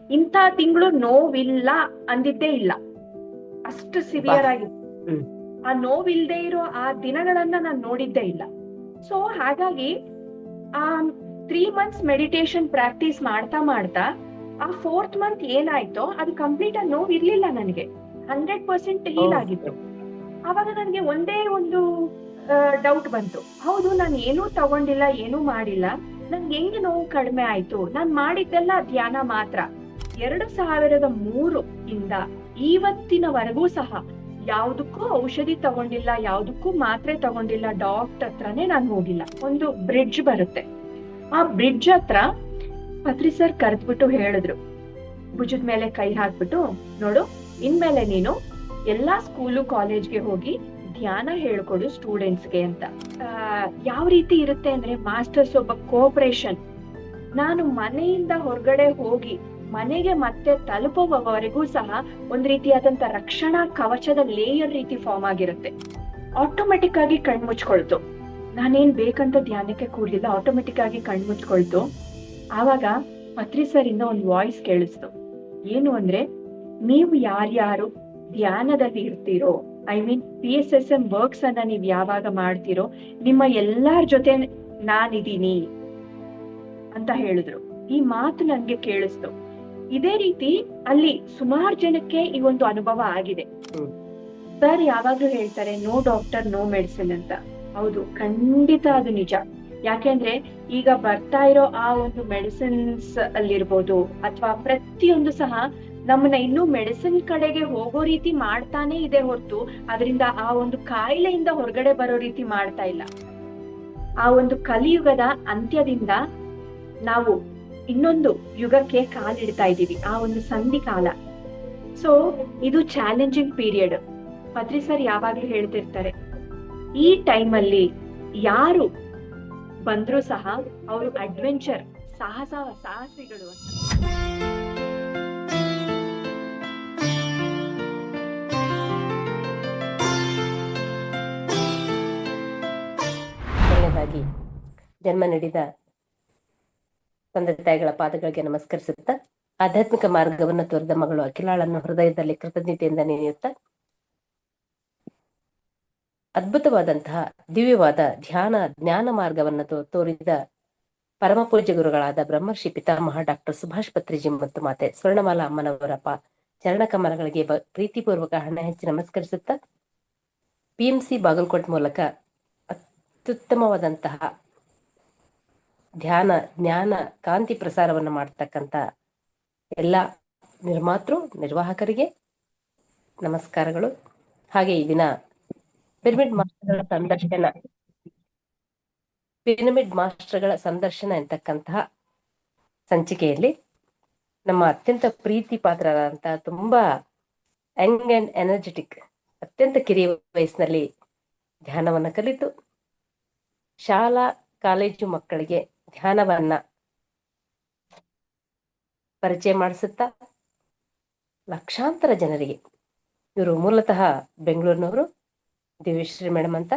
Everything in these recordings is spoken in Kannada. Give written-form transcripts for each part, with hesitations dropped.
ಇಂಥ ತಿಂಗಳು ನೋವಿಲ್ಲ ಅಂದಿದ್ದೇ ಇಲ್ಲ, ಅಷ್ಟು ಸಿವಿಯರ್ ಆಗಿತ್ತು. ಆ ನೋವಿಲ್ದೇ ಇರೋ ಆ ದಿನಗಳನ್ನ ನಾನು ನೋಡಿದ್ದೇ ಇಲ್ಲ. ಸೊ ಹಾಗಾಗಿ ಆ 3 months ಮೆಡಿಟೇಷನ್ ಪ್ರಾಕ್ಟೀಸ್ ಮಾಡ್ತಾ ಮಾಡ್ತಾ ಆ 4th month ಏನಾಯ್ತೋ ಅದು ಕಂಪ್ಲೀಟ್ ಆಗಿ ನೋವು ಇರ್ಲಿಲ್ಲ ನನಗೆ, 100% ಹೀಲ್ ಆಗಿತ್ತು. ಆವಾಗ ನನಗೆ ಒಂದೇ ಒಂದು ಡೌಟ್ ಬಂತು, ಹೌದು ನಾನು ಏನೂ ತಗೊಂಡಿಲ್ಲ, ಏನೂ ಮಾಡಿಲ್ಲ, ನನ್ಗೆ ಹೆಂಗ್ ನೋವು ಕಡಿಮೆ ಆಯ್ತು? ನಾನ್ ಮಾಡಿದ್ದೆಲ್ಲ ಧ್ಯಾನ ಮಾತ್ರ. 2003 ಇಂದ ಇವತ್ತಿನವರೆಗೂ ಸಹ ಯಾವ್ದಕ್ಕೂ ಔಷಧಿ ತಗೊಂಡಿಲ್ಲ, ಯಾವ್ದಕ್ಕೂ ಮಾತ್ರೆ ತಗೊಂಡಿಲ್ಲ, ಡಾಕ್ಟರ್ ಹತ್ರನೇ ನಾನು ಹೋಗಿಲ್ಲ. ಒಂದು ಬ್ರಿಡ್ಜ್ ಬರುತ್ತೆ, ಆ ಬ್ರಿಡ್ಜ್ ಹತ್ರ ಪತ್ರಿ ಸರ್ ಕರೆದ್ಬಿಟ್ಟು ಹೇಳಿದ್ರು, ಭುಜದ ಮೇಲೆ ಕೈ ಹಾಕ್ಬಿಟ್ಟು, ನೋಡು ಇನ್ಮೇಲೆ ನೀನು ಎಲ್ಲಾ ಸ್ಕೂಲು ಕಾಲೇಜ್ಗೆ ಹೋಗಿ ಧ್ಯಾನ ಹೇಳ್ಕೊಡು ಸ್ಟೂಡೆಂಟ್ಸ್ಗೆ ಅಂತ. ಯಾವ ರೀತಿ ಇರುತ್ತೆ ಅಂದ್ರೆ ಮಾಸ್ಟರ್ಸ್ ಒಬ್ಬ ಕೋಆಪರೇಷನ್. ನಾನು ಮನೆಯಿಂದ ಹೊರಗಡೆ ಹೋಗಿ ಮನೆಗೆ ಮತ್ತೆ ತಲುಪುವವರೆಗೂ ಸಹ ಒಂದ್ ರೀತಿಯಾದಂತ ರಕ್ಷಣಾ ಕವಚದ ಲೇಯರ್ ರೀತಿ ಫಾರ್ಮ್ ಆಗಿರುತ್ತೆ. ಆಟೋಮೆಟಿಕ್ ಆಗಿ ಕಣ್ಮುಚ್ಕೊಳ್ತು, ನಾನೇನ್ ಬೇಕಂತ ಧ್ಯಾನಕ್ಕೆ ಕೂಡ್ಲಿಲ್ಲ, ಆಟೋಮೆಟಿಕ್ ಆಗಿ ಕಣ್ಮುಚ್ಕೊಳ್ತು. ಆವಾಗ ಪತ್ರಿ ಸರ್ ಇಂದ ಒಂದು ವಾಯ್ಸ್ ಕೇಳಿಸ್ತು, ಏನು ಅಂದ್ರೆ, ನೀವು ಯಾರ್ಯಾರು ಧ್ಯಾನದಲ್ಲಿ ಇರ್ತೀರೋ, ಐ ಮೀನ್ PSSM ವರ್ಕ್ಸ್ ಅನ್ನ ನೀವ್ ಯಾವಾಗ ಮಾಡ್ತೀರೋ, ನಿಮ್ಮ ಎಲ್ಲಾರ ಜೊತೆ ನಾನಿದ್ದೀನಿ ಅಂತ ಹೇಳಿದ್ರು. ಈ ಮಾತು ನನ್ಗೆ ಕೇಳಿಸ್ತು. ಇದೇ ರೀತಿ ಅಲ್ಲಿ ಸುಮಾರು ಜನಕ್ಕೆ ಈ ಒಂದು ಅನುಭವ ಆಗಿದೆ. ಸರ್ ಯಾವಾಗ್ಲೂ ಹೇಳ್ತಾರೆ, ನೋ ಡಾಕ್ಟರ್ ನೋ ಮೆಡಿಸಿನ್ ಅಂತ. ಹೌದು, ಖಂಡಿತ ಅದು ನಿಜ. ಯಾಕೆಂದ್ರೆ ಈಗ ಬರ್ತಾ ಇರೋ ಆ ಒಂದು ಮೆಡಿಸಿನ್ಸ್ ಅಲ್ಲಿರ್ಬೋದು, ಅಥವಾ ಪ್ರತಿಯೊಂದು ಸಹ ನಮ್ಮನ್ನ ಇನ್ನೂ ಮೆಡಿಸಿನ್ ಕಡೆಗೆ ಹೋಗೋ ರೀತಿ ಮಾಡ್ತಾನೆ ಇದೆ ಹೊರತು ಅದರಿಂದ ಆ ಒಂದು ಕಾಯಿಲೆಯಿಂದ ಹೊರಗಡೆ ಬರೋ ರೀತಿ ಮಾಡ್ತಾ ಇಲ್ಲ. ಆ ಒಂದು ಕಲಿಯುಗದ ಅಂತ್ಯದಿಂದ ನಾವು ಇನ್ನೊಂದು ಯುಗಕ್ಕೆ ಕಾಲಿಡ್ತಾ ಇದ್ದೀವಿ, ಆ ಒಂದು ಸಂಧಿ ಕಾಲ. ಸೊ ಇದು ಚಾಲೆಂಜಿಂಗ್ ಪೀರಿಯಡ್. ಪತ್ರಿ ಸರ್ ಯಾವಾಗ್ಲೂ ಹೇಳ್ತಿರ್ತಾರೆ, ಈ ಟೈಮಲ್ಲಿ ಯಾರು ಬಂದ್ರು ಸಹ ಅವರು ಅಡ್ವೆಂಚರ್, ಸಾಹಸಿಗಳು ಅಂತ. ಮೊದಲನೇದಾಗಿ ಜನ್ಮ ನೀಡಿದ ತಂದೆ ತಾಯಿಗಳ ಪಾದಗಳಿಗೆ ನಮಸ್ಕರಿಸುತ್ತಾ, ಆಧ್ಯಾತ್ಮಿಕ ಮಾರ್ಗವನ್ನು ತೋರಿದ ಮಗಳು ಅಖಿಲಾಳನ್ನು ಹೃದಯದಲ್ಲಿ ಕೃತಜ್ಞತೆಯಿಂದ ನೆನೆಯುತ್ತಾ, ಅದ್ಭುತವಾದಂತಹ ದಿವ್ಯವಾದ ಧ್ಯಾನ ಜ್ಞಾನ ಮಾರ್ಗವನ್ನು ತೋರಿದ ಪರಮ ಪೂಜ್ಯ ಗುರುಗಳಾದ ಬ್ರಹ್ಮರ್ಷಿ ಪಿತಾಮಹ ಡಾಕ್ಟರ್ ಸುಭಾಷ್ ಪತ್ರಿಜಿ ಮತ್ತು ಮಾತೆ ಸ್ವರ್ಣಮಾಲಾ ಅಮ್ಮನವರ ಚರಣ ಕಮಲಗಳಿಗೆ ಪ್ರೀತಿಪೂರ್ವಕ ಹಣ ಹೆಚ್ಚಿ ನಮಸ್ಕರಿಸುತ್ತಾ, PMC ಬಾಗಲಕೋಟ್ ಮೂಲಕ ಅತ್ಯುತ್ತಮವಾದಂತಹ ಧ್ಯಾನ ಜ್ಞಾನ ಕಾಂತಿ ಪ್ರಸಾರವನ್ನು ಮಾಡತಕ್ಕಂಥ ಎಲ್ಲ ನಿರ್ಮಾತೃ ನಿರ್ವಾಹಕರಿಗೆ ನಮಸ್ಕಾರಗಳು. ಹಾಗೆ ಈ ದಿನ ಪಿರಮಿಡ್ ಮಾಸ್ಟರ್ಗಳ ಸಂದರ್ಶನ ಎಂತಕ್ಕಂತಹ ಸಂಚಿಕೆಯಲ್ಲಿ ನಮ್ಮ ಅತ್ಯಂತ ಪ್ರೀತಿ ಪಾತ್ರರಾದಂತಹ ತುಂಬಾ ಯಂಗ್ ಅಂಡ್ ಎನರ್ಜೆಟಿಕ್, ಅತ್ಯಂತ ಕಿರಿಯ ವಯಸ್ಸಿನಲ್ಲಿ ಧ್ಯಾನವನ್ನು ಕಲಿತು ಶಾಲಾ ಕಾಲೇಜು ಮಕ್ಕಳಿಗೆ ಧ್ಯಾನವನ್ನ ಪರಿಚಯ ಮಾಡಿಸುತ್ತಾ ಲಕ್ಷಾಂತರ ಜನರಿಗೆ, ಇವರು ಮೂಲತಃ ಬೆಂಗಳೂರಿನವರು, ದಿವ್ಯಶ್ರೀ ಮೇಡಮ್ ಅಂತ.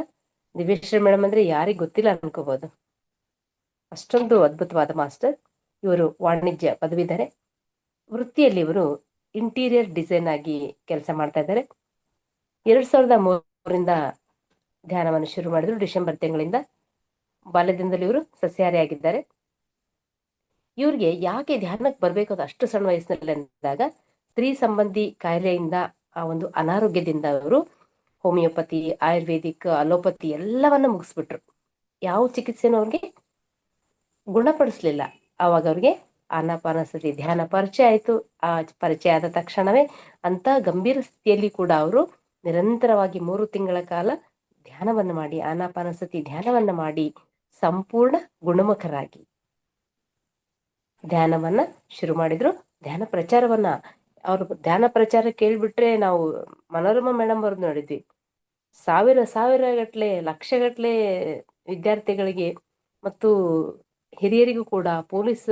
ದಿವ್ಯಶ್ರೀ ಮೇಡಮ್ ಅಂದ್ರೆ ಯಾರಿಗೆ ಗೊತ್ತಿಲ್ಲ ಅನ್ಕೋಬಹುದು, ಅಷ್ಟೊಂದು ಅದ್ಭುತವಾದ ಮಾಸ್ಟರ್. ಇವರು ವಾಣಿಜ್ಯ ಪದವೀಧರೆ, ವೃತ್ತಿಯಲ್ಲಿ ಇವರು ಇಂಟೀರಿಯರ್ ಡಿಸೈನ್ ಆಗಿ ಕೆಲಸ ಮಾಡ್ತಾ ಇದ್ದಾರೆ. 2003ರಿಂದ ಧ್ಯಾನವನ್ನು ಶುರು ಮಾಡಿದ್ರು, ಡಿಸೆಂಬರ್ ತಿಂಗಳಿಂದ. ಬಾಲ್ಯದಿಂದಲೂ ಇವರು ಸಸ್ಯಾಹಾರಿಯಾಗಿದ್ದಾರೆ. ಇವ್ರಿಗೆ ಯಾಕೆ ಧ್ಯಾನಕ್ಕೆ ಬರ್ಬೇಕು ಅದು ಅಷ್ಟು ಸಣ್ಣ ವಯಸ್ಸಿನಲ್ಲಿ ಅಂದಾಗ, ಸ್ತ್ರೀ ಸಂಬಂಧಿ ಕಾಯಿಲೆಯಿಂದ, ಆ ಒಂದು ಅನಾರೋಗ್ಯದಿಂದ ಅವರು ಹೋಮಿಯೋಪತಿ, ಆಯುರ್ವೇದಿಕ್, ಅಲೋಪತಿ ಎಲ್ಲವನ್ನ ಮುಗಿಸ್ಬಿಟ್ರು. ಯಾವ ಚಿಕಿತ್ಸೆನೂ ಅವ್ರಿಗೆ ಗುಣಪಡಿಸ್ಲಿಲ್ಲ. ಆವಾಗ ಅವ್ರಿಗೆ ಆನಾಪಾನಸತಿ ಧ್ಯಾನ ಪರಿಚಯ ಆಯ್ತು. ಆ ಪರಿಚಯ ಆದ ತಕ್ಷಣವೇ ಅಂತ ಗಂಭೀರ ಸ್ಥಿತಿಯಲ್ಲಿ ಕೂಡ ಅವರು ನಿರಂತರವಾಗಿ 3 ತಿಂಗಳ ಕಾಲ ಧ್ಯಾನವನ್ನು ಮಾಡಿ, ಆನಾಪಾನಸತಿ ಧ್ಯಾನವನ್ನ ಮಾಡಿ ಸಂಪೂರ್ಣ ಗುಣಮುಖರಾಗಿ ಧ್ಯಾನವನ್ನ ಶುರು ಮಾಡಿದ್ರು. ಧ್ಯಾನ ಪ್ರಚಾರವನ್ನ, ಅವ್ರ ಧ್ಯಾನ ಪ್ರಚಾರ ಕೇಳ್ಬಿಟ್ರೆ ನಾವು ಮನೋರಮಾ ಮೇಡಮ್ ಅವ್ರದ್ದು ನೋಡಿದ್ವಿ, ಸಾವಿರ ಗಟ್ಲೆ, ಲಕ್ಷಗಟ್ಲೆ ವಿದ್ಯಾರ್ಥಿಗಳಿಗೆ ಮತ್ತು ಹಿರಿಯರಿಗೂ ಕೂಡ, ಪೊಲೀಸ್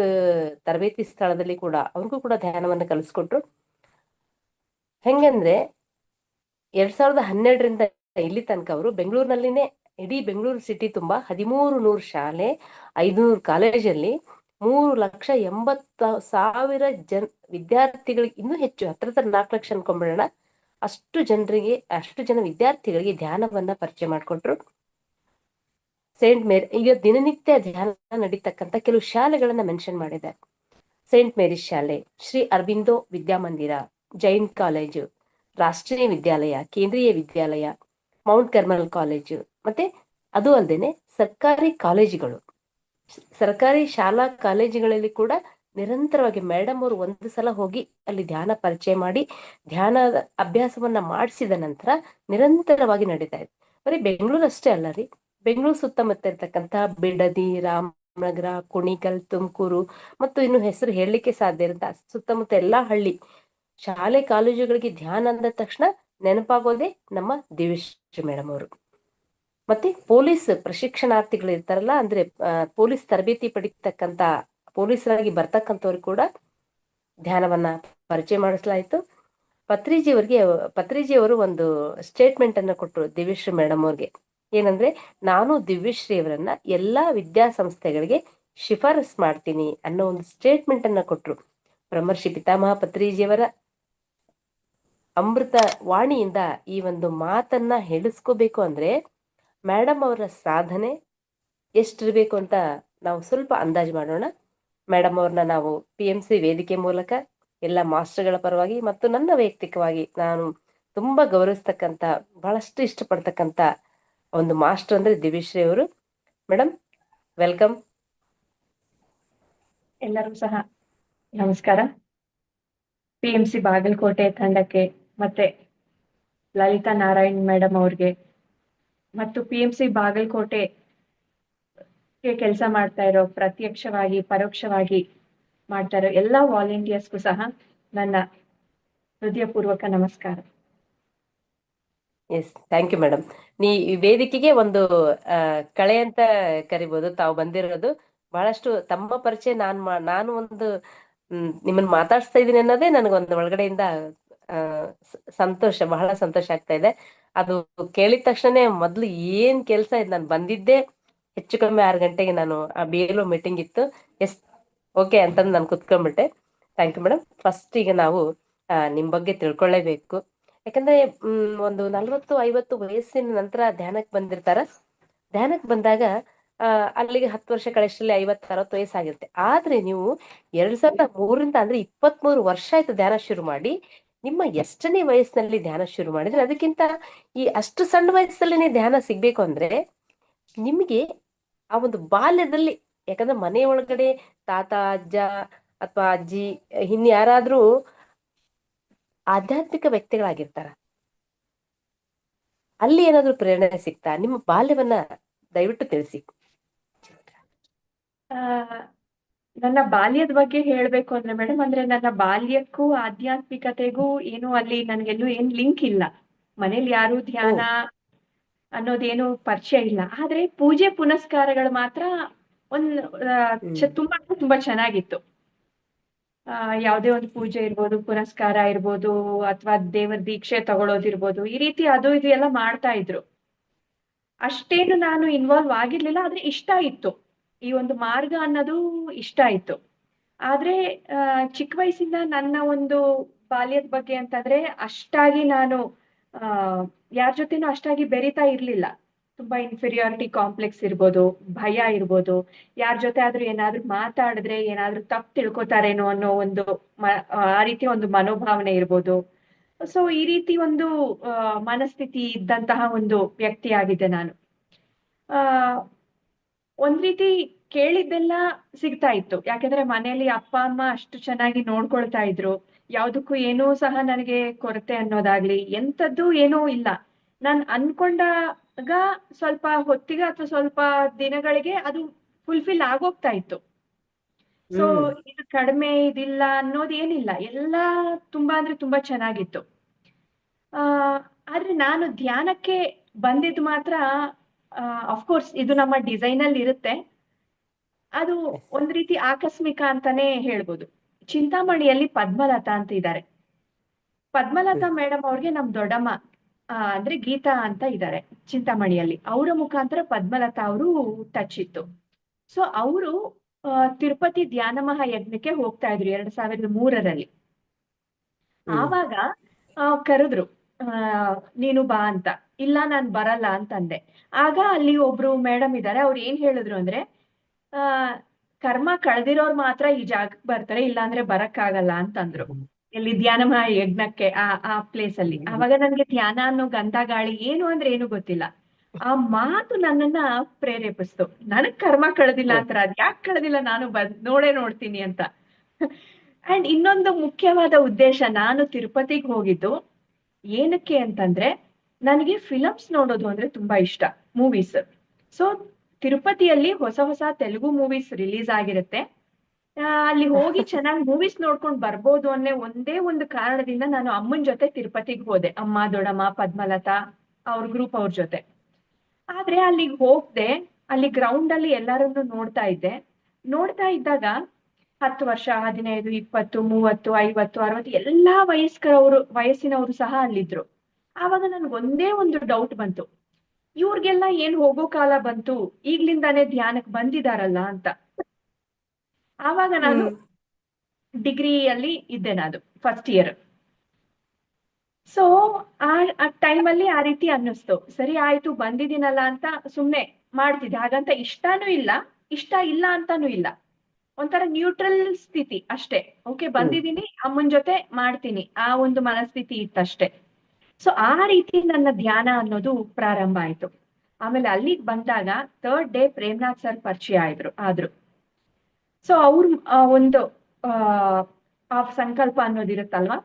ತರಬೇತಿ ಸ್ಥಳದಲ್ಲಿ ಕೂಡ ಅವ್ರಿಗೂ ಕೂಡ ಧ್ಯಾನವನ್ನು ಕಲಿಸ್ಕೊಟ್ರು. ಹೆಂಗಂದ್ರೆ 2012ರಿಂದ ಇಲ್ಲಿ ತನಕ ಅವರು ಬೆಂಗಳೂರಿನಲ್ಲಿನೇ, ಇಡೀ ಬೆಂಗಳೂರು ಸಿಟಿ ತುಂಬಾ 1300 ಶಾಲೆ, 500 ಕಾಲೇಜಲ್ಲಿ 3,80,000 ವಿದ್ಯಾರ್ಥಿಗಳಿಗೆ, ಇನ್ನೂ ಹೆಚ್ಚು, ಹತ್ರ 4 ಲಕ್ಷ ಅನ್ಕೊಂಡ್ಬಿಡೋಣ, ಅಷ್ಟು ಜನ ವಿದ್ಯಾರ್ಥಿಗಳಿಗೆ ಧ್ಯಾನವನ್ನ ಪರಿಚಯ ಮಾಡಿಕೊಟ್ರು. ಸೇಂಟ್ ಮೇರಿ, ಈಗ ದಿನನಿತ್ಯ ಧ್ಯಾನ ನಡೀತಕ್ಕಂಥ ಕೆಲವು ಶಾಲೆಗಳನ್ನ ಮೆನ್ಷನ್ ಮಾಡಿದ್ದಾರೆ. ಸೇಂಟ್ ಮೇರಿಸ್ ಶಾಲೆ, ಶ್ರೀ ಅರಬಿಂದೋ ವಿದ್ಯಾಮಂದಿರ, ಜೈನ್ ಕಾಲೇಜು, ರಾಷ್ಟ್ರೀಯ ವಿದ್ಯಾಲಯ, ಕೇಂದ್ರೀಯ ವಿದ್ಯಾಲಯ, ಮೌಂಟ್ ಕರ್ಮಲ್ ಕಾಲೇಜು, ಮತ್ತೆ ಅದು ಅಲ್ಲದೆ ಸರ್ಕಾರಿ ಕಾಲೇಜುಗಳು, ಸರ್ಕಾರಿ ಶಾಲಾ ಕಾಲೇಜುಗಳಲ್ಲಿ ಕೂಡ ನಿರಂತರವಾಗಿ ಮೇಡಮ್ ಅವರು ಒಂದು ಸಲ ಹೋಗಿ ಅಲ್ಲಿ ಧ್ಯಾನ ಪರಿಚಯ ಮಾಡಿ ಧ್ಯಾನದ ಅಭ್ಯಾಸವನ್ನ ಮಾಡಿಸಿದ ನಂತರ ನಿರಂತರವಾಗಿ ನಡೀತಾ ಇದೆ. ಬರೀ ಬೆಂಗಳೂರು ಅಷ್ಟೇ ಅಲ್ಲ ರೀ, ಬೆಂಗಳೂರು ಸುತ್ತಮುತ್ತ ಇರ್ತಕ್ಕಂಥ ಬಿಡದಿ, ರಾಮನಗರ, ಕುಣಿಗಲ್, ತುಮಕೂರು ಮತ್ತು ಇನ್ನು ಹೆಸರು ಹೇಳಲಿಕ್ಕೆ ಸಾಧ್ಯ ಇರಂತ ಸುತ್ತಮುತ್ತ ಎಲ್ಲಾ ಹಳ್ಳಿ ಶಾಲೆ ಕಾಲೇಜುಗಳಿಗೆ ಧ್ಯಾನ ಅಂದ ತಕ್ಷಣ ನೆನಪಾಗೋದೇ ನಮ್ಮ ದಿವ್ಯಶ್ರೀ ಮೇಡಮ್ ಅವರು. ಮತ್ತೆ ಪೊಲೀಸ್ ಪ್ರಶಿಕ್ಷಣಾರ್ಥಿಗಳು ಇರ್ತಾರಲ್ಲ, ಅಂದ್ರೆ ಪೊಲೀಸ್ ತರಬೇತಿ ಪಡಿತಕ್ಕಂತ ಪೊಲೀಸರಾಗಿ ಬರ್ತಕ್ಕಂಥವ್ರು ಕೂಡ ಧ್ಯಾನವನ್ನ ಪರಿಚಯ ಮಾಡಿಸಲಾಯಿತು. ಪತ್ರಿಜಿಯವರು ಒಂದು ಸ್ಟೇಟ್ಮೆಂಟ್ ಅನ್ನ ಕೊಟ್ಟರು ದಿವ್ಯಶ್ರೀ ಮೇಡಮ್ ಅವ್ರಿಗೆ. ಏನಂದ್ರೆ, ನಾನು ದಿವ್ಯಶ್ರೀ ಅವರನ್ನ ಎಲ್ಲಾ ವಿದ್ಯಾಸಂಸ್ಥೆಗಳಿಗೆ ಶಿಫಾರಸ್ ಮಾಡ್ತೀನಿ ಅನ್ನೋ ಒಂದು ಸ್ಟೇಟ್ಮೆಂಟ್ ಅನ್ನ ಕೊಟ್ರು. ಬ್ರಹ್ಮರ್ಷಿ ಪಿತಾಮಹ ಪತ್ರಿಜಿಯವರ ಅಮೃತ ವಾಣಿಯಿಂದ ಈ ಒಂದು ಮಾತನ್ನ ಹೇಳಿಸ್ಕೋಬೇಕು ಅಂದ್ರೆ ಮೇಡಮ್ ಅವರ ಸಾಧನೆ ಎಷ್ಟಿರ್ಬೇಕು ಅಂತ ನಾವು ಸ್ವಲ್ಪ ಅಂದಾಜು ಮಾಡೋಣ. ಮೇಡಮ್ ಅವ್ರನ್ನ ನಾವು PMC ವೇದಿಕೆ ಮೂಲಕ ಎಲ್ಲ ಮಾಸ್ಟರ್ಗಳ ಪರವಾಗಿ ಮತ್ತು ನನ್ನ ವೈಯಕ್ತಿಕವಾಗಿ ನಾನು ತುಂಬಾ ಗೌರವಿಸ್ತಕ್ಕಂಥ, ಬಹಳಷ್ಟು ಇಷ್ಟಪಡ್ತಕ್ಕಂಥ ಒಂದು ಮಾಸ್ಟರ್ ಅಂದ್ರೆ ದಿವ್ಯಶ್ರೀ ಅವರು. Madam, welcome. ಎಲ್ಲರಿಗೂ ಸಹ ನಮಸ್ಕಾರ. PMC ಬಾಗಲಕೋಟೆ ತಂಡಕ್ಕೆ ಮತ್ತೆ ಲಲಿತಾ ನಾರಾಯಣ್ ಮೇಡಮ್ ಅವ್ರಿಗೆ ಮತ್ತು PMC ಬಾಗಲಕೋಟೆ ಕೆಲಸ ಮಾಡ್ತಾ ಇರೋ, ಪ್ರತ್ಯಕ್ಷವಾಗಿ ಪರೋಕ್ಷವಾಗಿ ಮಾಡ್ತಾ ಇರೋ ಎಲ್ಲಾ ವಾಲಂಟಿಯರ್ಸ್ಗೂ ಸಹ ನನ್ನ ಹೃದಯಪೂರ್ವಕ ನಮಸ್ಕಾರ. Yes, thank you madam. ಈ ವೇದಿಕೆಗೆ ಒಂದು ಕಳೆ ಅಂತ ಕರಿಬಹುದು ತಾವು ಬಂದಿರೋದು. ಬಹಳಷ್ಟು ತಮ್ಮ ಪರಿಚಯ ನಾನು ಒಂದು ನಿಮ್ಮನ್ನ ಮಾತಾಡ್ಸ್ತಾ ಇದ್ದೀನಿ ಅನ್ನೋದೇ ನನಗೊಂದು ಒಳಗಡೆಯಿಂದ ಸಂತೋಷ, ಬಹಳ ಸಂತೋಷ ಆಗ್ತಾ ಇದೆ. ಅದು ಕೇಳಿದ ತಕ್ಷಣ ಮೊದ್ಲು ಏನ್ ಕೆಲ್ಸ ಇದು, ನಾನು ಬಂದಿದ್ದೆ ಹೆಚ್ಚು ಕಮ್ಮಿ 6 ಗಂಟೆಗೆ, ನಾನು ಆ BLO ಮೀಟಿಂಗ್ ಇತ್ತು. ಎಸ್, ಓಕೆ ಅಂತಂದು ನಾನು ಕುತ್ಕೊಂಡ್ಬಿಟ್ಟೆ. Thank you madam. ಫಸ್ಟ್ ಈಗ ನಾವು ನಿಮ್ ಬಗ್ಗೆ ತಿಳ್ಕೊಳ್ಳೇಬೇಕು. ಯಾಕಂದ್ರೆ ಒಂದು 40-50 ವಯಸ್ಸಿನ ನಂತರ ಧ್ಯಾನಕ್ಕೆ ಬಂದಿರ್ತಾರ. ಧ್ಯಾನಕ್ಕೆ ಬಂದಾಗ ಅಲ್ಲಿಗೆ 10 ವರ್ಷ ಕಳೆಷ್ಟರಲ್ಲಿ 50-60 ವಯಸ್ಸಾಗಿರುತ್ತೆ. ಆದ್ರೆ ನೀವು 2003ರಿಂದ ಅಂದ್ರೆ 23 ವರ್ಷ ಆಯ್ತು ಧ್ಯಾನ ಶುರು ಮಾಡಿ. ನಿಮ್ಮ ಎಷ್ಟನೇ ವಯಸ್ಸಿನಲ್ಲಿ ಧ್ಯಾನ ಶುರು ಮಾಡಿದ್ರೆ, ಅದಕ್ಕಿಂತ ಈ ಅಷ್ಟು ಸಣ್ಣ ವಯಸ್ಸಲ್ಲಿ ಧ್ಯಾನ ಸಿಗ್ಬೇಕು ಅಂದ್ರೆ ನಿಮ್ಗೆ ಆ ಒಂದು ಬಾಲ್ಯದಲ್ಲಿ, ಯಾಕಂದ್ರೆ ಮನೆ ಒಳಗಡೆ ತಾತ, ಅಜ್ಜ ಅಥವಾ ಅಜ್ಜಿ ಇನ್ಯಾರಾದ್ರೂ ಆಧ್ಯಾತ್ಮಿಕ ವ್ಯಕ್ತಿಗಳಾಗಿರ್ತಾರ, ಅಲ್ಲಿ ಏನಾದ್ರೂ ಪ್ರೇರಣೆ ಸಿಗ್ತಾ? ನಿಮ್ಮ ಬಾಲ್ಯವನ್ನ ದಯವಿಟ್ಟು ತಿಳಿಸಿ. ನನ್ನ ಬಾಲ್ಯದ ಬಗ್ಗೆ ಹೇಳ್ಬೇಕು ಅಂದ್ರೆ ಮೇಡಮ್, ಅಂದ್ರೆ ನನ್ನ ಬಾಲ್ಯಕ್ಕೂ ಆಧ್ಯಾತ್ಮಿಕತೆಗೂ ಏನು ಅಲ್ಲಿ ನನ್ಗೆಲ್ಲೂ ಏನ್ ಲಿಂಕ್ ಇಲ್ಲ. ಮನೇಲಿ ಯಾರು ಧ್ಯಾನ ಅನ್ನೋದೇನು ಪರಿಚಯ ಇಲ್ಲ. ಆದ್ರೆ ಪೂಜೆ ಪುನಸ್ಕಾರಗಳು ಮಾತ್ರ ತುಂಬಾ ಚೆನ್ನಾಗಿತ್ತು. ಯಾವುದೇ ಒಂದು ಪೂಜೆ ಇರ್ಬೋದು, ಪುನಸ್ಕಾರ ಇರ್ಬೋದು, ಅಥವಾ ದೇವರ ದೀಕ್ಷೆ ತಗೊಳ್ಳೋದಿರ್ಬೋದು, ಈ ರೀತಿ ಅದು ಇದು ಎಲ್ಲ ಮಾಡ್ತಾ ಇದ್ರು. ಅಷ್ಟೇನು ನಾನು ಇನ್ವಾಲ್ವ್ ಆಗಿರ್ಲಿಲ್ಲ, ಆದ್ರೆ ಇಷ್ಟ ಇತ್ತು. ಈ ಒಂದು ಮಾರ್ಗ ಅನ್ನೋದು ಇಷ್ಟ ಇತ್ತು. ಆದ್ರೆ ಚಿಕ್ಕ ವಯಸ್ಸಿಂದ ನನ್ನ ಒಂದು ಬಾಲ್ಯದ ಬಗ್ಗೆ ಅಂತಂದ್ರೆ ಅಷ್ಟಾಗಿ ನಾನು ಯಾರ ಜೊತೆನೂ ಅಷ್ಟಾಗಿ ಬೆರೀತಾ ಇರ್ಲಿಲ್ಲ. ತುಂಬಾ ಇನ್ಫೀರಿಯಾರಿಟಿ ಕಾಂಪ್ಲೆಕ್ಸ್ ಇರ್ಬೋದು, ಭಯ ಇರ್ಬೋದು, ಯಾರ ಜೊತೆ ಆದ್ರೂ ಏನಾದ್ರೂ ಮಾತಾಡಿದ್ರೆ ಏನಾದ್ರೂ ತಪ್ಪು ತಿಳ್ಕೊತಾರೇನೋ ಅನ್ನೋ ಒಂದು ಆ ರೀತಿ ಒಂದು ಮನೋಭಾವನೆ ಇರ್ಬೋದು. ಸೊ ಈ ರೀತಿ ಒಂದು ಮನಸ್ಥಿತಿ ಇದ್ದಂತಹ ಒಂದು ವ್ಯಕ್ತಿ ಆಗಿದ್ದೆ ನಾನು. ಒಂದ್ ರೀತಿ ಕೇಳಿದ್ದೆಲ್ಲ ಸಿಗ್ತಾ ಇತ್ತು, ಯಾಕಂದ್ರೆ ಮನೆಯಲ್ಲಿ ಅಪ್ಪ ಅಮ್ಮ ಅಷ್ಟು ಚೆನ್ನಾಗಿ ನೋಡ್ಕೊಳ್ತಾ ಇದ್ರು. ಯಾವ್ದಕ್ಕೂ ಏನೂ ಸಹ ನನಗೆ ಕೊರತೆ ಅನ್ನೋದಾಗ್ಲಿ ಎಂತದ್ದು ಏನೂ ಇಲ್ಲ. ನಾನ್ ಅನ್ಕೊಂಡಾಗ ಸ್ವಲ್ಪ ಹೊತ್ತಿಗೆ ಅಥವಾ ಸ್ವಲ್ಪ ದಿನಗಳಿಗೆ ಅದು ಫುಲ್ಫಿಲ್ ಆಗೋಗ್ತಾ ಇತ್ತು. ಸೊ ಇದು ಕಡಿಮೆ ಇದಿಲ್ಲ ಅನ್ನೋದೇನಿಲ್ಲ, ಎಲ್ಲಾ ತುಂಬಾ ಅಂದ್ರೆ ತುಂಬಾ ಚೆನ್ನಾಗಿತ್ತು. ಆದ್ರೆ ನಾನು ಧ್ಯಾನಕ್ಕೆ ಬಂದಿದ್ದು ಮಾತ್ರ, ಅಫ್ಕೋರ್ಸ್ ಇದು ನಮ್ಮ ಡಿಸೈನ್ ಅಲ್ಲಿ ಇರುತ್ತೆ. ಅದು ಒಂದ್ ರೀತಿ ಆಕಸ್ಮಿಕ ಅಂತಾನೆ ಹೇಳ್ಬೋದು. ಚಿಂತಾಮಣಿಯಲ್ಲಿ ಪದ್ಮಲತಾ ಅಂತ ಇದ್ದಾರೆ. ಪದ್ಮಲತಾ ಮೇಡಮ್ ಅವ್ರಿಗೆ ನಮ್ ದೊಡ್ಡಮ್ಮ ಅಂದ್ರೆ ಗೀತಾ ಅಂತ ಇದ್ದಾರೆ ಚಿಂತಾಮಣಿಯಲ್ಲಿ. ಅವರ ಮುಖಾಂತರ ಪದ್ಮಲತಾ ಅವರು ಟಚ್ ಇತ್ತು. ಸೊ ಅವರು ತಿರುಪತಿ ಧ್ಯಾನ ಮಹಾಯಜ್ಞಕ್ಕೆ ಹೋಗ್ತಾ ಇದ್ರು 2003ರಲ್ಲಿ. ಆವಾಗ ಕರೆದ್ರು, ನೀನು ಬಾ ಅಂತ. ಇಲ್ಲ ನಾನ್ ಬರಲ್ಲ ಅಂತಂದೆ. ಆಗ ಅಲ್ಲಿ ಒಬ್ರು ಮೇಡಮ್ ಇದ್ದಾರೆ, ಅವ್ರು ಏನ್ ಹೇಳಿದ್ರು ಅಂದ್ರೆ, ಆ ಕರ್ಮ ಕಳೆದಿರೋರು ಮಾತ್ರ ಈ ಜಾಗಕ್ಕೆ ಬರ್ತಾರೆ, ಇಲ್ಲಾಂದ್ರೆ ಬರಕ್ಕಾಗಲ್ಲ ಅಂತಂದ್ರು. ಇಲ್ಲಿ ಧ್ಯಾನ ಮಹಾಯಜ್ಞಕ್ಕೆ ಆ ಪ್ಲೇಸ್ ಅಲ್ಲಿ. ಆವಾಗ ನನ್ಗೆ ಧ್ಯಾನ ಅನ್ನೋ ಗಂಧ ಗಾಳಿ ಏನು ಅಂದ್ರೆ ಏನು ಗೊತ್ತಿಲ್ಲ. ಆ ಮಾತು ನನ್ನನ್ನ ಪ್ರೇರೇಪಿಸ್ತು. ನನಗ್ ಕರ್ಮ ಕಳೆದಿಲ್ಲ ಅಂತಾರ, ಅದ್ ಯಾಕೆ ಕಳೆದಿಲ್ಲ, ನಾನು ನೋಡೇ ನೋಡ್ತೀನಿ ಅಂತ. ಅಂಡ್ ಇನ್ನೊಂದು ಮುಖ್ಯವಾದ ಉದ್ದೇಶ, ನಾನು ತಿರುಪತಿಗೆ ಹೋಗಿದ್ದು ಏನಕ್ಕೆ ಅಂತಂದ್ರೆ, ನನಗೆ ಫಿಲಮ್ಸ್ ನೋಡೋದು ಅಂದ್ರೆ ತುಂಬಾ ಇಷ್ಟ, ಮೂವೀಸ್. ಸೊ ತಿರುಪತಿಯಲ್ಲಿ ಹೊಸ ಹೊಸ ತೆಲುಗು ಮೂವೀಸ್ ರಿಲೀಸ್ ಆಗಿರುತ್ತೆ. ಅಲ್ಲಿ ಹೋಗಿ ಚೆನ್ನಾಗಿ ಮೂವೀಸ್ ನೋಡ್ಕೊಂಡು ಬರ್ಬೋದು ಅನ್ನೋ ಒಂದೇ ಒಂದು ಕಾರಣದಿಂದ ನಾನು ಅಮ್ಮನ ಜೊತೆ ತಿರುಪತಿಗೆ ಹೋದೆ. ಅಮ್ಮ, ದೊಡ್ಡಮ್ಮ, ಪದ್ಮಲತಾ ಅವ್ರ ಗ್ರೂಪ್ ಅವ್ರ ಜೊತೆ. ಆದ್ರೆ ಅಲ್ಲಿಗೆ ಹೋಗ್ದೆ, ಅಲ್ಲಿ ಗ್ರೌಂಡ್ ಅಲ್ಲಿ ಎಲ್ಲರನ್ನು ನೋಡ್ತಾ ಇದ್ದೆ. ನೋಡ್ತಾ ಇದ್ದಾಗ 10 ವರ್ಷ, 15, 20, 30, 50, 60 ಎಲ್ಲಾ ವಯಸ್ಸಿನವರು ಸಹ ಅಲ್ಲಿದ್ರು. ಆವಾಗ ನನ್ಗೊಂದೇ ಒಂದು ಡೌಟ್ ಬಂತು, ಇವ್ರಿಗೆಲ್ಲ ಏನ್ ಹೋಗೋ ಕಾಲ ಬಂತು, ಈಗ್ಲಿಂದಾನೇ ಧ್ಯಾನಕ್ಕೆ ಬಂದಿದಾರಲ್ಲ ಅಂತ. ಆವಾಗ ನಾನು ಡಿಗ್ರಿಯಲ್ಲಿ ಇದ್ದೆ, ನಾನು ಫಸ್ಟ್ ಇಯರ್. ಸೊ ಆ ಟೈಮಲ್ಲಿ ಆ ರೀತಿ ಅನ್ನಿಸ್ತು. ಸರಿ ಆಯ್ತು, ಬಂದಿದ್ದೀನಲ್ಲ ಅಂತ ಸುಮ್ನೆ ಮಾಡ್ತಿದ್ದೆ. ಹಾಗಂತ ಇಷ್ಟನೂ ಇಲ್ಲ, ಇಷ್ಟ ಇಲ್ಲ ಅಂತಾನೂ ಇಲ್ಲ, ಒಂಥರ ನ್ಯೂಟ್ರಲ್ ಸ್ಥಿತಿ ಅಷ್ಟೇ. ಓಕೆ, ಬಂದಿದ್ದೀನಿ, ಅಮ್ಮನ ಜೊತೆ ಮಾಡ್ತೀನಿ, ಆ ಒಂದು ಮನಸ್ಥಿತಿ ಇತ್ತಷ್ಟೇ. ಸೊ ಆ ರೀತಿ ನನ್ನ ಧ್ಯಾನ ಅನ್ನೋದು ಪ್ರಾರಂಭ ಆಯ್ತು. ಆಮೇಲೆ ಅಲ್ಲಿಗೆ ಬಂದಾಗ 3rd ಡೇ ಪ್ರೇಮ್ನಾಥ್ ಸರ್ ಪರಿಚಯ ಆದ್ರು. ಸೊ ಅವ್ರು ಒಂದು ಆ ಸಂಕಲ್ಪ ಅನ್ನೋದಿರುತ್ತಲ್ವಾ,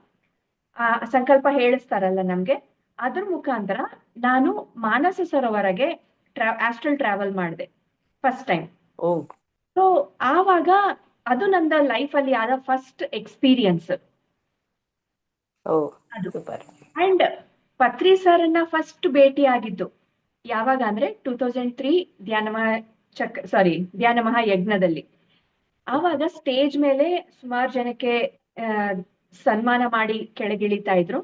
ಆ ಸಂಕಲ್ಪ ಹೇಳಿಸ್ತಾರಲ್ಲ ನಮ್ಗೆ, ಅದ್ರ ಮುಖಾಂತರ ನಾನು ಮಾನಸ ಸರೋವರಗೆ ಆಸ್ಟ್ರಲ್ ಟ್ರಾವೆಲ್ ಮಾಡಿದೆ ಫಸ್ಟ್ ಟೈಮ್. ಸೊ ಆವಾಗ ಅದು ನನ್ನ ಲೈಫ್ ಅಲ್ಲಿ ಆದ ಫಸ್ಟ್ ಎಕ್ಸ್ಪೀರಿಯನ್ಸ್ ಅದು. ಅಂಡ್ ಪತ್ರಿ ಸರ್ ಅನ್ನ ಫಸ್ಟ್ ಭೇಟಿ ಆಗಿದ್ದು ಯಾವಾಗ ಅಂದ್ರೆ 2003 ಧ್ಯಾನ ಮಹಾಯಜ್ಞದಲ್ಲಿ. ಆವಾಗ ಸ್ಟೇಜ್ ಮೇಲೆ ಸುಮಾರು ಜನಕ್ಕೆ ಸನ್ಮಾನ ಮಾಡಿ ಕೆಳಗಿಳಿತಾ ಇದ್ರು.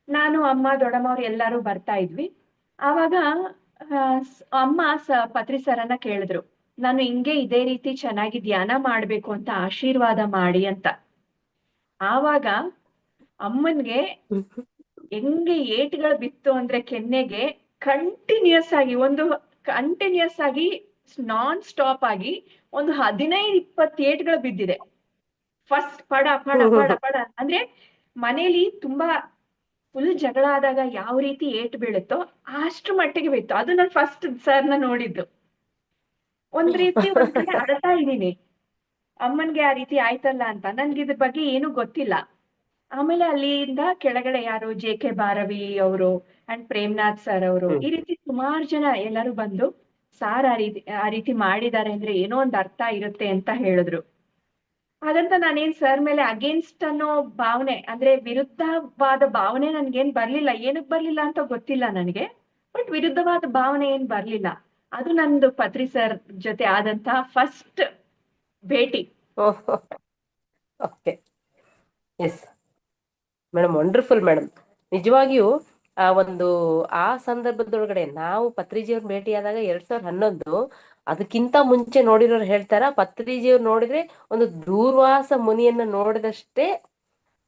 ನಾನು, ಅಮ್ಮ, ದೊಡ್ಡಮ್ಮ ಅವ್ರು ಎಲ್ಲರೂ ಬರ್ತಾ ಇದ್ವಿ. ಆವಾಗ ಅಮ್ಮ ಪತ್ರಿ ಸರನ್ನ ಕೇಳಿದ್ರು, ನಾನು ಹಿಂಗೆ ಇದೇ ರೀತಿ ಚೆನ್ನಾಗಿ ಧ್ಯಾನ ಮಾಡ್ಬೇಕು ಅಂತ ಆಶೀರ್ವಾದ ಮಾಡಿ ಅಂತ. ಆವಾಗ ಅಮ್ಮನ್ಗೆ ಹೆಂಗೆ ಏಟ್ಗಳು ಬಿತ್ತು ಅಂದ್ರೆ ಕೆನ್ನೆಗೆ ಕಂಟಿನ್ಯೂಸ್ ಆಗಿ ನಾನ್ ಸ್ಟಾಪ್ ಆಗಿ ಒಂದು 15-20 ಏಟ್ಗಳು ಬಿದ್ದಿದೆ. ಫಸ್ಟ್ ಪಡ ಪಡ ಪಡ ಪಡ ಅಂದ್ರೆ ಮನೇಲಿ ತುಂಬಾ ಫುಲ್ ಜಗಳ ಆದಾಗ ಯಾವ ರೀತಿ ಏಟ್ ಬೀಳುತ್ತೋ ಅಷ್ಟು ಮಟ್ಟಿಗೆ ಬಿತ್ತು. ಅದು ನಾನು ಫಸ್ಟ್ ಸರ್ನ ನೋಡಿದ್ದು. ಒಂದ್ ರೀತಿ ಒಂದ್ ಕಡೆ ಅಳ್ತಾ ಇದ್ದೀನಿ, ಅಮ್ಮನ್ಗೆ ಆ ರೀತಿ ಆಯ್ತಲ್ಲ ಅಂತ. ನನ್ಗೆ ಇದ್ರ ಬಗ್ಗೆ ಏನು ಗೊತ್ತಿಲ್ಲ. ಆಮೇಲೆ ಅಲ್ಲಿಂದ ಕೆಳಗಡೆ ಯಾರು JK ಭಾರವಿ ಅವರು ಅಂಡ್ ಪ್ರೇಮ್ನಾಥ್ ಸರ್ ಅವರು, ಈ ರೀತಿ ಸುಮಾರು ಜನ ಎಲ್ಲರೂ ಬಂದು, ಸಾರ್ ಆ ರೀತಿ ಮಾಡಿದ್ದಾರೆ ಅಂದ್ರೆ ಏನೋ ಒಂದು ಅರ್ಥ ಇರುತ್ತೆ ಅಂತ ಹೇಳಿದ್ರು. ಹಾಗಂತ ನಾನೇನ್ ಸರ್ ಮೇಲೆ ಅಗೇನ್ಸ್ಟ್ ಅನ್ನೋ ಭಾವನೆ, ಅಂದ್ರೆ ವಿರುದ್ಧವಾದ ಭಾವನೆ ನನ್ಗೇನ್ ಬರ್ಲಿಲ್ಲ. ಏನಕ್ ಬರ್ಲಿಲ್ಲ ಅಂತ ಗೊತ್ತಿಲ್ಲ ನನಗೆ, ಬಟ್ ವಿರುದ್ಧವಾದ ಭಾವನೆ ಏನ್ ಬರ್ಲಿಲ್ಲ. ಅದು ನಂದು ಪತ್ರಿ ಸರ್ ಜೊತೆ ಆದಂತ ಫಸ್ಟ್ ಭೇಟಿ. Okay, yes madam, wonderful madam. ನಿಜವಾಗಿಯೂ ಆ ಸಂದರ್ಭದೊಳಗಡೆ ನಾವು ಪತ್ರಿಜಿಯವ್ರ ಭೇಟಿಯಾದಾಗ 2011, ಅದಕ್ಕಿಂತ ಮುಂಚೆ ನೋಡಿರೋರು ಹೇಳ್ತಾರ, ಪತ್ರಿಜಿಯವ್ರು ನೋಡಿದ್ರೆ ಒಂದು ದೂರ್ವಾಸ ಮುನಿಯನ್ನ ನೋಡಿದಷ್ಟೇ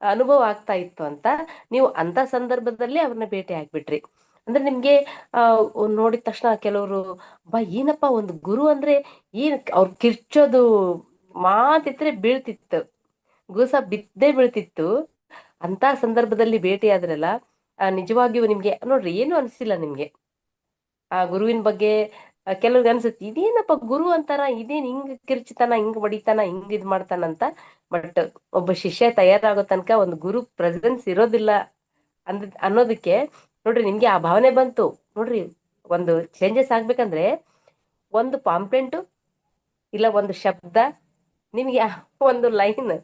ಅನುಭವ ಆಗ್ತಾ ಇತ್ತು ಅಂತ. ನೀವು ಅಂತ ಸಂದರ್ಭದಲ್ಲಿ ಅವ್ರನ್ನ ಭೇಟಿ ಆಗ್ಬಿಟ್ರಿ ಅಂದ್ರೆ ನಿಮ್ಗೆ ನೋಡಿದ ತಕ್ಷಣ ಕೆಲವರು ಏನಪ್ಪ, ಒಂದು ಗುರು ಅಂದ್ರೆ ಏನ್, ಅವ್ರು ಕಿರ್ಚೋದು ಮಾತಿದ್ರೆ ಬೀಳ್ತಿತ್ತು, ಗೂಸ ಬಿದ್ದೇ ಬೀಳ್ತಿತ್ತು. ಅಂತ ಸಂದರ್ಭದಲ್ಲಿ ಭೇಟಿ ಆದ್ರಲ್ಲ, ನಿಜವಾಗಿಯೂ ನಿಮ್ಗೆ ನೋಡ್ರಿ ಏನು ಅನ್ಸಿಲ್ಲ ನಿಮ್ಗೆ ಆ ಗುರುವಿನ ಬಗ್ಗೆ? ಕೆಲವ್ರಿಗೆ ಅನ್ಸುತ್ತೆ, ಇದೇನಪ್ಪ ಗುರು ಅಂತಾರ, ಇದೇನ್ ಹಿಂಗ್ ಕಿರ್ಚಿತಾನ, ಹಿಂಗ್ ಹೊಡಿತಾನ, ಹಿಂಗ್ ಇದ್ ಮಾಡ್ತಾನಂತ. ಬಟ್ ಒಬ್ಬ ಶಿಷ್ಯ ತಯಾರಾಗೋ ತನಕ ಒಂದು ಗುರು ಪ್ರೆಸೆನ್ಸ್ ಇರೋದಿಲ್ಲ ಅನ್ನೋದಕ್ಕೆ ನೋಡ್ರಿ ನಿಮ್ಗೆ ಆ ಭಾವನೆ ಬಂತು. ನೋಡ್ರಿ, ಒಂದು ಚೇಂಜಸ್ ಆಗ್ಬೇಕಂದ್ರೆ ಒಂದು ಪಾಂಪ್ಲೆಂಟು ಇಲ್ಲ ಒಂದು ಶಬ್ದ, ನಿಮ್ಗೆ ಒಂದು ಲೈನ್,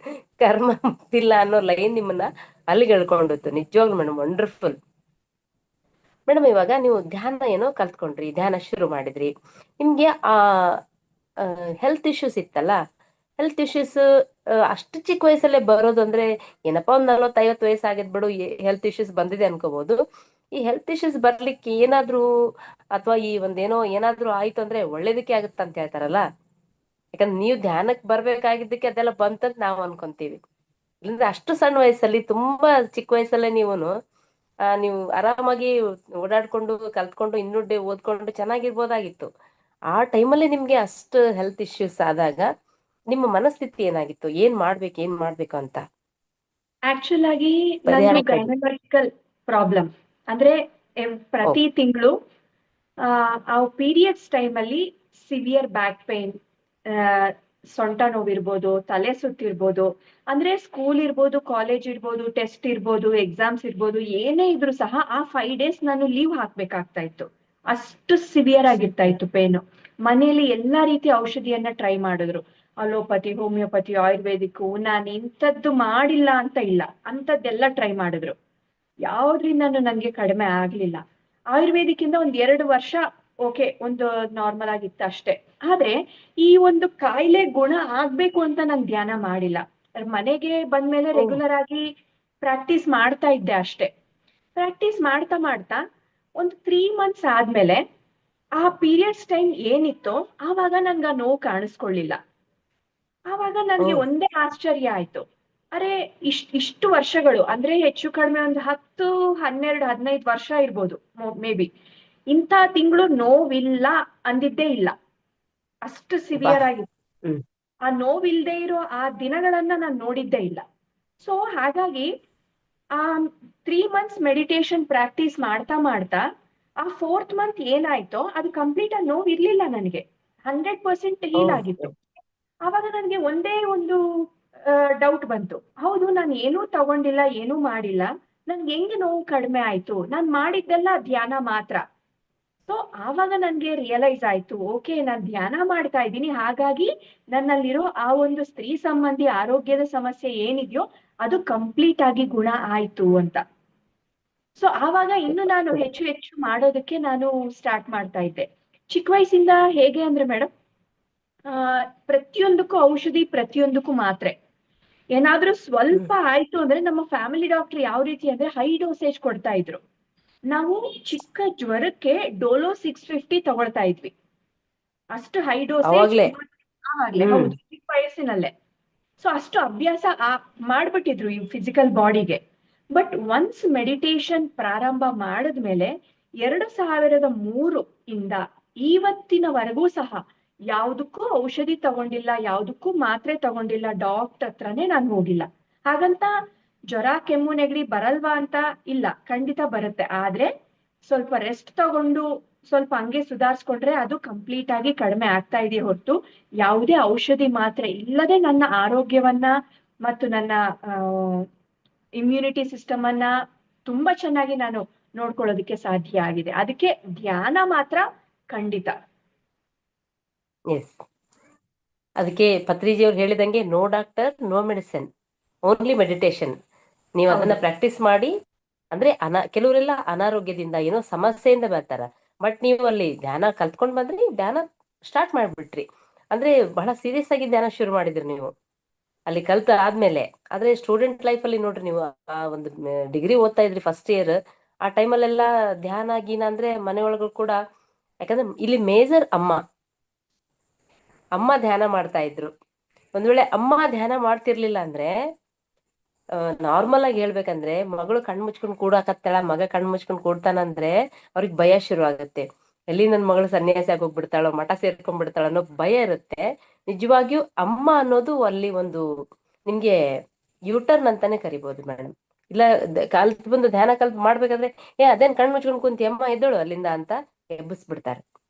ಕರ್ಮ ಮುಕ್ತಿಲ್ಲ ಅನ್ನೋ ಲೈನ್ ನಿಮ್ಮನ್ನ ಅಲ್ಲಿಗೆ ಎಳ್ಕೊಂಡಿತ್ತು. ನಿಜವಾಗ್ಲು ಮೇಡಮ್, ವಂಡರ್ಫುಲ್ ಮೇಡಮ್. ಇವಾಗ ನೀವು ಧ್ಯಾನ ಏನೋ ಕಲ್ತ್ಕೊಂಡ್ರಿ, ಧ್ಯಾನ ಶುರು ಮಾಡಿದ್ರಿ, ನಿಮ್ಗೆ ಹೆಲ್ತ್ ಇಶ್ಯೂಸ್ ಇತ್ತಲ್ಲ, ಹೆಲ್ತ್ ಇಶ್ಯೂಸ್ ಅಷ್ಟು ಚಿಕ್ಕ ವಯಸ್ಸಲ್ಲೇ ಬರೋದು ಅಂದ್ರೆ ಏನಪ್ಪಾ, ಒಂದ್ 40-50 ವಯಸ್ಸಾಗಿದ್ ಬಿಡು ಹೆಲ್ತ್ ಇಶ್ಯೂಸ್ ಬಂದಿದೆ ಅನ್ಕೋಬಹುದು. ಈ ಹೆಲ್ತ್ ಇಶ್ಯೂಸ್ ಬರ್ಲಿಕ್ಕೆ ಏನಾದ್ರು, ಅಥವಾ ಈ ಒಂದೇನೋ ಏನಾದ್ರು ಆಯ್ತು ಅಂದ್ರೆ ಒಳ್ಳೇದಕ್ಕೆ ಆಗುತ್ತ ಅಂತ ಹೇಳ್ತಾರಲ್ಲ, ಯಾಕಂದ್ರೆ ನೀವು ಧ್ಯಾನಕ್ಕೆ ಬರ್ಬೇಕಾಗಿದ್ದಕ್ಕೆ ಅದೆಲ್ಲ ಬಂತಂತ ನಾವು ಅನ್ಕೊಂತೀವಿ. ಇಲ್ಲಂದ್ರೆ ಅಷ್ಟು ಸಣ್ಣ ವಯಸ್ಸಲ್ಲಿ, ತುಂಬಾ ಚಿಕ್ಕ ವಯಸ್ಸಲ್ಲೇ ನೀವು ಆರಾಮಾಗಿ ಓಡಾಡ್ಕೊಂಡು ಕಲ್ತ್ಕೊಂಡು ಇನ್ನೂ ಓದ್ಕೊಂಡು ಚೆನ್ನಾಗಿರ್ಬೋದಾಗಿತ್ತು. ಆ ಟೈಮಲ್ಲಿ ನಿಮ್ಗೆ ಅಷ್ಟು ಹೆಲ್ತ್ ಇಶ್ಯೂಸ್ ಆದಾಗ ನಿಮ್ಮ ಮನಸ್ಥಿತಿ ಏನಾಗಿತ್ತು? ಏನ್ ಮಾಡ್ಬೇಕು ಅಂತ ಆಕ್ಚುಲ್ ಆಗಿ ಪರಿಹಾರ ನಂದು ಗೈನಕಾಲಜಿಕಲ್ ಪ್ರಾಬ್ಲಮ್. ಅಂದ್ರೆ ಪ್ರತಿ ತಿಂಗಳು ಆ ಪೀರಿಯಡ್ಸ್ ಟೈಮಲ್ಲಿ ಸಿವಿಯರ್ ಬ್ಯಾಕ್ ಪೇನ್, ಸೊಂಟ ನೋವಿರ್ಬೋದು, ತಲೆ ಸುತ್ತಿರ್ಬೋದು, ಅಂದ್ರೆ ಸ್ಕೂಲ್ ಇರ್ಬೋದು, ಕಾಲೇಜ್ ಇರ್ಬೋದು, ಟೆಸ್ಟ್ ಇರ್ಬೋದು, ಎಕ್ಸಾಮ್ಸ್ ಇರ್ಬೋದು, ಏನೇ ಇದ್ರು ಸಹ ಆ 5 days ನಾನು ಲೀವ್ ಹಾಕ್ಬೇಕಾಗ್ತಾ ಇತ್ತು. ಅಷ್ಟು ಸಿವಿಯರ್ ಆಗಿರ್ತಾ ಇತ್ತು ಪೇನು. ಮನೆಯಲ್ಲಿ ಎಲ್ಲಾ ರೀತಿಯ ಔಷಧಿಯನ್ನ ಟ್ರೈ ಮಾಡಿದ್ರು, ಅಲೋಪತಿ, ಹೋಮಿಯೋಪತಿ, ಆಯುರ್ವೇದಿಕ್. ನಾನು ಇಂಥದ್ದು ಮಾಡಿಲ್ಲ ಅಂತ ಇಲ್ಲ, ಅಂಥದ್ದೆಲ್ಲ ಟ್ರೈ ಮಾಡಿದ್ರು. ಯಾವ್ದ್ರಿಂದನೂ ನನ್ಗೆ ಕಡಿಮೆ ಆಗ್ಲಿಲ್ಲ. ಆಯುರ್ವೇದಿಕ್ ಇಂದ 2 ವರ್ಷ ಓಕೆ, ಒಂದು ನಾರ್ಮಲ್ ಆಗಿತ್ತು ಅಷ್ಟೇ. ಆದ್ರೆ ಈ ಒಂದು ಕಾಯಿಲೆ ಗುಣ ಆಗ್ಬೇಕು ಅಂತ ನಾನು ಧ್ಯಾನ ಮಾಡಿಲ್ಲ. ಮನೆಗೆ ಬಂದ್ಮೇಲೆ ರೆಗ್ಯುಲರ್ ಆಗಿ ಪ್ರಾಕ್ಟೀಸ್ ಮಾಡ್ತಾ ಇದ್ದೆ ಅಷ್ಟೇ. ಪ್ರಾಕ್ಟೀಸ್ ಮಾಡ್ತಾ ಮಾಡ್ತಾ ಒಂದು 3 months ಆದ್ಮೇಲೆ ಆ ಪೀರಿಯಡ್ಸ್ ಟೈಮ್ ಏನಿತ್ತೋ ಆವಾಗ ನನ್ಗೆ ಆ ನೋವು ಕಾಣಿಸ್ಕೊಳ್ಳಿಲ್ಲ. ಆವಾಗ ನನ್ಗೆ ಒಂದೇ ಆಶ್ಚರ್ಯ ಆಯ್ತು, ಅರೆ ಇಷ್ಟು ವರ್ಷಗಳು, ಅಂದ್ರೆ ಹೆಚ್ಚು ಕಡಿಮೆ ಒಂದು 10, 12, 15 ವರ್ಷ ಇರ್ಬೋದು ಮೇ ಬಿ, ಇಂಥ ತಿಂಗಳು ನೋವಿಲ್ಲ ಅಂದಿದ್ದೇ ಇಲ್ಲ. ಅಷ್ಟು ಸಿವಿಯರ್ ಆಗಿತ್ತು. ಆ ನೋವಿಲ್ದೇ ಇರೋ ಆ ದಿನಗಳನ್ನ ನಾನು ನೋಡಿದ್ದೇ ಇಲ್ಲ. ಸೊ ಹಾಗಾಗಿ ಆ 3 months ಮೆಡಿಟೇಷನ್ ಪ್ರಾಕ್ಟೀಸ್ ಮಾಡ್ತಾ ಮಾಡ್ತಾ ಆ 4th month ಏನಾಯ್ತೋ ಅದು ಕಂಪ್ಲೀಟ್ ಆಗಿ ನೋವು ಇರ್ಲಿಲ್ಲ ನನಗೆ. 100% ಹೀಲ್ ಆಗಿತ್ತು. ಆವಾಗ ನನಗೆ ಒಂದೇ ಒಂದು ಡೌಟ್ ಬಂತು, ಹೌದು ನಾನು ಏನೂ ತಗೊಂಡಿಲ್ಲ, ಏನೂ ಮಾಡಿಲ್ಲ, ನನ್ಗೆ ಹೆಂಗೆ ನೋವು ಕಡಿಮೆ ಆಯ್ತು? ನಾನು ಮಾಡಿದ್ದೆಲ್ಲ ಧ್ಯಾನ ಮಾತ್ರ. ಸೊ ಆವಾಗ ನನ್ಗೆ ರಿಯಲೈಸ್ ಆಯ್ತು, ಓಕೆ ನಾನು ಧ್ಯಾನ ಮಾಡ್ತಾ ಇದ್ದೀನಿ, ಹಾಗಾಗಿ ನನ್ನಲ್ಲಿರೋ ಆ ಒಂದು ಸ್ತ್ರೀ ಸಂಬಂಧಿ ಆರೋಗ್ಯದ ಸಮಸ್ಯೆ ಏನಿದೆಯೋ ಅದು ಕಂಪ್ಲೀಟ್ ಆಗಿ ಗುಣ ಆಯ್ತು ಅಂತ. ಸೊ ಆವಾಗ ಇನ್ನು ನಾನು ಹೆಚ್ಚು ಹೆಚ್ಚು ಮಾಡೋದಕ್ಕೆ ನಾನು ಸ್ಟಾರ್ಟ್ ಮಾಡ್ತಾ ಇದ್ದೆ. ಚಿಕ್ಕ ವಯಸ್ಸಿಂದ ಹೇಗೆ ಅಂದ್ರೆ ಮೇಡಮ್, ಪ್ರತಿಯೊಂದಕ್ಕೂ ಔಷಧಿ, ಪ್ರತಿಯೊಂದಕ್ಕೂ ಮಾತ್ರೆ. ಏನಾದ್ರೂ ಸ್ವಲ್ಪ ಆಯ್ತು ಅಂದ್ರೆ ನಮ್ಮ ಫ್ಯಾಮಿಲಿ ಡಾಕ್ಟರ್ ಯಾವ ರೀತಿ ಅಂದ್ರೆ ಹೈ ಡೋಸೇಜ್ ಕೊಡ್ತಾ ಇದ್ರು. ನಾವು ಚಿಕ್ಕ ಜ್ವರಕ್ಕೆ ಡೋಲೋ 650 ತಗೊಳ್ತಾ ಇದ್ವಿ. ಅಷ್ಟು ಹೈ ಡೋಸೇಜ್ ಆವಾಗ್ಲೇ, ಹೌದು, ಚಿಕ್ಕ ವಯಸ್ಸಿನಲ್ಲೇ. ಸೊ ಅಷ್ಟು ಅಭ್ಯಾಸ ಮಾಡ್ಬಿಟ್ಟಿದ್ರು ಈ ಫಿಸಿಕಲ್ ಬಾಡಿಗೆ. ಬಟ್ ಒನ್ಸ್ ಮೆಡಿಟೇಷನ್ ಪ್ರಾರಂಭ ಮಾಡಿದ್ಮೇಲೆ 2003 ಇಂದ ಇವತ್ತಿನವರೆಗೂ ಸಹ ಯಾವುದಕ್ಕೂ ಔಷಧಿ ತಗೊಂಡಿಲ್ಲ, ಯಾವುದಕ್ಕೂ ಮಾತ್ರೆ ತಗೊಂಡಿಲ್ಲ, ಡಾಕ್ಟರ್ ಹತ್ರನೇ ನಾನು ಹೋಗಿಲ್ಲ. ಹಾಗಂತ ಜ್ವರ, ಕೆಮ್ಮು, ನೆಗಡಿ ಬರಲ್ವಾ ಅಂತ ಇಲ್ಲ, ಖಂಡಿತ ಬರುತ್ತೆ. ಆದ್ರೆ ಸ್ವಲ್ಪ ರೆಸ್ಟ್ ತಗೊಂಡು ಸ್ವಲ್ಪ ಹಂಗೆ ಸುಧಾರಿಸ್ಕೊಂಡ್ರೆ ಅದು ಕಂಪ್ಲೀಟ್ ಆಗಿ ಕಡಿಮೆ ಆಗ್ತಾ ಇದೆಯೇ ಹೊರತು ಯಾವುದೇ ಔಷಧಿ ಮಾತ್ರೆ ಇಲ್ಲದೆ ನನ್ನ ಆರೋಗ್ಯವನ್ನ ಮತ್ತು ನನ್ನ ಇಮ್ಯುನಿಟಿ ಸಿಸ್ಟಮ್ ಅನ್ನ ತುಂಬಾ ಚೆನ್ನಾಗಿ ನಾನು ನೋಡ್ಕೊಳ್ಳೋದಕ್ಕೆ ಸಾಧ್ಯ ಆಗಿದೆ. ಅದಕ್ಕೆ ಧ್ಯಾನ ಮಾತ್ರ ಖಂಡಿತ. ಎಸ್, ಅದಕ್ಕೆ ಪತ್ರಿಜಿಯವ್ರು ಹೇಳಿದಂಗೆ no doctor, no medicine, only meditation. ನೀವು ಅದನ್ನ ಪ್ರಾಕ್ಟೀಸ್ ಮಾಡಿ. ಅಂದ್ರೆ ಕೆಲವರೆಲ್ಲ ಅನಾರೋಗ್ಯದಿಂದ ಏನೋ ಸಮಸ್ಯೆಯಿಂದ ಬರ್ತಾರ, ಬಟ್ ನೀವು ಅಲ್ಲಿ ಧ್ಯಾನ ಕಲ್ತ್ಕೊಂಡ್ ಬಂದ್ರಿ, ಧ್ಯಾನ ಸ್ಟಾರ್ಟ್ ಮಾಡ್ಬಿಟ್ರಿ. ಅಂದ್ರೆ ಬಹಳ ಸೀರಿಯಸ್ ಆಗಿ ಧ್ಯಾನ ಶುರು ಮಾಡಿದ್ರಿ ನೀವು ಅಲ್ಲಿ ಕಲ್ತ ಆದ್ಮೇಲೆ. ಆದ್ರೆ ಸ್ಟೂಡೆಂಟ್ ಲೈಫ್ ಅಲ್ಲಿ ನೋಡ್ರಿ, ನೀವು ಆ ಒಂದು ಡಿಗ್ರಿ ಓದ್ತಾ ಇದ್ರಿ ಫಸ್ಟ್ ಇಯರ್, ಆ ಟೈಮಲ್ಲೆಲ್ಲ ಧ್ಯಾನ ಗೀನ ಅಂದ್ರೆ ಮನೆಯೊಳಗೂ ಕೂಡ, ಯಾಕಂದ್ರೆ ಇಲ್ಲಿ ಮೇಜರ್ ಅಮ್ಮ ಧ್ಯಾನ ಮಾಡ್ತಾ ಇದ್ರು. ಒಂದ್ ವೇಳೆ ಅಮ್ಮ ಧ್ಯಾನ ಮಾಡ್ತಿರ್ಲಿಲ್ಲ ಅಂದ್ರೆ, ನಾರ್ಮಲ್ ಆಗಿ ಹೇಳ್ಬೇಕಂದ್ರೆ, ಮಗಳು ಕಣ್ ಮುಚ್ಕೊಂಡ್ ಕೂಡಾಕತ್ತಾಳ, ಮಗ ಕಣ್ ಮುಚ್ಕೊಂಡ್ ಕೂಡ್ತಾನಂದ್ರೆ ಅವ್ರಿಗೆ ಭಯ ಶುರು ಆಗುತ್ತೆ. ಎಲ್ಲಿ ನನ್ ಮಗಳು ಸನ್ಯಾಸಿ ಆಗೋಗ್ಬಿಡ್ತಾಳೋ, ಮಠ ಸೇರ್ಕೊಂಡ್ಬಿಡ್ತಾಳ ಅನ್ನೋ ಭಯ ಇರುತ್ತೆ. ನಿಜವಾಗಿಯೂ ಅಮ್ಮ ಅನ್ನೋದು ಅಲ್ಲಿ ಒಂದು ನಿಮ್ಗೆ ಯೂಟರ್ನ್ ಅಂತಾನೆ ಕರಿಬಹುದು ಮೇಡಮ್. ಇಲ್ಲ ಕಲ್ತ್ ಬಂದು ಧ್ಯಾನ ಕಲ್ತ್ ಮಾಡ್ಬೇಕಾದ್ರೆ, ಅದೇನ್ ಕಣ್ ಮುಚ್ಕೊಂಡ್ ಕುಂತಿ ಅಮ್ಮ, ಎದ್ದಳು ಅಲ್ಲಿಂದ ಅಂತ ಎಬ್ಬಿಸ್ಬಿಡ್ತಾರೆ.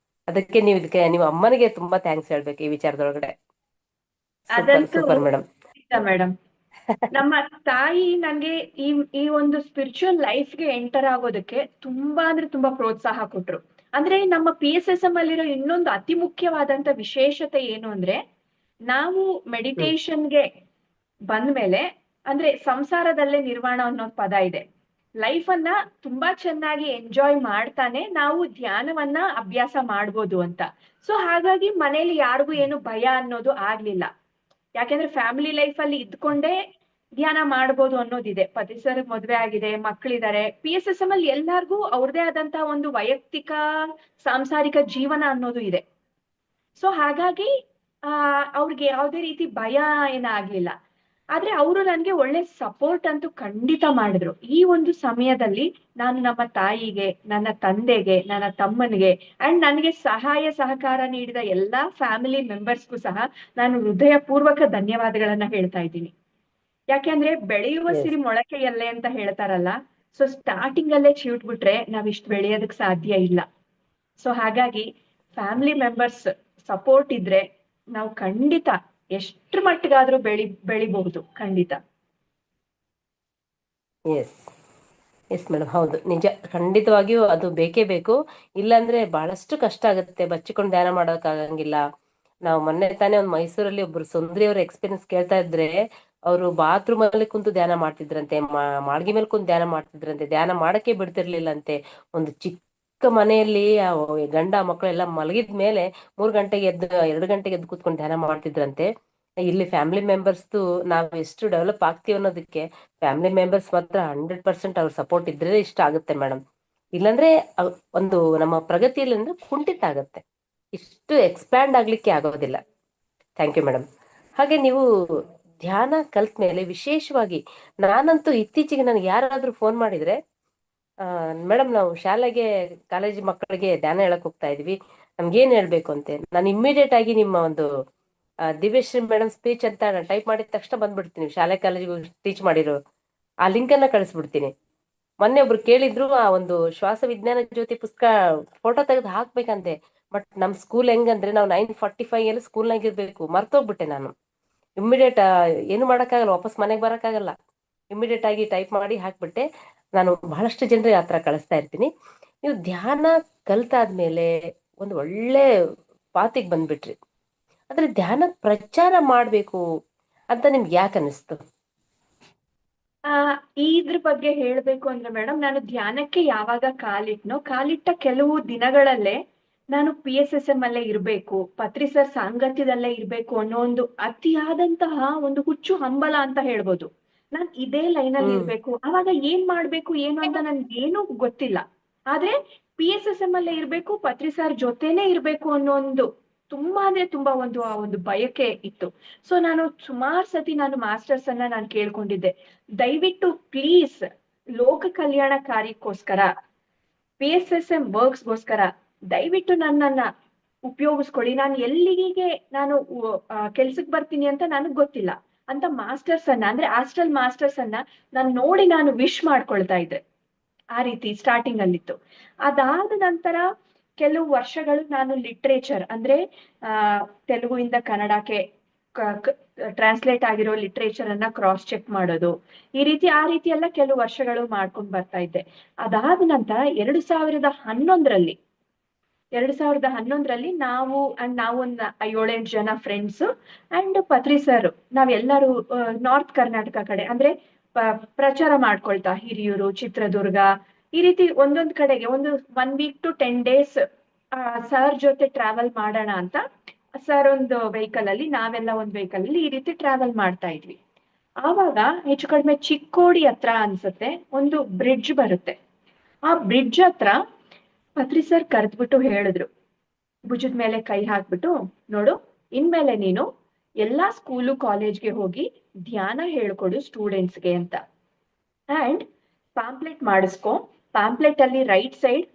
ಅದಕ್ಕೆ ನೀವು ಅಮ್ಮನಿಗೆ ತುಂಬಾ ಥ್ಯಾಂಕ್ಸ್ ಹೇಳ್ಬೇಕು ಈ ವಿಚಾರದೊಳಗಡೆ. Super madam. ಮೇಡಮ್, ನಮ್ಮ ತಾಯಿ ನಂಗೆ ಈ ಒಂದು ಸ್ಪಿರಿಚುವಲ್ ಲೈಫ್ಗೆ ಎಂಟರ್ ಆಗೋದಕ್ಕೆ ತುಂಬಾ ಅಂದ್ರೆ ತುಂಬಾ ಪ್ರೋತ್ಸಾಹ ಕೊಟ್ರು. ಅಂದ್ರೆ ನಮ್ಮ PSSM ಅಲ್ಲಿರೋ ಇನ್ನೊಂದು ಅತಿ ಮುಖ್ಯವಾದಂತ ವಿಶೇಷತೆ ಏನು ಅಂದ್ರೆ, ನಾವು ಮೆಡಿಟೇಷನ್ಗೆ ಬಂದ್ಮೇಲೆ, ಅಂದ್ರೆ ಸಂಸಾರದಲ್ಲೇ ನಿರ್ವಾಣ ಅನ್ನೋ ಪದ ಇದೆ. ಲೈಫ್ ಅನ್ನ ತುಂಬಾ ಚೆನ್ನಾಗಿ ಎಂಜಾಯ್ ಮಾಡ್ತಾನೆ ನಾವು ಧ್ಯಾನವನ್ನ ಅಭ್ಯಾಸ ಮಾಡ್ಬೋದು ಅಂತ. ಸೊ ಹಾಗಾಗಿ ಮನೇಲಿ ಯಾರಿಗೂ ಏನು ಭಯ ಅನ್ನೋದು ಆಗ್ಲಿಲ್ಲ. ಯಾಕೆಂದ್ರೆ ಫ್ಯಾಮಿಲಿ ಲೈಫ್ ಅಲ್ಲಿ ಇದ್ಕೊಂಡೇ ಧ್ಯಾನ ಮಾಡ್ಬೋದು ಅನ್ನೋದಿದೆ. ಪತಿ ಸರ್ ಮದ್ವೆ ಆಗಿದೆ, ಮಕ್ಕಳಿದ್ದಾರೆ. PSSM ಅಲ್ಲಿ ಎಲ್ಲಾರ್ಗೂ ಅವ್ರದೇ ಆದಂತಹ ಒಂದು ವೈಯಕ್ತಿಕ ಸಾಂಸಾರಿಕ ಜೀವನ ಅನ್ನೋದು ಇದೆ. ಸೊ ಹಾಗಾಗಿ ಅವ್ರಿಗೆ ಯಾವುದೇ ರೀತಿ ಭಯ ಏನಾಗ್ಲಿಲ್ಲ. ಆದ್ರೆ ಅವರು ನನ್ಗೆ ಒಳ್ಳೆ ಸಪೋರ್ಟ್ ಅಂತೂ ಖಂಡಿತ ಮಾಡಿದ್ರು. ಈ ಒಂದು ಸಮಯದಲ್ಲಿ ನಾನು ನಮ್ಮ ತಾಯಿಗೆ, ನನ್ನ ತಂದೆಗೆ, ನನ್ನ ತಮ್ಮನಿಗೆ ಅಂಡ್ ನನಗೆ ಸಹಾಯ ಸಹಕಾರ ನೀಡಿದ ಎಲ್ಲಾ ಫ್ಯಾಮಿಲಿ ಮೆಂಬರ್ಸ್ಗೂ ಸಹ ನಾನು ಹೃದಯ ಪೂರ್ವಕ ಧನ್ಯವಾದಗಳನ್ನ ಹೇಳ್ತಾ ಇದ್ದೀನಿ. ಯಾಕೆಂದ್ರೆ ಬೆಳೆಯುವ ಎಸ್ ಸಿರಿ ಮೊಳಕೆಯಲ್ಲೇ ಅಂತ ಹೇಳ್ತಾರಲ್ಲ. ಸೊ ಸ್ಟಾರ್ಟಿಂಗ್ ಅಲ್ಲೇ ಚಿವುಟ್ಬಿಟ್ರೆ ನಾವ್ ಇಷ್ಟು ಬೆಳೆಯೋದಕ್ ಸಾಧ್ಯ ಇಲ್ಲ. ಸೊ ಹಾಗಾಗಿ ಫ್ಯಾಮಿಲಿ ಮೆಂಬರ್ಸ್ ಸಪೋರ್ಟ್ ಇದ್ರೆ ನಾವು ಖಂಡಿತ ಎಷ್ಟ್ರ ಮಟ್ಟಿಗಾದ್ರೂ ಬೆಳಿಬಹುದು ಖಂಡಿತ. ಎಸ್ ಎಸ್ ಮೇಡಮ್, ಹೌದು, ನಿಜ, ಖಂಡಿತವಾಗಿಯೂ ಅದು ಬೇಕೇ ಬೇಕು. ಇಲ್ಲಾಂದ್ರೆ ಬಹಳಷ್ಟು ಕಷ್ಟ ಆಗುತ್ತೆ, ಬಚ್ಚಿಕೊಂಡು ಧ್ಯಾನ ಮಾಡೋಕ್ಕಾಗಂಗಿಲ್ಲ. ನಾವು ಮೊನ್ನೆ ತಾನೇ ಒಂದು ಮೈಸೂರಲ್ಲಿ ಒಬ್ರು ಸುಂದ್ರಿ ಅವ್ರ ಎಕ್ಸ್ಪೀರಿಯನ್ಸ್ ಕೇಳ್ತಾ ಇದ್ರೆ, ಅವರು ಬಾತ್ರೂಮ್ ಅಲ್ಲಿ ಕುಂತು ಧ್ಯಾನ ಮಾಡ್ತಿದ್ರಂತೆ, ಮಾಳ್ಗಿ ಮೇಲೆ ಕುಂತು ಧ್ಯಾನ ಮಾಡ್ತಿದ್ರಂತೆ, ಧ್ಯಾನ ಮಾಡಕ್ಕೆ ಬಿಡ್ತಿರ್ಲಿಲ್ಲಂತೆ. ಒಂದು ಚಿಕ್ಕ ಮನೆಯಲ್ಲಿ ಆ ಗಂಡ ಮಕ್ಕಳೆಲ್ಲ ಮಲಗಿದ ಮೇಲೆ 3 ಗಂಟೆಗೆ ಎದ್ದು 2 ಗಂಟೆಗೆ ಎದ್ದು ಕೂತ್ಕೊಂಡು ಧ್ಯಾನ ಮಾಡ್ತಿದ್ರಂತೆ. ಇಲ್ಲಿ ಫ್ಯಾಮಿಲಿ ಮೆಂಬರ್ಸ್ದು ನಾವು ಎಷ್ಟು ಡೆವಲಪ್ ಆಗ್ತೀವಿ ಅನ್ನೋದಕ್ಕೆ ಫ್ಯಾಮಿಲಿ ಮೆಂಬರ್ಸ್ ಮಾತ್ರ 100% ಅವ್ರ ಸಪೋರ್ಟ್ ಇದ್ರೆ ಇಷ್ಟ ಆಗುತ್ತೆ ಮೇಡಮ್. ಇಲ್ಲಾಂದ್ರೆ ಒಂದು ನಮ್ಮ ಪ್ರಗತಿಯಲ್ಲಿ ಅಂದ್ರೆ ಕುಂಠಿತ ಆಗುತ್ತೆ, ಇಷ್ಟು ಎಕ್ಸ್ಪ್ಯಾಂಡ್ ಆಗ್ಲಿಕ್ಕೆ ಆಗೋದಿಲ್ಲ. Thank you madam. ಹಾಗೆ ನೀವು ಧ್ಯಾನ ಕಲ್ತ ಮೇಲೆ ವಿಶೇಷವಾಗಿ, ನಾನಂತೂ ಇತ್ತೀಚೆಗೆ ನನಗೆ ಯಾರಾದ್ರೂ ಫೋನ್ ಮಾಡಿದ್ರೆ, ಮೇಡಮ್ ನಾವು ಶಾಲೆಗೆ ಕಾಲೇಜ್ ಮಕ್ಕಳಿಗೆ ಧ್ಯಾನ ಹೇಳಕ್ ಹೋಗ್ತಾ ಇದೀವಿ, ನಮ್ಗೇನ್ ಹೇಳ್ಬೇಕು ಅಂತೆ, ನಾನು ಇಮ್ಮಿಡಿಯೇಟ್ ಆಗಿ ನಿಮ್ಮ ಒಂದು ದಿವ್ಯಶ್ರೀ ಮೇಡಮ್ ಸ್ಪೀಚ್ ಅಂತ ಟೈಪ್ ಮಾಡಿದ ತಕ್ಷಣ ಬಂದ್ಬಿಡ್ತೀನಿ, ಶಾಲೆ ಕಾಲೇಜಿಗೆ ಟೀಚ್ ಮಾಡಿರೋ ಆ ಲಿಂಕ್ ಅನ್ನ ಕಳಿಸ್ಬಿಡ್ತೀನಿ. ಮೊನ್ನೆ ಒಬ್ರು ಕೇಳಿದ್ರು, ಆ ಒಂದು ಶ್ವಾಸ ವಿಜ್ಞಾನ ಜ್ಯೋತಿ ಪುಸ್ತಕ ಫೋಟೋ ತೆಗೆದು ಹಾಕ್ಬೇಕಂತೆ. ಬಟ್ ನಮ್ ಸ್ಕೂಲ್ ಹೆಂಗಂದ್ರೆ ನಾವು 9:45 ಅಲ್ಲಿ ಸ್ಕೂಲ್ನಾಗ ಇರ್ಬೇಕು, ಮರ್ತೋಗ್ಬಿಟ್ಟೆ ನಾನು. ಇಮ್ಮಿಡಿಯೇಟ್ ಏನು ಮಾಡಕ್ಕಾಗಲ್ಲ, ವಾಪಸ್ ಮನೆಗೆ ಬರಕ್ಕಾಗಲ್ಲ, ಇಮ್ಮಿಡಿಯೇಟ್ ಆಗಿ ಟೈಪ್ ಮಾಡಿ ಹಾಕ್ಬಿಟ್ಟೆ. ನಾನು ಬಹಳಷ್ಟು ಜನರಿಗೆ ಆತರ ಕಳಿಸ್ತಾ ಇರ್ತೀನಿ. ನೀವು ಧ್ಯಾನ ಕಲ್ತಾದ್ಮೇಲೆ ಒಂದು ಒಳ್ಳೆ ಪಾತಿಗೆ ಬಂದ್ಬಿಟ್ರಿ, ಆದ್ರೆ ಧ್ಯಾನ ಪ್ರಚಾರ ಮಾಡ್ಬೇಕು ಅಂತ ನಿಮ್ಗೆ ಯಾಕೆ ಅನಿಸ್ತು? ಆ ಇದ್ರ ಬಗ್ಗೆ ಹೇಳ್ಬೇಕು ಅಂದ್ರೆ ಮೇಡಮ್, ನಾನು ಧ್ಯಾನಕ್ಕೆ ಯಾವಾಗ ಕಾಲಿಟ್ಟ ಕೆಲವು ದಿನಗಳಲ್ಲೇ ನಾನು PSSM ಅಲ್ಲೇ ಇರ್ಬೇಕು, ಪತ್ರಿ ಸರ್ ಸಾಂಗತ್ಯದಲ್ಲೇ ಇರ್ಬೇಕು ಅನ್ನೋ ಒಂದು ಅತಿಯಾದಂತಹ ಒಂದು ಹುಚ್ಚು ಹಂಬಲ ಅಂತ ಹೇಳ್ಬೋದು. ನಾನ್ ಇದೇ ಲೈನಲ್ಲಿ ಹ್ಮ್ ಇರ್ಬೇಕು. ಅವಾಗ ಏನ್ ಮಾಡ್ಬೇಕು ಏನು ಅಂತ ನನ್ಗೆ ಏನು ಗೊತ್ತಿಲ್ಲ. ಆದ್ರೆ PSSM ಅಲ್ಲೇ ಇರ್ಬೇಕು, ಪತ್ರಿ ಸರ್ ಜೊತೆನೇ ಇರ್ಬೇಕು ಅನ್ನೋ ಒಂದು ತುಂಬಾ ಅಂದ್ರೆ ತುಂಬಾ ಆ ಒಂದು ಬಯಕೆ ಇತ್ತು. ಸೊ ನಾನು ಸುಮಾರು ಸತಿ ನಾನು ಮಾಸ್ಟರ್ಸ್ ಅನ್ನ ನಾನು ಕೇಳ್ಕೊಂಡಿದ್ದೆ, ದಯವಿಟ್ಟು ಪ್ಲೀಸ್ ಲೋಕ ಕಲ್ಯಾಣ ಕಾರ್ಯಕ್ಕೋಸ್ಕರ, PSSM ವರ್ಕ್ಸ್ಗೋಸ್ಕರ ದಯವಿಟ್ಟು ನನ್ನನ್ನ ಉಪಯೋಗಿಸ್ಕೊಳ್ಳಿ. ನಾನು ಎಲ್ಲಿಗೆ ನಾನು ಕೆಲ್ಸಕ್ಕೆ ಬರ್ತೀನಿ ಅಂತ ನನಗ್ ಗೊತ್ತಿಲ್ಲ ಅಂತ ಮಾಸ್ಟರ್ಸ್ ಅನ್ನ, ಅಂದ್ರೆ ಆಸ್ಟ್ರಲ್ ಮಾಸ್ಟರ್ಸ್ ಅನ್ನ ನಾನು ನೋಡಿ ನಾನು ವಿಶ್ ಮಾಡ್ಕೊಳ್ತಾ ಇದ್ದೆ. ಆ ರೀತಿ ಸ್ಟಾರ್ಟಿಂಗ್ ಅಲ್ಲಿತ್ತು. ಅದಾದ ನಂತರ ಕೆಲವು ವರ್ಷಗಳು ನಾನು ಲಿಟ್ರೇಚರ್ ಅಂದ್ರೆ ಆ ತೆಲುಗುವಿಂದ ಕನ್ನಡಕ್ಕೆ ಟ್ರಾನ್ಸ್ಲೇಟ್ ಆಗಿರೋ ಲಿಟ್ರೇಚರ್ ಅನ್ನ ಕ್ರಾಸ್ ಚೆಕ್ ಮಾಡೋದು, ಈ ರೀತಿ ಆ ರೀತಿ ಎಲ್ಲ ಕೆಲವು ವರ್ಷಗಳು ಮಾಡ್ಕೊಂಡು ಬರ್ತಾ ಇದ್ದೆ. ಅದಾದ ನಂತರ 2011ರಲ್ಲಿ ನಾವು ಒಂದು 7-8 ಜನ ಫ್ರೆಂಡ್ಸ್ ಅಂಡ್ ಪತ್ರಿ ಸರ್ ನಾವೆಲ್ಲರೂ ನಾರ್ತ್ ಕರ್ನಾಟಕ ಕಡೆ ಅಂದ್ರೆ ಪ್ರಚಾರ ಮಾಡ್ಕೊಳ್ತಾ ಹಿರಿಯೂರು, ಚಿತ್ರದುರ್ಗ, ಈ ರೀತಿ ಒಂದೊಂದ್ ಕಡೆಗೆ ಒಂದು 1 ವೀಕ್ to 10 days ಸರ್ ಜೊತೆ ಟ್ರಾವೆಲ್ ಮಾಡೋಣ ಅಂತ ಸರ್ ಒಂದು ವೆಹಿಕಲ್ ಅಲ್ಲಿ, ನಾವೆಲ್ಲ ಒಂದು ವೆಹಿಕಲ್ ಅಲ್ಲಿ ಈ ರೀತಿ ಟ್ರಾವೆಲ್ ಮಾಡ್ತಾ ಇದ್ವಿ. ಆವಾಗ ಹೆಚ್ಚು ಕಡಿಮೆ ಚಿಕ್ಕೋಡಿ ಹತ್ರ ಅನ್ಸುತ್ತೆ ಒಂದು ಬ್ರಿಡ್ಜ್ ಬರುತ್ತೆ. ಆ ಬ್ರಿಡ್ಜ್ ಹತ್ರ ಪತ್ರಿ ಸರ್ ಕರೆದ್ಬಿಟ್ಟು ಹೇಳಿದ್ರು, ಭುಜದ ಮೇಲೆ ಕೈ ಹಾಕ್ಬಿಟ್ಟು, ನೋಡು, ಇನ್ಮೇಲೆ ನೀನು ಎಲ್ಲಾ ಸ್ಕೂಲು ಕಾಲೇಜ್ಗೆ ಹೋಗಿ ಧ್ಯಾನ ಹೇಳ್ಕೊಡು ಸ್ಟೂಡೆಂಟ್ಸ್ಗೆ ಅಂತ. ಅಂಡ್ ಪಾಂಪ್ಲೆಟ್ ಮಾಡಿಸ್ಕೊ, ಪಾಂಪ್ಲೆಟ್ ಅಲ್ಲಿ ರೈಟ್ ಸೈಡ್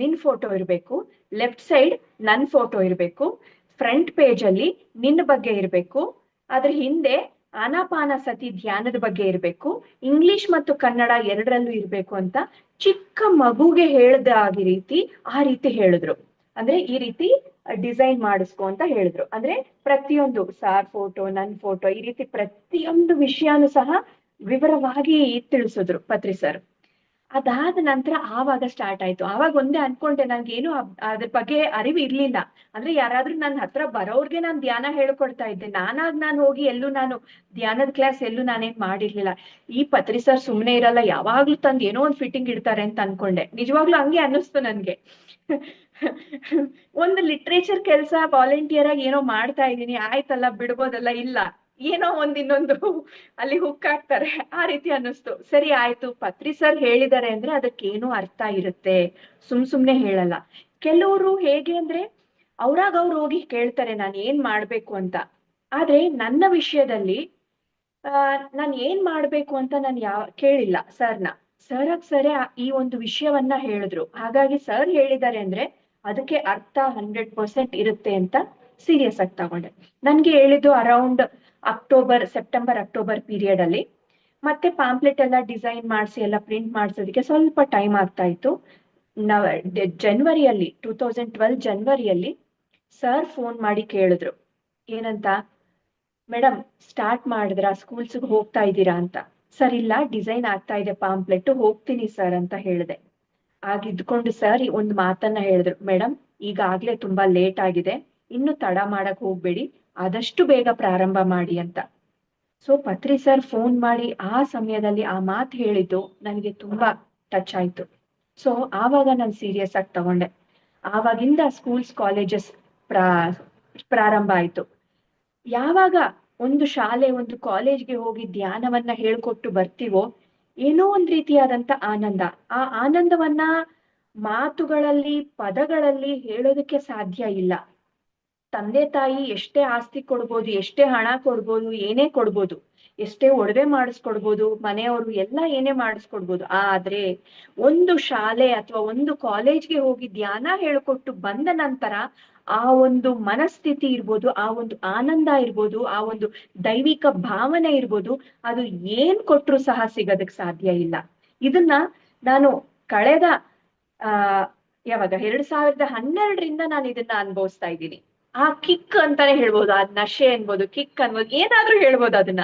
ನಿನ್ ಫೋಟೋ ಇರಬೇಕು, ಲೆಫ್ಟ್ ಸೈಡ್ ನನ್ ಫೋಟೋ ಇರಬೇಕು, ಫ್ರಂಟ್ ಪೇಜ್ ಅಲ್ಲಿ ನಿನ್ನ ಬಗ್ಗೆ ಇರಬೇಕು, ಅದ್ರ ಹಿಂದೆ ಆನಾಪಾನ ಸತಿ ಧ್ಯಾನದ ಬಗ್ಗೆ ಇರಬೇಕು, ಇಂಗ್ಲಿಷ್ ಮತ್ತು ಕನ್ನಡ ಎರಡರಲ್ಲೂ ಇರಬೇಕು ಅಂತ ಚಿಕ್ಕ ಮಗುಗೆ ಹೇಳ್ದ ಆ ರೀತಿ ಹೇಳಿದ್ರು. ಅಂದ್ರೆ ಈ ರೀತಿ ಡಿಸೈನ್ ಮಾಡಿಸ್ಕೊ ಅಂತ ಹೇಳಿದ್ರು. ಅಂದ್ರೆ ಪ್ರತಿಯೊಂದು ಸಾರ್ ಫೋಟೋ, ನನ್ ಫೋಟೋ, ಈ ರೀತಿ ಪ್ರತಿಯೊಂದು ವಿಷಯನೂ ಸಹ ವಿವರವಾಗಿ ತಿಳಿಸಿದ್ರು ಪತ್ರಿ ಸರ್. ಅದಾದ ನಂತರ ಆವಾಗ ಸ್ಟಾರ್ಟ್ ಆಯ್ತು. ಆವಾಗ ಒಂದೇ ಅನ್ಕೊಂಡೆ, ನನ್ಗೇನು ಅದ್ರ ಬಗ್ಗೆ ಅರಿವು ಇರ್ಲಿಲ್ಲ. ಅಂದ್ರೆ ಯಾರಾದ್ರೂ ನನ್ನ ಹತ್ರ ಬರೋರ್ಗೆ ನಾನು ಧ್ಯಾನ ಹೇಳ್ಕೊಡ್ತಾ ಇದ್ದೆ, ನಾನು ಹೋಗಿ ನಾನು ಧ್ಯಾನದ ಕ್ಲಾಸ್ ನಾನೇನ್ ಮಾಡಿರ್ಲಿಲ್ಲ. ಈ ಪತ್ರಿ ಸರ್ ಸುಮ್ನೆ ಇರಲ್ಲ, ಯಾವಾಗ್ಲೂ ತಂದು ಏನೋ ಒಂದು ಫಿಟ್ಟಿಂಗ್ ಇಡ್ತಾರೆ ಅಂತ ಅನ್ಕೊಂಡೆ. ನಿಜವಾಗ್ಲೂ ಹಂಗೆ ಅನ್ನಿಸ್ತು ನನ್ಗೆ. ಒಂದು ಲಿಟ್ರೇಚರ್ ಕೆಲಸ ವಾಲಂಟಿಯರ್ ಆಗಿ ಏನೋ ಮಾಡ್ತಾ ಇದೀನಿ, ಆಯ್ತಲ್ಲ ಬಿಡ್ಬೋದಲ್ಲ, ಇಲ್ಲ ಏನೋ ಇನ್ನೊಂದು ಅಲ್ಲಿ ಹುಕ್ಕಾಕ್ತಾರೆ ಆ ರೀತಿ ಅನ್ನಿಸ್ತು. ಸರಿ ಆಯ್ತು, ಪತ್ರಿ ಸರ್ ಹೇಳಿದ್ದಾರೆ ಅಂದ್ರೆ ಅದಕ್ಕೇನೋ ಅರ್ಥ ಇರುತ್ತೆ, ಸುಮ್ನೆ ಹೇಳಲ್ಲ. ಕೆಲವರು ಹೇಗೆ ಅಂದ್ರೆ ಅವ್ರಾಗ ಅವ್ರು ಹೋಗಿ ಕೇಳ್ತಾರೆ ನಾನು ಏನ್ ಮಾಡ್ಬೇಕು ಅಂತ. ಆದ್ರೆ ನನ್ನ ವಿಷಯದಲ್ಲಿ ನಾನು ಏನ್ ಮಾಡ್ಬೇಕು ಅಂತ ನಾನು ಕೇಳಿಲ್ಲ ಸರ್ನ. ಸರೇ ಈ ಒಂದು ವಿಷಯವನ್ನ ಹೇಳಿದ್ರು. ಹಾಗಾಗಿ ಸರ್ ಹೇಳಿದ್ದಾರೆ ಅಂದ್ರೆ ಅದಕ್ಕೆ ಅರ್ಥ 100% ಇರುತ್ತೆ ಅಂತ ಸೀರಿಯಸ್ ಆಗಿ ತಗೊಂಡೆ. ನನ್ಗೆ ಹೇಳಿದ್ದು ಅರೌಂಡ್ ಸೆಪ್ಟೆಂಬರ್ ಅಕ್ಟೋಬರ್ ಪೀರಿಯಡ್ ಅಲ್ಲಿ. ಮತ್ತೆ ಪಾಂಪ್ಲೆಟ್ ಎಲ್ಲ ಡಿಸೈನ್ ಮಾಡಿಸಿ ಎಲ್ಲ ಪ್ರಿಂಟ್ ಮಾಡಿಸೋದಕ್ಕೆ ಸ್ವಲ್ಪ ಟೈಮ್ ಆಗ್ತಾ ಇತ್ತು. ಜನವರಿಯಲ್ಲಿ 2012 ಜನವರಿಯಲ್ಲಿ ಸರ್ ಫೋನ್ ಮಾಡಿ ಕೇಳಿದ್ರು, ಏನಂತ, ಮೇಡಮ್ ಸ್ಟಾರ್ಟ್ ಮಾಡಿದ್ರಾ, ಸ್ಕೂಲ್ಸ್ಗೆ ಹೋಗ್ತಾ ಇದ್ದೀರಾ ಅಂತ. ಸರ್ ಇಲ್ಲ, ಡಿಸೈನ್ ಆಗ್ತಾ ಇದೆ ಪಾಂಪ್ಲೆಟ್, ಹೋಗ್ತೀನಿ ಸರ್ ಅಂತ ಹೇಳಿದೆ. ಆಗಿದ್ಕೊಂಡು ಸರ್ ಒಂದು ಮಾತನ್ನ ಹೇಳಿದ್ರು, ಮೇಡಮ್ ಈಗಾಗ್ಲೇ ತುಂಬಾ ಲೇಟ್ ಆಗಿದೆ, ಇನ್ನು ತಡ ಮಾಡಕ್ ಹೋಗ್ಬೇಡಿ, ಆದಷ್ಟು ಬೇಗ ಪ್ರಾರಂಭ ಮಾಡಿ ಅಂತ. ಸೊ ಪತ್ರಿ ಸರ್ ಫೋನ್ ಮಾಡಿ ಆ ಸಮಯದಲ್ಲಿ ಆ ಮಾತು ಹೇಳಿದ್ದು ನನಗೆ ತುಂಬಾ ಟಚ್ ಆಯ್ತು. ಸೊ ಆವಾಗ ನಾನು ಸೀರಿಯಸ್ ಆಗಿ ತಗೊಂಡೆ. ಆವಾಗಿಂದ ಸ್ಕೂಲ್ಸ್ ಕಾಲೇಜಸ್ ಪ್ರಾರಂಭ ಆಯ್ತು. ಯಾವಾಗ ಒಂದು ಶಾಲೆ ಒಂದು ಕಾಲೇಜ್ಗೆ ಹೋಗಿ ಧ್ಯಾನವನ್ನ ಹೇಳ್ಕೊಟ್ಟು ಬರ್ತೀವೋ, ಏನೋ ಒಂದ್ ರೀತಿಯಾದಂತ ಆನಂದ. ಆ ಆನಂದವನ್ನ ಮಾತುಗಳಲ್ಲಿ ಪದಗಳಲ್ಲಿ ಹೇಳೋದಕ್ಕೆ ಸಾಧ್ಯ ಇಲ್ಲ. ತಂದೆ ತಾಯಿ ಎಷ್ಟೇ ಆಸ್ತಿ ಕೊಡ್ಬೋದು, ಎಷ್ಟೇ ಹಣ ಕೊಡ್ಬೋದು, ಏನೇ ಕೊಡ್ಬೋದು, ಎಷ್ಟೇ ಒಡವೆ ಮಾಡಿಸ್ಕೊಡ್ಬೋದು, ಮನೆಯವರು ಎಲ್ಲ ಏನೇ ಮಾಡಿಸ್ಕೊಡ್ಬೋದು, ಆದ್ರೆ ಒಂದು ಶಾಲೆ ಅಥವಾ ಒಂದು ಕಾಲೇಜ್ಗೆ ಹೋಗಿ ಧ್ಯಾನ ಹೇಳ್ಕೊಟ್ಟು ಬಂದ ನಂತರ ಆ ಒಂದು ಮನಸ್ಥಿತಿ ಇರ್ಬೋದು, ಆ ಒಂದು ಆನಂದ ಇರ್ಬೋದು, ಆ ಒಂದು ದೈವಿಕ ಭಾವನೆ ಇರ್ಬೋದು, ಅದು ಏನ್ ಕೊಟ್ರು ಸಹ ಸಿಗೋದಕ್ ಸಾಧ್ಯ ಇಲ್ಲ. ಇದನ್ನ ನಾನು ಕಳೆದ ಆ ಯಾವಾಗ 2012ರಿಂದ ನಾನು ಇದನ್ನ ಅನುಭವಿಸ್ತಾ ಇದ್ದೀನಿ. ಆ ಕಿಕ್ ಅಂತಾನೆ ಹೇಳ್ಬೋದು, ಆ ನಶೆ ಅನ್ಬೋದು, ಕಿಕ್ ಅನ್ಬೋದು, ಏನಾದ್ರೂ ಹೇಳ್ಬೋದು ಅದನ್ನ.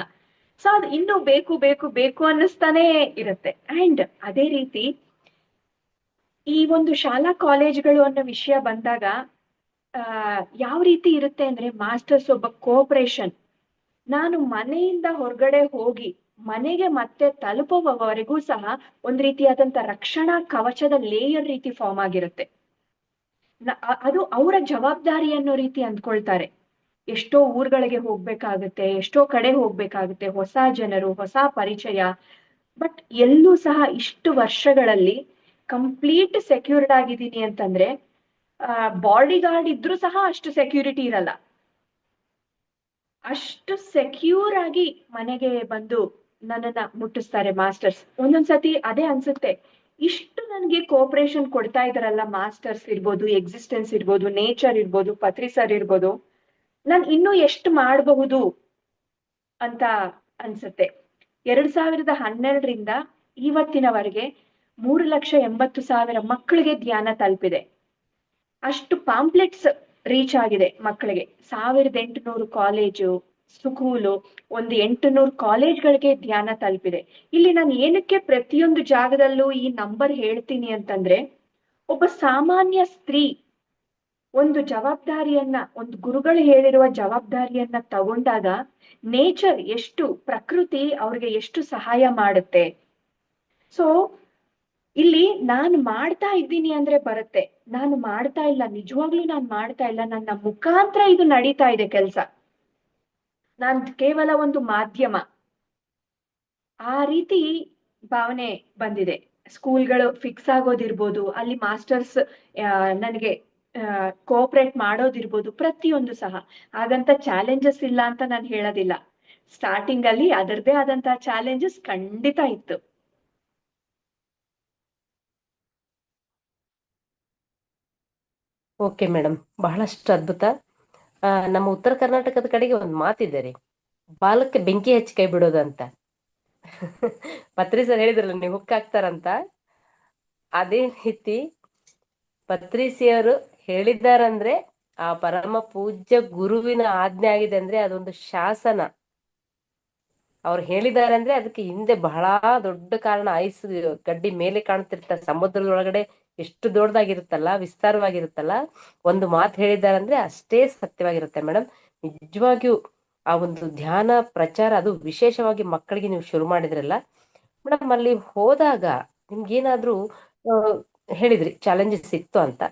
ಸೊ ಅದು ಇನ್ನೂ ಬೇಕು ಬೇಕು ಬೇಕು ಅನ್ನಿಸ್ತಾನೆ ಇರುತ್ತೆ. ಅಂಡ್ ಅದೇ ರೀತಿ ಈ ಒಂದು ಶಾಲಾ ಕಾಲೇಜ್ಗಳು ಅನ್ನೋ ವಿಷಯ ಬಂದಾಗ ಯಾವ ರೀತಿ ಇರುತ್ತೆ ಅಂದ್ರೆ, ಮಾಸ್ಟರ್ಸ್ ಒಬ್ಬ ಕೋಆಪರೇಷನ್. ನಾನು ಮನೆಯಿಂದ ಹೊರಗಡೆ ಹೋಗಿ ಮನೆಗೆ ಮತ್ತೆ ತಲುಪುವವರೆಗೂ ಸಹ ಒಂದ್ ರೀತಿಯಾದಂತ ರಕ್ಷಣಾ ಕವಚದ ಲೇಯರ್ ರೀತಿ ಫಾರ್ಮ್ ಆಗಿರುತ್ತೆ. ಅದು ಅವರ ಜವಾಬ್ದಾರಿ ಅನ್ನೋ ರೀತಿ ಅಂದ್ಕೊಳ್ತಾರೆ. ಎಷ್ಟೋ ಊರುಗಳಿಗೆ ಹೋಗ್ಬೇಕಾಗುತ್ತೆ, ಎಷ್ಟೋ ಕಡೆ ಹೋಗ್ಬೇಕಾಗುತ್ತೆ, ಹೊಸ ಜನರು, ಹೊಸ ಪರಿಚಯ. ಬಟ್ ಎಲ್ಲೂ ಸಹ ಇಷ್ಟು ವರ್ಷಗಳಲ್ಲಿ ಕಂಪ್ಲೀಟ್ ಸೆಕ್ಯೂರ್ಡ್ ಆಗಿದ್ದೀನಿ ಅಂತಂದ್ರೆ, ಬಾಡಿ ಗಾರ್ಡ್ ಇದ್ರೂ ಸಹ ಅಷ್ಟು ಸೆಕ್ಯೂರಿಟಿ ಇರಲ್ಲ. ಅಷ್ಟು ಸೆಕ್ಯೂರ್ ಆಗಿ ಮನೆಗೆ ಬಂದು ನನ್ನನ್ನ ಮುಟ್ಟಿಸ್ತಾರೆ ಮಾಸ್ಟರ್ಸ್. ಒಂದೊಂದ್ಸತಿ ಅದೇ ಅನ್ಸುತ್ತೆ, ಇಷ್ಟು ನನ್ಗೆ ಕೋಆಪರೇಷನ್ ಕೊಡ್ತಾ ಇದಾರಲ್ಲ ಮಾಸ್ಟರ್ಸ್ ಇರ್ಬೋದು, ಎಕ್ಸಿಸ್ಟೆನ್ಸ್ ಇರ್ಬೋದು, ನೇಚರ್ ಇರ್ಬೋದು, ಪತ್ರಿ ಸರ್ ಇರ್ಬೋದು, ನಾನ್ ಇನ್ನೂ ಎಷ್ಟು ಮಾಡಬಹುದು ಅಂತ ಅನ್ಸುತ್ತೆ. 2012ರಿಂದ ಇವತ್ತಿನವರೆಗೆ 3,80,000 ಮಕ್ಕಳಿಗೆ ಧ್ಯಾನ ತಲುಪಿದೆ. ಅಷ್ಟು ಪಾಂಪ್ಲೆಟ್ಸ್ ರೀಚ್ ಆಗಿದೆ ಮಕ್ಕಳಿಗೆ. 1,800 ಕಾಲೇಜು, ಸ್ಕೂಲು, ಒಂದು 800 ಕಾಲೇಜ್ಗಳಿಗೆ ಧ್ಯಾನ ತಲುಪಿದೆ. ಇಲ್ಲಿ ನಾನು ಏನಕ್ಕೆ ಪ್ರತಿಯೊಂದು ಜಾಗದಲ್ಲೂ ಈ ನಂಬರ್ ಹೇಳ್ತೀನಿ ಅಂತಂದ್ರೆ, ಒಬ್ಬ ಸಾಮಾನ್ಯ ಸ್ತ್ರೀ ಒಂದು ಜವಾಬ್ದಾರಿಯನ್ನ, ಒಂದು ಗುರುಗಳು ಹೇಳಿರುವ ಜವಾಬ್ದಾರಿಯನ್ನ ತಗೊಂಡಾಗ ನೇಚರ್ ಎಷ್ಟು, ಪ್ರಕೃತಿ ಅವ್ರಿಗೆ ಎಷ್ಟು ಸಹಾಯ ಮಾಡುತ್ತೆ. ಸೊ ಇಲ್ಲಿ ನಾನು ಮಾಡ್ತಾ ಇದ್ದೀನಿ ಅಂದ್ರೆ ಬರುತ್ತೆ, ನಾನು ಮಾಡ್ತಾ ಇಲ್ಲ, ನಿಜವಾಗ್ಲೂ ನಾನು ಮಾಡ್ತಾ ಇಲ್ಲ, ನನ್ನ ಮುಖಾಂತರ ಇದು ನಡೀತಾ ಇದೆ ಕೆಲಸ, ನಾನ್ ಕೇವಲ ಒಂದು ಮಾಧ್ಯಮ. ಆ ರೀತಿ ಭಾವನೆ ಬಂದಿದೆ. ಸ್ಕೂಲ್ಗಳು ಫಿಕ್ಸ್ ಆಗೋದಿರ್ಬೋದು, ಅಲ್ಲಿ ಮಾಸ್ಟರ್ಸ್ ನನಗೆ ಕೋಆಪರೇಟ್ ಮಾಡೋದಿರ್ಬೋದು, ಪ್ರತಿಯೊಂದು ಸಹ. ಹಾಗಂತ ಚಾಲೆಂಜಸ್ ಇಲ್ಲ ಅಂತ ನಾನು ಹೇಳೋದಿಲ್ಲ. ಸ್ಟಾರ್ಟಿಂಗ್ ಅಲ್ಲಿ ಅದರದೇ ಆದಂತಹ ಚಾಲೆಂಜಸ್ ಖಂಡಿತ ಇತ್ತು. ಓಕೆ ಮೇಡಮ್, ಬಹಳಷ್ಟು ಅದ್ಭುತ. ನಮ್ಮ ಉತ್ತರ ಕರ್ನಾಟಕದ ಕಡೆಗೆ ಒಂದು ಮಾತಿದೆ ರೀ, ಬಾಲಕ್ಕೆ ಬೆಂಕಿ ಹಚ್ಚಿ ಕೈ ಬಿಡೋದು ಅಂತ. ಪತ್ರಿ ಸರ್ ಹೇಳಿದ್ರಲ್ಲ ನೀವು ಹುಕ್ ಹಾಕ್ತಾರಂತ, ಅದೇ ರೀತಿ ಪತ್ರಿಸಿಯವರು ಹೇಳಿದ್ದಾರಂದ್ರೆ ಆ ಪರಮ ಪೂಜ್ಯ ಗುರುವಿನ ಆಜ್ಞೆ ಆಗಿದೆ ಅಂದ್ರೆ ಅದೊಂದು ಶಾಸನ. ಅವ್ರು ಹೇಳಿದ್ದಾರೆ ಅಂದ್ರೆ ಅದಕ್ಕೆ ಹಿಂದೆ ಬಹಳ ದೊಡ್ಡ ಕಾರಣ. ಐಸ್ ಗಡ್ಡಿ ಮೇಲೆ ಕಾಣ್ತಿರ್ತ, ಸಮುದ್ರದೊಳಗಡೆ ಎಷ್ಟು ದೊಡ್ಡದಾಗಿರುತ್ತಲ್ಲ, ವಿಸ್ತಾರವಾಗಿರುತ್ತಲ್ಲ, ಒಂದು ಮಾತು ಹೇಳಿದ್ದಾರೆ ಅಂದ್ರೆ ಅಷ್ಟೇ ಸತ್ಯವಾಗಿರುತ್ತೆ ಮೇಡಮ್. ನಿಜವಾಗಿಯೂ ಆ ಒಂದು ಧ್ಯಾನ ಪ್ರಚಾರ, ಅದು ವಿಶೇಷವಾಗಿ ಮಕ್ಕಳಿಗೆ ನೀವು ಶುರು ಮಾಡಿದ್ರಲ್ಲ ಮೇಡಮ್, ಅಲ್ಲಿ ಹೋದಾಗ ನಿಮ್ಗೇನಾದ್ರೂ ಹೇಳಿದ್ರಿ ಚಾಲೆಂಜಸ್ ಇತ್ತು ಅಂತ.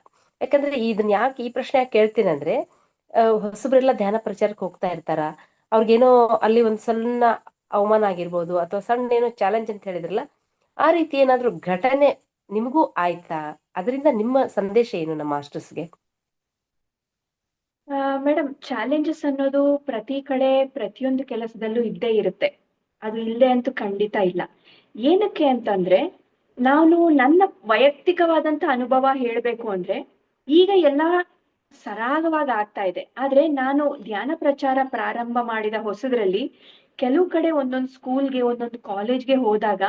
ಯಾಕಂದ್ರೆ ಇದನ್ನ ಯಾಕೆ ಈ ಪ್ರಶ್ನೆ ಯಾಕೆ ಕೇಳ್ತೀನಿ ಅಂದ್ರೆ, ಹೊಸಬ್ರೆಲ್ಲ ಧ್ಯಾನ ಪ್ರಚಾರಕ್ಕೆ ಹೋಗ್ತಾ ಇರ್ತಾರ, ಅವ್ರಿಗೇನೋ ಅಲ್ಲಿ ಒಂದ್ ಸಣ್ಣ ಅವಮಾನ ಆಗಿರ್ಬೋದು, ಅಥವಾ ಸಣ್ಣ ಏನೋ ಚಾಲೆಂಜ್ ಅಂತ ಹೇಳಿದ್ರಲ್ಲ, ಆ ರೀತಿ ಏನಾದ್ರೂ ಘಟನೆ ನಿಮಗೂ ಆಯ್ತಾ? ಅದರಿಂದ ನಿಮ್ಮ ಸಂದೇಶ ಏನು ನಮ್ಮ ಮಾಸ್ಟರ್ಸ್ಗೆ? ಮೇಡಮ್, ಚಾಲೆಂಜಸ್ ಅನ್ನೋದು ಪ್ರತಿ ಕಡೆ ಪ್ರತಿಯೊಂದು ಕೆಲಸದಲ್ಲೂ ಇದ್ದೇ ಇರುತ್ತೆ. ಅದು ಇಲ್ಲದೆ ಅಂತೂ ಖಂಡಿತ ಇಲ್ಲ. ಏನಕ್ಕೆ ಅಂತಂದ್ರೆ, ನಾನು ನನ್ನ ವೈಯಕ್ತಿಕವಾದಂತ ಅನುಭವ ಹೇಳ್ಬೇಕು ಅಂದ್ರೆ, ಈಗ ಎಲ್ಲಾ ಸರಾಗವಾಗಿ ಆಗ್ತಾ ಇದೆ. ಆದ್ರೆ ನಾನು ಧ್ಯಾನ ಪ್ರಚಾರ ಪ್ರಾರಂಭ ಮಾಡಿದ ಹೊಸದ್ರಲ್ಲಿ ಕೆಲವು ಕಡೆ ಒಂದೊಂದು ಸ್ಕೂಲ್ಗೆ ಒಂದೊಂದು ಕಾಲೇಜ್ಗೆ ಹೋದಾಗ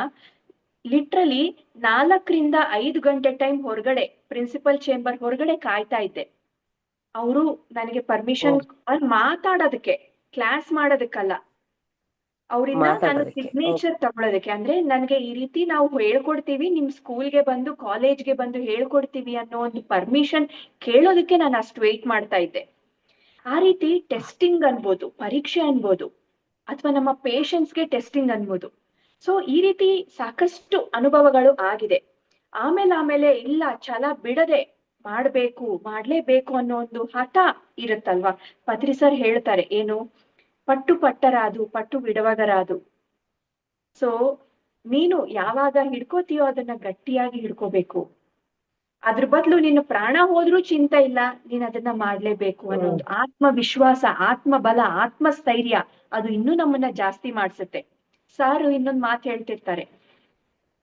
ಲಿಟ್ರಲಿ 4 ರಿಂದ 5 ಗಂಟೆ ಟೈಮ್ ಹೊರಗಡೆ ಪ್ರಿನ್ಸಿಪಲ್ ಚೇಂಬರ್ ಹೊರಗಡೆ ಕಾಯ್ತಾ ಇದ್ದೆ. ಅವರು ನನಗೆ ಓ, ಪರ್ಮಿಷನ್ ಅಲ್ಲಿ ಮಾತಾಡೋದಕ್ಕೆ, ಕ್ಲಾಸ್ ಮಾಡೋದಕ್ಕಲ್ಲ, ಅವರಿಂದ ನಾನು ಮಾತಾಡೋದಕ್ಕೆ. ಓ, ಸಿಗ್ನೇಚರ್ ತಗೊಳ್ಳೋದಕ್ಕೆ. ಅಂದ್ರೆ ನನಗೆ ಈ ರೀತಿ ನಾವು ಹೇಳ್ಕೊಡ್ತೀವಿ, ನಿಮ್ ಸ್ಕೂಲ್ಗೆ ಬಂದು ಕಾಲೇಜ್ಗೆ ಬಂದು ಹೇಳ್ಕೊಡ್ತೀವಿ ಅನ್ನೋ ಒಂದು ಪರ್ಮಿಷನ್ ಕೇಳೋದಕ್ಕೆ ನಾನು ಅಷ್ಟು ವೆಯ್ಟ್ ಮಾಡ್ತಾ ಇದ್ದೆ. ಆ ರೀತಿ ಟೆಸ್ಟಿಂಗ್ ಅನ್ಬೋದು, ಪರೀಕ್ಷೆ ಅನ್ಬೋದು, ಅಥವಾ ನಮ್ಮ ಪೇಷನ್ಸ್ಗೆ ಟೆಸ್ಟಿಂಗ್ ಅನ್ಬೋದು. ಸೊ ಈ ರೀತಿ ಸಾಕಷ್ಟು ಅನುಭವಗಳು ಆಗಿದೆ. ಆಮೇಲೆ ಇಲ್ಲ, ಛಲ ಬಿಡದೆ ಮಾಡ್ಲೇಬೇಕು ಅನ್ನೋ ಒಂದು ಹಠ ಇರುತ್ತಲ್ವಾ. ಪತ್ರಿ ಸರ್ ಹೇಳ್ತಾರೆ, ಏನು, ಪಟ್ಟು ಪಟ್ಟರಾದು ಪಟ್ಟು ಬಿಡುವಗರಾದು. ಸೊ ನೀನು ಯಾವಾಗ ಹಿಡ್ಕೋತೀಯೋ ಅದನ್ನ ಗಟ್ಟಿಯಾಗಿ ಹಿಡ್ಕೋಬೇಕು. ಅದ್ರ ಬದಲು ನಿನ್ನ ಪ್ರಾಣ ಹೋದ್ರೂ ಚಿಂತೆ ಇಲ್ಲ, ನೀನ್ ಅದನ್ನ ಮಾಡ್ಲೇಬೇಕು ಅನ್ನೋ ಹ್ಮ್. ಒಂದು ಆತ್ಮವಿಶ್ವಾಸ, ಆತ್ಮಬಲ, ಆತ್ಮಸ್ಥೈರ್ಯ, ಅದು ಇನ್ನೂ ನಮ್ಮನ್ನ ಜಾಸ್ತಿ ಮಾಡ್ಸುತ್ತೆ. ಸಾರು ಇನ್ನೊಂದ್ ಮಾತು ಹೇಳ್ತಿರ್ತಾರೆ,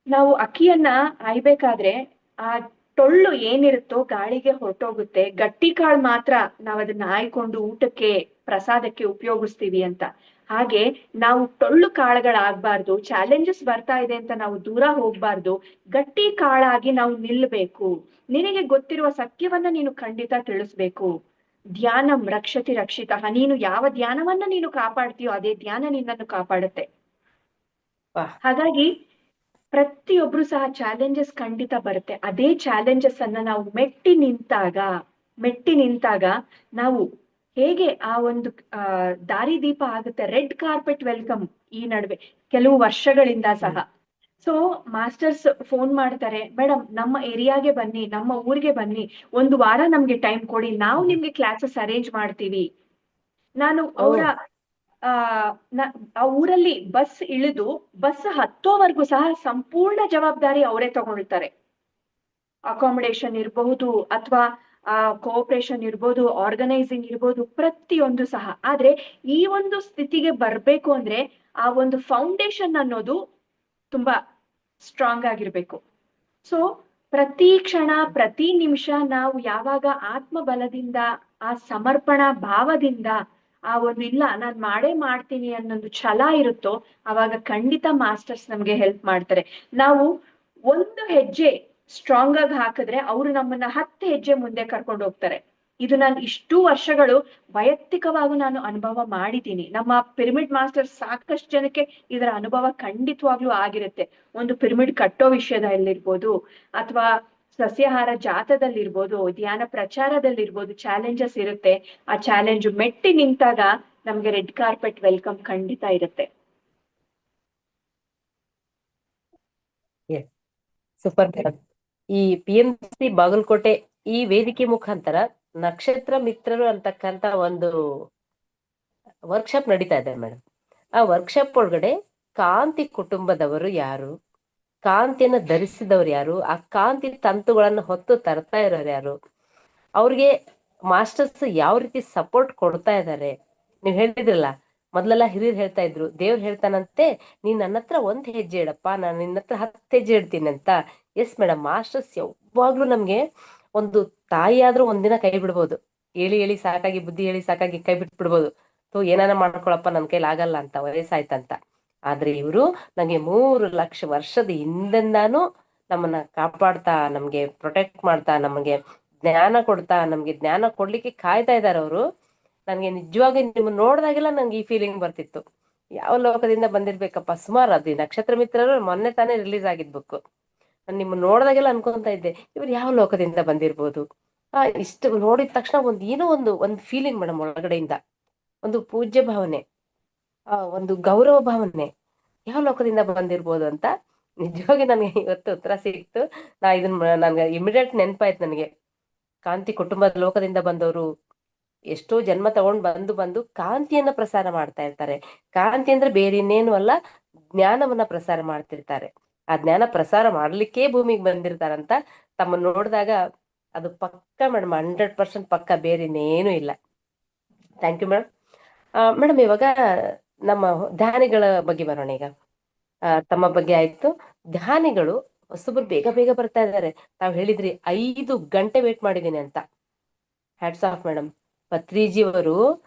ನಾವು ಅಕ್ಕಿಯನ್ನ ಆಯ್ಬೇಕಾದ್ರೆ ಆ ಟೊಳ್ಳು ಏನಿರುತ್ತೋ ಗಾಳಿಗೆ ಹೊರಟೋಗುತ್ತೆ, ಗಟ್ಟಿ ಕಾಳು ಮಾತ್ರ ನಾವ್ ಅದನ್ನ ಆಯ್ಕೊಂಡು ಊಟಕ್ಕೆ, ಪ್ರಸಾದಕ್ಕೆ ಉಪಯೋಗಿಸ್ತೀವಿ ಅಂತ. ಹಾಗೆ ನಾವು ಟೊಳ್ಳು ಕಾಳುಗಳಾಗ್ಬಾರ್ದು, ಚಾಲೆಂಜಸ್ ಬರ್ತಾ ಇದೆ ಅಂತ ನಾವು ದೂರ ಹೋಗ್ಬಾರ್ದು, ಗಟ್ಟಿ ಕಾಳಾಗಿ ನಾವು ನಿಲ್ಬೇಕು. ನಿನಗೆ ಗೊತ್ತಿರುವ ಸತ್ಯವನ್ನ ನೀನು ಖಂಡಿತ ತಿಳಿಸ್ಬೇಕು. ಧ್ಯಾನಂ ರಕ್ಷತಿ ರಕ್ಷಿತಃ. ನೀನು ಯಾವ ಧ್ಯಾನವನ್ನ ನೀನು ಕಾಪಾಡ್ತೀಯೋ ಅದೇ ಧ್ಯಾನ ನಿನ್ನನ್ನು ಕಾಪಾಡುತ್ತೆ. ವಾಹ್. ಹಾಗಾಗಿ ಪ್ರತಿಯೊಬ್ರು ಸಹ ಚಾಲೆಂಜಸ್ ಖಂಡಿತ ಬರುತ್ತೆ. ಅದೇ ಚಾಲೆಂಜಸ್ ಅನ್ನ ನಾವು ಮೆಟ್ಟಿ ನಿಂತಾಗ ನಾವು ಹೇಗೆ ಆ ಒಂದು ದಾರಿದೀಪ ಆಗುತ್ತೆ. ರೆಡ್ ಕಾರ್ಪೆಟ್ ವೆಲ್ಕಮ್ ಈ ನಡುವೆ ಕೆಲವು ವರ್ಷಗಳಿಂದ ಸಹ. ಹ್ಮ್. ಸೊ ಮಾಸ್ಟರ್ಸ್ ಫೋನ್ ಮಾಡ್ತಾರೆ, ಮೇಡಮ್ ನಮ್ಮ ಏರಿಯಾಗೆ ಬನ್ನಿ, ನಮ್ಮ ಊರಿಗೆ ಬನ್ನಿ, ಒಂದು ವಾರ ನಮ್ಗೆ ಟೈಮ್ ಕೊಡಿ, ನಾವು ಹ್ಮ್. ನಿಮ್ಗೆ ಕ್ಲಾಸಸ್ ಅರೇಂಜ್ ಮಾಡ್ತೀವಿ. ನಾನು ಓ, ಅವರ ಆ ಆ ಊರಲ್ಲಿ ಬಸ್ ಇಳಿದು ಬಸ್ ಹತ್ತೋವರೆಗೂ ಸಹ ಸಂಪೂರ್ಣ ಜವಾಬ್ದಾರಿ ಅವರೇ ತಗೊಳ್ತಾರೆ. ಅಕಾಮಿಡೇಷನ್ ಇರಬಹುದು, ಅಥವಾ ಕೋಆಪರೇಷನ್ ಇರ್ಬೋದು, ಆರ್ಗನೈಸಿಂಗ್ ಇರ್ಬೋದು, ಪ್ರತಿಯೊಂದು ಸಹ. ಆದ್ರೆ ಈ ಒಂದು ಸ್ಥಿತಿಗೆ ಬರ್ಬೇಕು ಅಂದ್ರೆ ಆ ಒಂದು ಫೌಂಡೇಶನ್ ಅನ್ನೋದು ತುಂಬಾ ಸ್ಟ್ರಾಂಗ್ ಆಗಿರ್ಬೇಕು. ಸೊ ಪ್ರತಿ ಕ್ಷಣ ಪ್ರತಿ ನಿಮಿಷ ನಾವು ಯಾವಾಗ ಆತ್ಮಬಲದಿಂದ, ಆ ಸಮರ್ಪಣಾ ಭಾವದಿಂದ, ಆ ಒಂದು ಇಲ್ಲ ನಾನ್ ಮಾಡೇ ಮಾಡ್ತೀನಿ ಅನ್ನೊಂದು ಛಲ ಇರುತ್ತೋ, ಅವಾಗ ಖಂಡಿತ ಮಾಸ್ಟರ್ಸ್ ನಮ್ಗೆ ಹೆಲ್ಪ್ ಮಾಡ್ತಾರೆ. ನಾವು ಒಂದು ಹೆಜ್ಜೆ ಸ್ಟ್ರಾಂಗ್ ಆಗಿ ಹಾಕಿದ್ರೆ ಅವರು ನಮ್ಮನ್ನ 10 ಹೆಜ್ಜೆ ಮುಂದೆ ಕರ್ಕೊಂಡು ಹೋಗ್ತಾರೆ. ಇದು ನಾನು ಇಷ್ಟೂ ವರ್ಷಗಳು ವೈಯಕ್ತಿಕವಾಗಿ ನಾನು ಅನುಭವ ಮಾಡಿದ್ದೀನಿ. ನಮ್ಮ ಪಿರಮಿಡ್ ಮಾಸ್ಟರ್ಸ್ ಸಾಕಷ್ಟು ಜನಕ್ಕೆ ಇದರ ಅನುಭವ ಖಂಡಿತವಾಗ್ಲೂ ಆಗಿರುತ್ತೆ. ಒಂದು ಪಿರಮಿಡ್ ಕಟ್ಟೋ ವಿಷಯದಲ್ಲಿರ್ಬೋದು, ಅಥವಾ ಸಸ್ಯಾಹಾರ ಜಾತದಲ್ಲಿರ್ಬೋದು, ಧ್ಯಾನ ಪ್ರಚಾರದಲ್ಲಿರ್ಬೋದು, ಚಾಲೆಂಜಸ್ ಇರುತ್ತೆ. ಆ ಚಾಲೆಂಜ್ ಮೆಟ್ಟಿ ನಿಂತಾಗ ನಮ್ಗೆ ರೆಡ್ ಕಾರ್ಪೆಟ್ ವೆಲ್ಕಮ್ ಖಂಡಿತ ಇರುತ್ತೆ. Yes, super madam. ಈ PMC ಬಾಗಲಕೋಟೆ ಈ ವೇದಿಕೆ ಮುಖಾಂತರ ನಕ್ಷತ್ರ ಮಿತ್ರರು ಅಂತಕ್ಕಂತ ಒಂದು ವರ್ಕ್ಶಾಪ್ ನಡೀತಾ ಇದೆ ಮೇಡಮ್. ಆ ವರ್ಕ್ಶಾಪ್ ಒಳಗಡೆ ಕಾಂತಿ ಕುಟುಂಬದವರು ಯಾರು, ಕಾಂತಿಯನ್ನ ಧರಿಸಿದವರು ಯಾರು, ಆ ಕಾಂತಿ ತಂತುಗಳನ್ನು ಹೊತ್ತು ತರ್ತಾ ಇರೋರು ಯಾರು, ಅವ್ರಿಗೆ ಮಾಸ್ಟರ್ಸ್ ಯಾವ ರೀತಿ ಸಪೋರ್ಟ್ ಕೊಡ್ತಾ ಇದ್ದಾರೆ. ನೀವ್ ಹೇಳಿದ್ರಲ್ಲ, ಮೊದ್ಲೆಲ್ಲ ಹಿರಿಯರು ಹೇಳ್ತಾ ಇದ್ರು, ದೇವ್ರು ಹೇಳ್ತಾನಂತೆ ನೀನ್ ನನ್ನ ಹತ್ರ 1 ಹೆಜ್ಜೆ ಇಡಪ್ಪ, ನಾನು ನಿನ್ನ ಹತ್ರ 10 ಹೆಜ್ಜೆ ಇಡ್ತೀನಿ ಅಂತ. ಎಸ್ ಮೇಡಮ್, ಮಾಸ್ಟರ್ಸ್ ಯಾವಾಗ್ಲೂ ನಮ್ಗೆ ಒಂದು ತಾಯಿ ಆದ್ರೂ ಒಂದಿನ ಕೈ ಬಿಡ್ಬೋದು, ಹೇಳಿ ಹೇಳಿ ಸಾಕಾಗಿ, ಬುದ್ಧಿ ಹೇಳಿ ಸಾಕಾಗಿ ಕೈ ಬಿಟ್ಬಿಡ್ಬೋದು. ಏನಾನ ಮಾಡ್ಕೊಳಪ್ಪ, ನನ್ ಕೈಲಿ ಆಗಲ್ಲ ಅಂತ, ವಯಸ್ಸಾಯ್ತಂತ. ಆದ್ರೆ ಇವರು ನಂಗೆ 3 ಲಕ್ಷ ವರ್ಷದ ಹಿಂದಿಂದಾನು ನಮ್ಮನ್ನ ಕಾಪಾಡ್ತಾ, ನಮ್ಗೆ ಪ್ರೊಟೆಕ್ಟ್ ಮಾಡ್ತಾ, ನಮಗೆ ಜ್ಞಾನ ಕೊಡ್ತಾ, ನಮ್ಗೆ ಜ್ಞಾನ ಕೊಡ್ಲಿಕ್ಕೆ ಕಾಯ್ತಾ ಇದಾರೆ ಅವರು. ನನ್ಗೆ ನಿಜವಾಗಿ ನಿಮ್ಮನ್ನ ನೋಡಿದಾಗೆಲ್ಲ ನಂಗೆ ಈ ಫೀಲಿಂಗ್ ಬರ್ತಿತ್ತು, ಯಾವ ಲೋಕದಿಂದ ಬಂದಿರ್ಬೇಕಪ್ಪ. ಸುಮಾರು ಅದು ಈ ನಕ್ಷತ್ರ ಮಿತ್ರರು ಮೊನ್ನೆ ತಾನೇ ರಿಲೀಸ್ ಆಗಿದ್ ಬುಕ್. ನಾನು ನಿಮ್ಮನ್ನ ನೋಡಿದಾಗೆಲ್ಲ ಅನ್ಕೊಂತ ಇದ್ದೆ, ಇವ್ರು ಯಾವ ಲೋಕದಿಂದ ಬಂದಿರ್ಬೋದು. ಇಷ್ಟು ನೋಡಿದ ತಕ್ಷಣ ಏನೋ ಒಂದು ಫೀಲಿಂಗ್ ಮೇಡಮ್, ಒಳಗಡೆಯಿಂದ ಒಂದು ಪೂಜ್ಯ ಭಾವನೆ, ಒಂದು ಗೌರವ ಭಾವನೆ, ಯಾವ ಲೋಕದಿಂದ ಬಂದಿರ್ಬೋದು ಅಂತ. ನಿಜವಾಗಿ ನನಗೆ ಇವತ್ತು ಉತ್ತರ ಸಿಕ್ತು. ನನ್ಗೆ ಇಮಿಡಿಯೇಟ್ ನೆನಪಾಯ್ತು ನನಗೆ, ಕಾಂತಿ ಕುಟುಂಬದ ಲೋಕದಿಂದ ಬಂದವರು ಎಷ್ಟೋ ಜನ್ಮ ತಗೊಂಡ್ ಬಂದು ಕಾಂತಿಯನ್ನ ಪ್ರಸಾರ ಮಾಡ್ತಾ ಇರ್ತಾರೆ. ಕಾಂತಿ ಅಂದ್ರೆ ಬೇರೆ ಇನ್ನೇನು ಅಲ್ಲ, ಜ್ಞಾನವನ್ನ ಪ್ರಸಾರ ಮಾಡ್ತಿರ್ತಾರೆ. ಆ ಜ್ಞಾನ ಪ್ರಸಾರ ಮಾಡ್ಲಿಕ್ಕೇ ಭೂಮಿಗೆ ಬಂದಿರ್ತಾರಂತ. ತಮ್ಮನ್ನ ನೋಡಿದಾಗ ಅದು ಪಕ್ಕ ಮೇಡಮ್, 100% ಪಕ್ಕ, ಬೇರೆ ಇನ್ನೇನು ಇಲ್ಲ. Thank you madam. ಮೇಡಮ್, ಇವಾಗ ನಮ್ಮ ಧ್ಯಾನಿಗಳ ಬಗ್ಗೆ ಬರೋಣ ಈಗ. ತಮ್ಮ ಬಗ್ಗೆ ಆಯ್ತು. ಧ್ಯಾನಿಗಳು ಹೊಸಬ್ರು ಬೇಗ ಬೇಗ ಬರ್ತಾ ಇದ್ದಾರೆ. ತಾವ್ ಹೇಳಿದ್ರಿ 5 ಗಂಟೆ ವೇಟ್ ಮಾಡಿದೀನಿ ಅಂತ. Hats off madam. ಪತ್ರಿಜಿಯವರು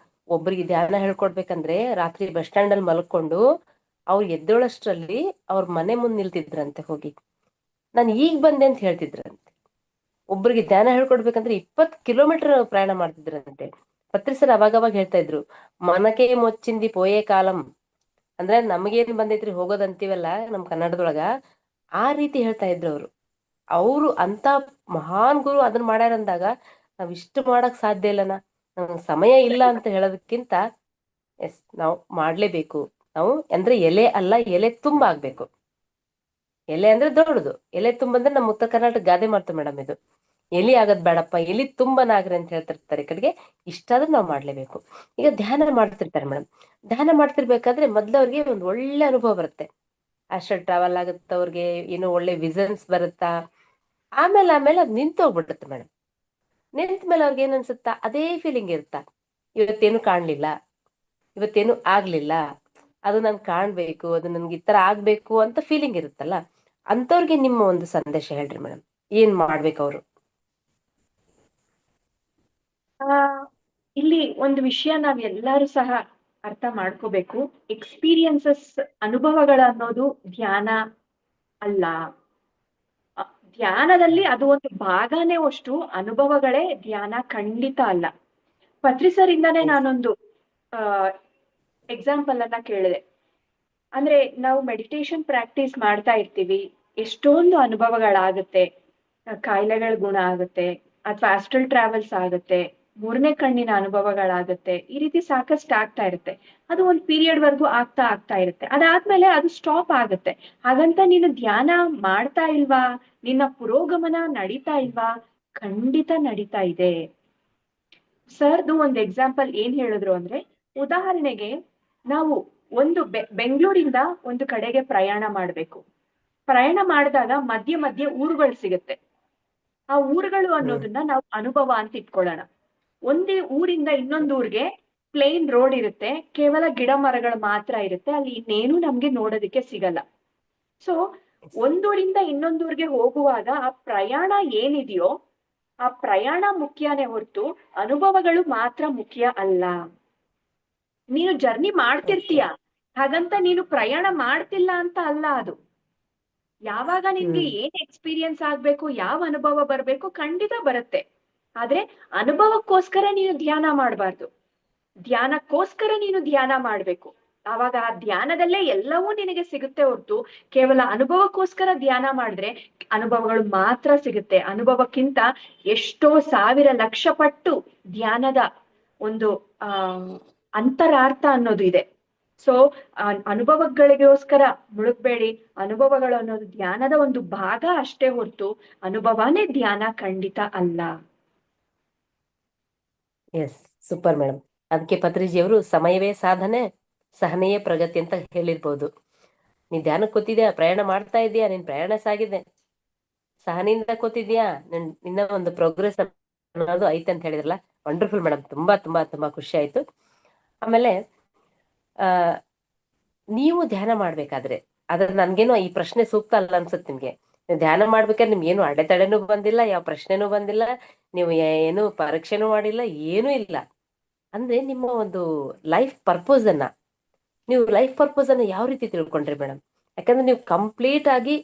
ಒಬ್ರಿಗೆ ಧ್ಯಾನ ಹೇಳ್ಕೊಡ್ಬೇಕಂದ್ರೆ ರಾತ್ರಿ ಬಸ್ ಸ್ಟ್ಯಾಂಡ್ ಅಲ್ಲಿ ಮಲ್ಕೊಂಡು ಅವ್ರು ಎದ್ದೇಳಷ್ಟರಲ್ಲಿ ಅವ್ರ ಮನೆ ಮುಂದೆ ನಿಲ್ತಿದ್ರಂತೆ ಹೋಗಿ. ನಾನು ಈಗ ಬಂದೆ ಅಂತ ಹೇಳ್ತಿದ್ರಂತೆ. ಒಬ್ರಿಗೆ ಧ್ಯಾನ ಹೇಳ್ಕೊಡ್ಬೇಕಂದ್ರೆ 20 ಕಿಲೋಮೀಟರ್ ಪ್ರಯಾಣ ಮಾಡ್ತಿದ್ರಂತೆ. ಪತ್ರಿ ಸರ್ ಅವಾಗವಾಗ ಹೇಳ್ತಾ ಇದ್ರು, ಮನಕೆ ಮೊಚ್ಚಿಂದಿ ಪೋಯೇ ಕಾಲಂ. ಅಂದ್ರೆ ನಮಗೇನ್ ಬಂದೈತ್ರಿ ಹೋಗೋದಂತೀವಲ್ಲ ನಮ್ ಕನ್ನಡದೊಳಗ, ಆ ರೀತಿ ಹೇಳ್ತಾ ಇದ್ರು ಅವ್ರು. ಅವ್ರು ಅಂತ ಮಹಾನ್ ಗುರು ಅದನ್ನ ಮಾಡ್ಯಾರಂದಾಗ ನಾವ್ ಇಷ್ಟು ಮಾಡಕ್ ಸಾಧ್ಯ ಇಲ್ಲನ. ನಮ್ಗೆ ಸಮಯ ಇಲ್ಲ ಅಂತ ಹೇಳೋದಕ್ಕಿಂತ ಎಸ್, ನಾವು ಮಾಡ್ಲೇಬೇಕು. ನಾವು ಅಂದ್ರೆ ಎಲೆ ಅಲ್ಲ, ಎಲೆ ತುಂಬ ಆಗ್ಬೇಕು. ಎಲೆ ಅಂದ್ರೆ ದೊಡ್ಡದು, ಎಲೆ ತುಂಬಂದ್ರೆ ನಮ್ಮ ಉತ್ತರ ಕರ್ನಾಟಕ ಗಾದೆ ಮಾಡ್ತೇವೆ ಮೇಡಮ್ ಇದು. ಎಲಿ ಆಗದ್ ಬೇಡಪ್ಪ, ಎಲಿ ತುಂಬನಾಗ್ರಿ ಅಂತ ಹೇಳ್ತಿರ್ತಾರೆ. ಈ ಕಡೆಗೆ ಇಷ್ಟಾದ್ರೂ ನಾವು ಮಾಡ್ಲೇಬೇಕು. ಈಗ ಧ್ಯಾನ ಮಾಡ್ತಿರ್ತಾರೆ ಮೇಡಮ್. ಧ್ಯಾನ ಮಾಡ್ತಿರ್ಬೇಕಾದ್ರೆ ಮೊದ್ಲವ್ರಿಗೆ ಒಂದು ಒಳ್ಳೆ ಅನುಭವ ಬರುತ್ತೆ. ಅಷ್ಟಲ್ ಟ್ರಾವೆಲ್ ಆಗುತ್ತೆ ಅವ್ರಿಗೆ, ಏನೋ ಒಳ್ಳೆ ವಿಷನ್ಸ್ ಬರುತ್ತಾ. ಆಮೇಲೆ ಅದ್ ನಿಂತೋಗ್ಬಿಡುತ್ತೆ ಮೇಡಮ್. ನಿಂತ ಮೇಲೆ ಅವ್ರಿಗೆ ಏನ್ ಅನ್ಸುತ್ತಾ, ಅದೇ ಫೀಲಿಂಗ್ ಇರುತ್ತಾ, ಇವತ್ತೇನು ಕಾಣ್ಲಿಲ್ಲ, ಇವತ್ತೇನು ಆಗ್ಲಿಲ್ಲ, ಅದು ನನ್ ಕಾಣ್ಬೇಕು, ಅದು ನನ್ಗೆ ಈ ತರ ಆಗ್ಬೇಕು ಅಂತ ಫೀಲಿಂಗ್ ಇರುತ್ತಲ್ಲ. ಅಂತವ್ರಿಗೆ ನಿಮ್ಮ ಒಂದು ಸಂದೇಶ ಹೇಳ್ರಿ ಮೇಡಮ್, ಏನ್ ಮಾಡ್ಬೇಕು ಅವರು? ಆ ಇಲ್ಲಿ ಒಂದು ವಿಷಯ ನಾವ್ ಎಲ್ಲರೂ ಸಹ ಅರ್ಥ ಮಾಡ್ಕೋಬೇಕು. ಎಕ್ಸ್ಪೀರಿಯನ್ಸಸ್, ಅನುಭವಗಳ ಅನ್ನೋದು ಧ್ಯಾನ ಅಲ್ಲ. ಧ್ಯಾನದಲ್ಲಿ ಅದು ಒಂದು ಭಾಗನೇ ಅಷ್ಟು, ಅನುಭವಗಳೇ ಧ್ಯಾನ ಖಂಡಿತ ಅಲ್ಲ. ಪತ್ರಿ ಸರ್ ಇಂದಾನೆ ನಾನೊಂದು ಎಕ್ಸಾಂಪಲ್ ಅನ್ನ ಕೇಳಿದೆ. ಅಂದ್ರೆ ನಾವು ಮೆಡಿಟೇಷನ್ ಪ್ರಾಕ್ಟೀಸ್ ಮಾಡ್ತಾ ಇರ್ತೀವಿ, ಎಷ್ಟೊಂದು ಅನುಭವಗಳಾಗುತ್ತೆ. ಕಾಯಿಲೆಗಳ ಗುಣ ಆಗುತ್ತೆ, ಅಥವಾ ಆಸ್ಟ್ರಲ್ ಟ್ರಾವೆಲ್ಸ್ ಆಗುತ್ತೆ, ಮೂರನೇ ಕಣ್ಣಿನ ಅನುಭವಗಳಾಗುತ್ತೆ. ಈ ರೀತಿ ಸಾಕಷ್ಟು ಆಗ್ತಾ ಇರುತ್ತೆ. ಅದು ಒಂದು ಪೀರಿಯಡ್ ವರ್ಗೂ ಆಗ್ತಾ ಇರುತ್ತೆ. ಅದಾದ್ಮೇಲೆ ಅದು ಸ್ಟಾಪ್ ಆಗುತ್ತೆ. ಹಾಗಂತ ನೀನು ಧ್ಯಾನ ಮಾಡ್ತಾ ಇಲ್ವಾ, ನಿನ್ನ ಪುರೋಗಮನ ನಡೀತಾ ಇಲ್ವಾ? ಖಂಡಿತ ನಡೀತಾ ಇದೆ. ಸರ್ದು ಒಂದು ಎಕ್ಸಾಂಪಲ್ ಏನ್ ಹೇಳಿದ್ರು ಅಂದ್ರೆ, ಉದಾಹರಣೆಗೆ ನಾವು ಒಂದು ಬೆಂಗಳೂರಿಂದ ಒಂದು ಕಡೆಗೆ ಪ್ರಯಾಣ ಮಾಡ್ಬೇಕು. ಪ್ರಯಾಣ ಮಾಡಿದಾಗ ಮಧ್ಯೆ ಮಧ್ಯೆ ಊರುಗಳು ಸಿಗುತ್ತೆ. ಆ ಊರುಗಳು ಅನ್ನೋದನ್ನ ನಾವು ಅನುಭವ ಅಂತ ಇಟ್ಕೊಳ್ಳೋಣ. ಒಂದೇ ಊರಿಂದ ಇನ್ನೊಂದು ಊರಿಗೆ ಪ್ಲೇನ್ ರೋಡ್ ಇರುತ್ತೆ, ಕೇವಲ ಗಿಡ ಮರಗಳು ಮಾತ್ರ ಇರುತ್ತೆ, ಅಲ್ಲಿ ಇನ್ನೇನು ನಮ್ಗೆ ನೋಡೋದಕ್ಕೆ ಸಿಗಲ್ಲ. ಸೊ ಒಂದೂರಿಂದ ಇನ್ನೊಂದೂರಿಗೆ ಹೋಗುವಾಗ ಆ ಪ್ರಯಾಣ ಏನಿದೆಯೋ, ಆ ಪ್ರಯಾಣ ಮುಖ್ಯನೇ ಹೊರತು ಅನುಭವಗಳು ಮಾತ್ರ ಮುಖ್ಯ ಅಲ್ಲ. ನೀನು ಜರ್ನಿ ಮಾಡ್ತಿರ್ತೀಯ, ಹಾಗಂತ ನೀನು ಪ್ರಯಾಣ ಮಾಡ್ತಿಲ್ಲ ಅಂತ ಅಲ್ಲ ಅದು. ಯಾವಾಗ ನಿನ್ಗೆ ಏನ್ ಎಕ್ಸ್ಪೀರಿಯನ್ಸ್ ಆಗ್ಬೇಕು, ಯಾವ ಅನುಭವ ಬರ್ಬೇಕು, ಖಂಡಿತ ಬರುತ್ತೆ. ಆದ್ರೆ ಅನುಭವಕ್ಕೋಸ್ಕರ ನೀನು ಧ್ಯಾನ ಮಾಡಬಾರ್ದು, ಧ್ಯಾನಕ್ಕೋಸ್ಕರ ನೀನು ಧ್ಯಾನ ಮಾಡ್ಬೇಕು. ಆವಾಗ ಆ ಧ್ಯಾನದಲ್ಲೇ ಎಲ್ಲವೂ ನಿನಗೆ ಸಿಗುತ್ತೆ ಹೊರತು ಕೇವಲ ಅನುಭವಕ್ಕೋಸ್ಕರ ಧ್ಯಾನ ಮಾಡಿದ್ರೆ ಅನುಭವಗಳು ಮಾತ್ರ ಸಿಗುತ್ತೆ. ಅನುಭವಕ್ಕಿಂತ ಎಷ್ಟೋ ಸಾವಿರ ಲಕ್ಷ ಪಟ್ಟು ಧ್ಯಾನದ ಒಂದು ಅಂತರಾರ್ಥ ಅನ್ನೋದು ಇದೆ. ಸೊ ಅನುಭವಗಳಿಗೋಸ್ಕರ ಮುಳುಗ್ಬೇಡಿ. ಅನುಭವಗಳು ಅನ್ನೋದು ಧ್ಯಾನದ ಒಂದು ಭಾಗ ಅಷ್ಟೇ ಹೊರತು ಅನುಭವನೇ ಧ್ಯಾನ ಖಂಡಿತ ಅಲ್ಲ. Yes, super madam. ಅದಕ್ಕೆ ಪತ್ರಿಜಿಯವರು ಸಮಯವೇ ಸಾಧನೆ, ಸಹನೆಯೇ ಪ್ರಗತಿ ಅಂತ ಹೇಳಿರ್ಬೋದು. ನೀನ್ ಧ್ಯಾನಕ್ಕೆ ಕೂತಿದ್ಯಾ, ಪ್ರಯಾಣ ಮಾಡ್ತಾ ಇದೀಯಾ, ನಿನ್ ಪ್ರಯಾಣ ಸಾಗಿದೆ. ಸಹನೆಯಿಂದ ಕೂತಿದ್ಯಾ, ನಿನ್ನ ಒಂದು ಪ್ರೋಗ್ರೆಸ್ ಅನ್ನೋದು ಐತೆ ಅಂತ ಹೇಳಿದ್ರಲ್ಲ. Wonderful madam. ತುಂಬಾ ತುಂಬಾ ತುಂಬಾ ಖುಷಿ ಆಯ್ತು. ಆಮೇಲೆ ನೀವು ಧ್ಯಾನ ಮಾಡ್ಬೇಕಾದ್ರೆ, ಅದ್ರ ನನ್ಗೇನು ಈ ಪ್ರಶ್ನೆ ಸೂಕ್ತ ಅಲ್ಲ ಅನ್ಸುತ್ತೆ ನಿಮ್ಗೆ. ನೀವು ಧ್ಯಾನ ಮಾಡ್ಬೇಕಾದ್ರೆ ನಿಮ್ಗೆ ಏನು ಅಡೆತಡೆನೂ ಬಂದಿಲ್ಲ, ಯಾವ ಪ್ರಶ್ನೆನೂ ಬಂದಿಲ್ಲ, ನೀವು ಏನು ಪರೀಕ್ಷೆನೂ ಮಾಡಿಲ್ಲ, ಏನೂ ಇಲ್ಲ. ಅಂದ್ರೆ ನಿಮ್ಮ ಒಂದು ಲೈಫ್ ಪರ್ಪೋಸ್ ಅನ್ನ ಯಾವ ರೀತಿ ತಿಳ್ಕೊಂಡ್ರಿ ಮೇಡಮ್? ಯಾಕಂದ್ರೆ ನೀವು ಕಂಪ್ಲೀಟ್ ಆಗಿ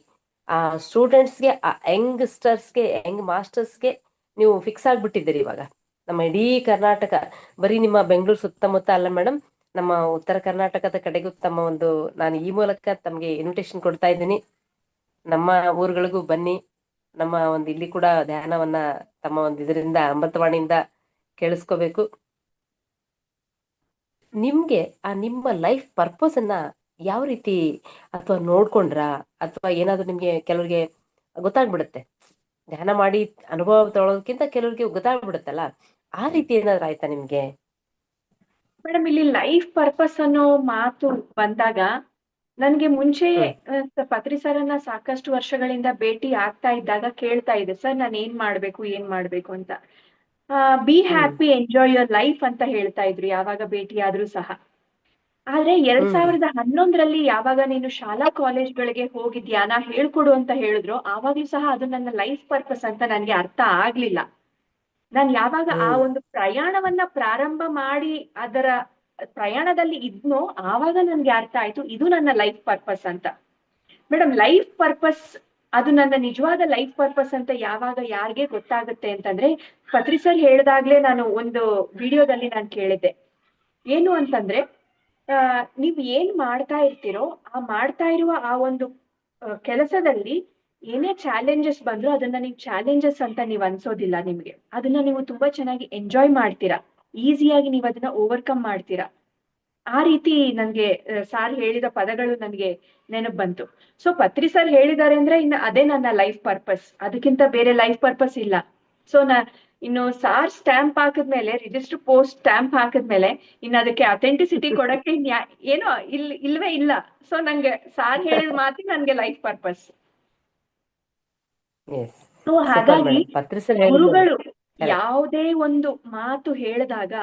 ಆ ಸ್ಟೂಡೆಂಟ್ಸ್ಗೆ, ಆ ಯಂಗ್ಸ್ಟರ್ಸ್ಗೆ, ಯಂಗ್ ಮಾಸ್ಟರ್ಸ್ಗೆ ನೀವು ಫಿಕ್ಸ್ ಆಗ್ಬಿಟ್ಟಿದ್ದೀರಿ ಇವಾಗ. ನಮ್ಮ ಇಡೀ ಕರ್ನಾಟಕ, ಬರೀ ನಿಮ್ಮ ಬೆಂಗಳೂರು ಸುತ್ತಮುತ್ತ ಅಲ್ಲ ಮೇಡಮ್, ನಮ್ಮ ಉತ್ತರ ಕರ್ನಾಟಕದ ಕಡೆಗೂ ತಮ್ಮ ಒಂದು, ನಾನು ಈ ಮೂಲಕ ತಮಗೆ ಇನ್ವಿಟೇಷನ್ ಕೊಡ್ತಾ ಇದ್ದೀನಿ. ನಮ್ಮ ಊರುಗಳಿಗೂ ಬನ್ನಿ. ನಮ್ಮ ಒಂದು ಇಲ್ಲಿ ಕೂಡ ಧ್ಯಾನವನ್ನ ತಮ್ಮ ಒಂದು ಇದರಿಂದ, ಅಮೃತವಾಣಿಯಿಂದ ಕೇಳಿಸ್ಕೋಬೇಕು. ನಿಮ್ಗೆ ಆ ನಿಮ್ಮ ಲೈಫ್ ಪರ್ಪಸ್ ಅನ್ನ ಯಾವ ರೀತಿ ಅಥವಾ ನೋಡ್ಕೊಂಡ್ರ, ಅಥವಾ ಏನಾದ್ರು ನಿಮ್ಗೆ ಕೆಲವ್ರಿಗೆ ಗೊತ್ತಾಗ್ಬಿಡುತ್ತೆ, ಧ್ಯಾನ ಮಾಡಿ ಅನುಭವ ತೊಗೊಳೋದಕ್ಕಿಂತ ಕೆಲವ್ರಿಗೆ ಗೊತ್ತಾಗ್ಬಿಡುತ್ತಲ್ಲ, ಆ ರೀತಿ ಏನಾದ್ರು ಆಯ್ತಾ ನಿಮ್ಗೆ? ಮೇಡಮ್, ಇಲ್ಲಿ ಲೈಫ್ ಪರ್ಪಸ್ ಅನ್ನೋ ಮಾತು ಬಂದಾಗ ನನ್ಗೆ ಮುಂಚೆ ಪತ್ರಿ ಸರ್ನ ಸಾಕಷ್ಟು ವರ್ಷಗಳಿಂದ ಭೇಟಿ ಆಗ್ತಾ ಇದ್ದಾಗ ಕೇಳ್ತಾ ಇದೆ, ಸರ್ ನಾನು ಏನ್ ಮಾಡ್ಬೇಕು ಅಂತ. B hmm happy enjoy your life ಅಂತ ಹೇಳ್ತಾ ಇದ್ರು ಯಾವಾಗ ಭೇಟಿಯಾದ್ರೂ ಸಹ. ಆದ್ರೆ ಎರಡ್ ಹ್ಮ್ ಸಾವಿರದ ಹನ್ನೊಂದರಲ್ಲಿ ಯಾವಾಗ ನೀನು ಶಾಲಾ ಕಾಲೇಜ್ಗಳಿಗೆ ಹೋಗಿ ಧ್ಯಾನ ಹೇಳ್ಕೊಡು ಅಂತ ಹೇಳಿದ್ರು, ಆವಾಗ್ಲೂ ಸಹ ಅದು ನನ್ನ ಲೈಫ್ ಪರ್ಪಸ್ ಅಂತ ನನ್ಗೆ ಅರ್ಥ ಆಗ್ಲಿಲ್ಲ. ನಾನ್ ಯಾವಾಗ ಆ ಹ್ಮ್ ಒಂದು ಪ್ರಯಾಣವನ್ನ ಪ್ರಾರಂಭ ಮಾಡಿ ಅದರ ಪ್ರಯಾಣದಲ್ಲಿ ಇದ್ನೋ, ಆವಾಗ ನನ್ಗೆ ಅರ್ಥ ಆಯ್ತು ಇದು ನನ್ನ ಲೈಫ್ ಪರ್ಪಸ್ ಅಂತ. ಮೇಡಮ್, ಲೈಫ್ ಪರ್ಪಸ್ ಅದು ನನ್ನ ನಿಜವಾದ ಲೈಫ್ ಪರ್ಪಸ್ ಅಂತ ಯಾವಾಗ ಯಾರಿಗೆ ಗೊತ್ತಾಗುತ್ತೆ ಅಂತಂದ್ರೆ, ಪತ್ರಿ ಸರ್ ಹೇಳ್ದಾಗ್ಲೇ ನಾನು ಒಂದು ವಿಡಿಯೋದಲ್ಲಿ ನಾನು ಕೇಳಿದ್ದೆ. ಏನು ಅಂತಂದ್ರೆ, ನೀವ್ ಏನ್ ಮಾಡ್ತಾ ಇರ್ತೀರೋ ಆ ಮಾಡ್ತಾ ಇರುವ ಆ ಒಂದು ಕೆಲಸದಲ್ಲಿ ಏನೇ ಚಾಲೆಂಜಸ್ ಬಂದ್ರು ಅದನ್ನ ನೀವು ಚಾಲೆಂಜಸ್ ಅಂತ ನೀವು ಅನ್ಸೋದಿಲ್ಲ. ನಿಮ್ಗೆ ಅದನ್ನ ನೀವು ತುಂಬಾ ಚೆನ್ನಾಗಿ ಎಂಜಾಯ್ ಮಾಡ್ತೀರಾ, ಈಸಿಯಾಗಿ ನೀವು ಅದನ್ನ ಓವರ್ಕಮ್ ಮಾಡ್ತೀರಾ. ಆ ರೀತಿ ನನ್ಗೆ ಸಾರ್ ಹೇಳಿದ ಪದಗಳು ನನ್ಗೆ ನೆನಪು ಬಂತು. ಸೊ ಪತ್ರಿ ಸರ್ ಹೇಳಿದ್ದಾರೆ ಅಂದ್ರೆ ಇನ್ನು ಅದೇ ನನ್ನ ಲೈಫ್ ಪರ್ಪಸ್, ಅದಕ್ಕಿಂತ ಬೇರೆ ಲೈಫ್ ಪರ್ಪಸ್ ಇಲ್ಲ. ಸೊ ಇನ್ನು ಸಾರ್ ಸ್ಟ್ಯಾಂಪ್ ಹಾಕಿದ್ಮೇಲೆ, ರಿಜಿಸ್ಟರ್ ಪೋಸ್ಟ್ ಸ್ಟ್ಯಾಂಪ್ ಹಾಕಿದ್ಮೇಲೆ ಇನ್ನು ಅದಕ್ಕೆ ಅಥೆಂಟಿಸಿಟಿ ಕೊಡಕ್ಕೆ ಏನೋ ಇಲ್ವೇ ಇಲ್ಲ. ಸೊ ನಂಗೆ ಸಾರ್ ಹೇಳಿದ ಮಾತಿ ನನ್ಗೆ life purpose. Yes, so super ಹಾಗಾಗಿ ಮೇಡಮ್. ಪತ್ರಿ ಸರ್ ಹೇಳಿದ್ರು ಗುರುಗಳು ಕರೆಕ್ಟ್. ಯಾವುದೇ ಒಂದು ಮಾತು ಹೇಳಿದಾಗ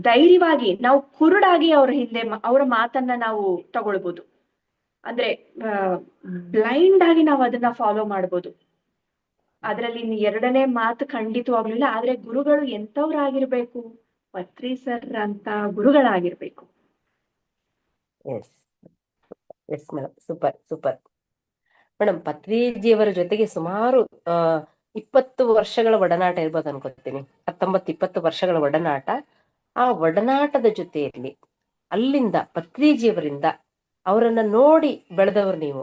ಧೈರ್ಯವಾಗಿ ನಾವು ಕುರುಡಾಗಿ ಅವ್ರ ಹಿಂದೆ ಅವರ ಮಾತನ್ನ ನಾವು ತಗೊಳ್ಬೋದು. ಅಂದ್ರೆ ಬ್ಲೈಂಡ್ ಆಗಿ ನಾವು ಅದನ್ನ ಫಾಲೋ ಮಾಡ್ಬೋದು. ಅದ್ರಲ್ಲಿ ಇನ್ನು ಎರಡನೇ ಮಾತು ಖಂಡಿತವಾಗ್ಲೂ ಇಲ್ಲ. ಆದ್ರೆ ಗುರುಗಳು ಎಂತವ್ರಾಗಿರ್ಬೇಕು? ಪತ್ರಿ ಸರ್ ಅಂತ ಗುರುಗಳಾಗಿರ್ಬೇಕು. Yes yes madam, super super madam. ಪತ್ರಿಜಿಯವರ ಜೊತೆಗೆ ಸುಮಾರು 20 ವರ್ಷಗಳ ಒಡನಾಟ ಇರ್ಬೋದು ಅನ್ಕೋತೀನಿ. 19-20 ವರ್ಷಗಳ ಒಡನಾಟ. ಆ ಒಡನಾಟದ ಜೊತೆಯಲ್ಲಿ ಅಲ್ಲಿಂದ ಪತ್ರಿಜಿಯವರಿಂದ ಅವರನ್ನ ನೋಡಿ ಬೆಳೆದವರು ನೀವು,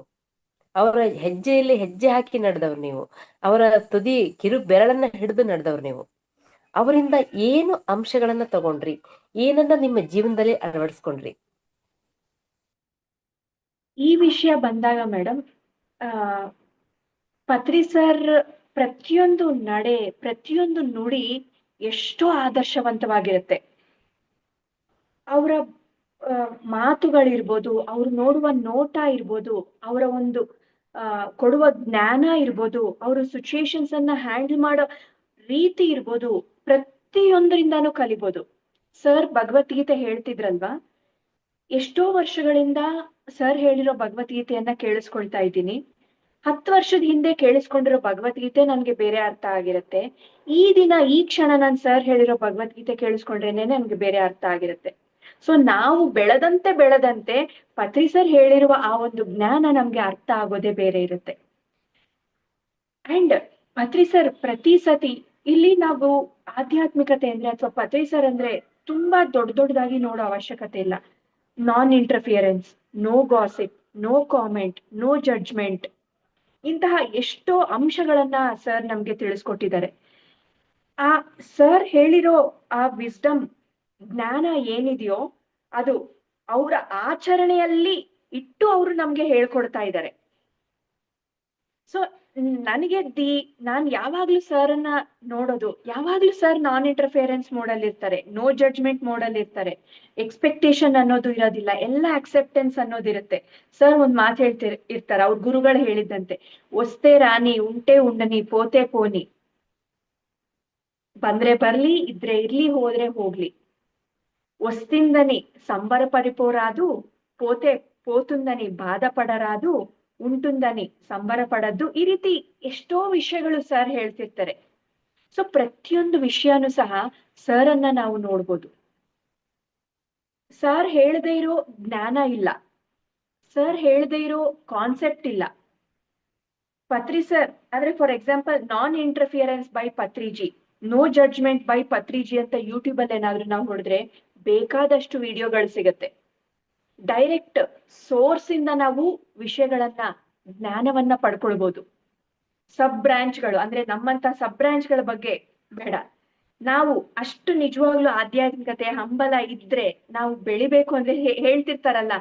ಅವರ ಹೆಜ್ಜೆಯಲ್ಲಿ ಹೆಜ್ಜೆ ಹಾಕಿ ನಡೆದವ್ರು ನೀವು, ಅವರ ತುದಿ ಕಿರು ಬೆರಳನ್ನ ಹಿಡಿದು ನಡೆದವ್ರು ನೀವು. ಅವರಿಂದ ಏನು ಅಂಶಗಳನ್ನ ತಗೊಂಡ್ರಿ, ಏನನ್ನ ನಿಮ್ಮ ಜೀವನದಲ್ಲಿ ಅಳವಡಿಸ್ಕೊಂಡ್ರಿ? ಈ ವಿಷಯ ಬಂದಾಗ ಮೇಡಮ್, ಆ ಪತ್ರಿ ಸರ್ ಪ್ರತಿಯೊಂದು ನಡೆ, ಪ್ರತಿಯೊಂದು ನುಡಿ ಎಷ್ಟೋ ಆದರ್ಶವಂತವಾಗಿರುತ್ತೆ. ಅವರ ಮಾತುಗಳಿರ್ಬೋದು, ಅವ್ರು ನೋಡುವ ನೋಟ ಇರ್ಬೋದು, ಅವರ ಒಂದು ಕೊಡುವ ಜ್ಞಾನ ಇರ್ಬೋದು, ಅವರು ಸಿಚುಯೇಷನ್ಸ್ ಅನ್ನ ಹ್ಯಾಂಡಲ್ ಮಾಡೋ ರೀತಿ ಇರ್ಬೋದು, ಪ್ರತಿಯೊಂದರಿಂದಾನು ಕಲಿಬೋದು. ಸರ್ ಭಗವದ್ಗೀತೆ ಹೇಳ್ತಿದ್ರಲ್ವಾ, ಎಷ್ಟೋ ವರ್ಷಗಳಿಂದ ಸರ್ ಹೇಳಿರೋ ಭಗವದ್ಗೀತೆಯನ್ನ ಕೇಳಿಸ್ಕೊಳ್ತಾ ಇದ್ದೀನಿ. 10 ವರ್ಷದ ಹಿಂದೆ ಕೇಳಿಸ್ಕೊಂಡಿರೋ ಭಗವದ್ಗೀತೆ ನನ್ಗೆ ಬೇರೆ ಅರ್ಥ ಆಗಿರುತ್ತೆ. ಈ ದಿನ ಈ ಕ್ಷಣ ನಾನ್ ಸರ್ ಹೇಳಿರೋ ಭಗವದ್ಗೀತೆ ಕೇಳಿಸ್ಕೊಂಡ್ರೇನೆ ನನ್ಗೆ ಬೇರೆ ಅರ್ಥ ಆಗಿರುತ್ತೆ. ಸೊ ನಾವು ಬೆಳೆದಂತೆ ಬೆಳೆದಂತೆ ಪತ್ರಿ ಸರ್ ಹೇಳಿರುವ ಆ ಒಂದು ಜ್ಞಾನ ನಮ್ಗೆ ಅರ್ಥ ಆಗೋದೇ ಬೇರೆ ಇರುತ್ತೆ. ಅಂಡ್ ಪತ್ರಿ ಸರ್ ಪ್ರತಿ ಸತಿ ಇಲ್ಲಿ ನಾವು ಆಧ್ಯಾತ್ಮಿಕತೆ ಅಂದ್ರೆ ಅಥವಾ ಪತ್ರಿ ಸರ್ ಅಂದ್ರೆ ತುಂಬಾ ದೊಡ್ಡದಾಗಿ ನೋಡೋ ಅವಶ್ಯಕತೆ ಇಲ್ಲ. Non interference, no gossip, no comment, no judgment, ಇಂತಹ ಎಷ್ಟೋ ಅಂಶಗಳನ್ನ ಸರ್ ನಮ್ಗೆ ತಿಳಿಸ್ಕೊಟ್ಟಿದ್ದಾರೆ. ಆ ಸರ್ ಹೇಳಿರೋ ಆ ವಿಸ್ಡಮ್, ಜ್ಞಾನ ಏನಿದೆಯೋ ಅದು ಅವರ ಆಚರಣೆಯಲ್ಲಿ ಇಟ್ಟು ಅವರು ನಮ್ಗೆ ಹೇಳ್ಕೊಡ್ತಾ ಇದ್ದಾರೆ. ಸೊ ನನಗೆ ನಾನ್ ಯಾವಾಗ್ಲೂ ಸರ್ ಅನ್ನ ನೋಡೋದು, ಯಾವಾಗ್ಲೂ ಸರ್ ನಾನ್ ಇಂಟರ್ಫಿಯರೆನ್ಸ್ ಮೋಡಲ್ಲಿ ಇರ್ತಾರೆ, ನೋ ಜಡ್ಜ್ಮೆಂಟ್ ಮೋಡಲ್ಲಿ ಇರ್ತಾರೆ. ಎಕ್ಸ್ಪೆಕ್ಟೇಷನ್ ಅನ್ನೋದು ಇರೋದಿಲ್ಲ, ಎಲ್ಲ ಅಕ್ಸೆಪ್ಟೆನ್ಸ್ ಅನ್ನೋದಿರುತ್ತೆ. ಸರ್ ಒಂದ್ ಮಾತು ಇರ್ತಾರ, ಅವ್ರ ಗುರುಗಳು ಹೇಳಿದ್ದಂತೆ, ಒಸ್ತೆ ರಾಣಿ ಉಂಟೆ ಉಂಡನಿ ಪೋತೆ ಪೋನಿ, ಬಂದ್ರೆ ಬರ್ಲಿ, ಇದ್ರೆ ಇರ್ಲಿ, ಹೋದ್ರೆ ಹೋಗ್ಲಿ, వస్తుందని సంబరపడిపోరాదు, పోతే పోతుందని ಬಾಧಪಡರಾದು, ఉంటుందని ಸಂಬರಪಡದ್ದು. ಈ ರೀತಿ ಎಷ್ಟೋ ವಿಷಯಗಳು ಸರ್ ಹೇಳ್ತಿರ್ತಾರೆ. ಸೊ ಪ್ರತಿಯೊಂದು ವಿಷಯನೂ ಸಹ ಸರ್ ಅನ್ನ ನಾವು ನೋಡ್ಬೋದು. ಸರ್ ಹೇಳದೇ ಇರೋ ಜ್ಞಾನ ಇಲ್ಲ, ಸರ್ ಹೇಳದೇ ಇರೋ ಕಾನ್ಸೆಪ್ಟ್ ಇಲ್ಲ. ಪತ್ರಿ ಸರ್ ಆದ್ರೆ for example non interference by Patriji, no judgement by Patriji ಅಂತ ಯೂಟ್ಯೂಬ್ ಅಲ್ಲಿ ಏನಾದ್ರು ನಾವು ಹೊಡೆದ್ರೆ ಬೇಕಾದಷ್ಟು ವಿಡಿಯೋಗಳು ಸಿಗತ್ತೆ. ಡೈರೆಕ್ಟ್ ಸೋರ್ಸ್ ಇಂದ ನಾವು ವಿಷಯಗಳನ್ನ, ಜ್ಞಾನವನ್ನ ಪಡ್ಕೊಳ್ಬಹುದು. ಸಬ್ ಬ್ರಾಂಚ್ಗಳು ಅಂದ್ರೆ ನಮ್ಮಂತ ಸಬ್ ಬ್ರಾಂಚ್ಗಳ ಬಗ್ಗೆ ಬೇಡ. ನಾವು ಅಷ್ಟು ನಿಜವಾಗ್ಲೂ ಆಧ್ಯಾತ್ಮಿಕತೆ ಹಂಬಲ ಇದ್ರೆ ನಾವು ಬೆಳಿಬೇಕು ಅಂದ್ರೆ ಹೇಳ್ತಿರ್ತಾರಲ್ಲ,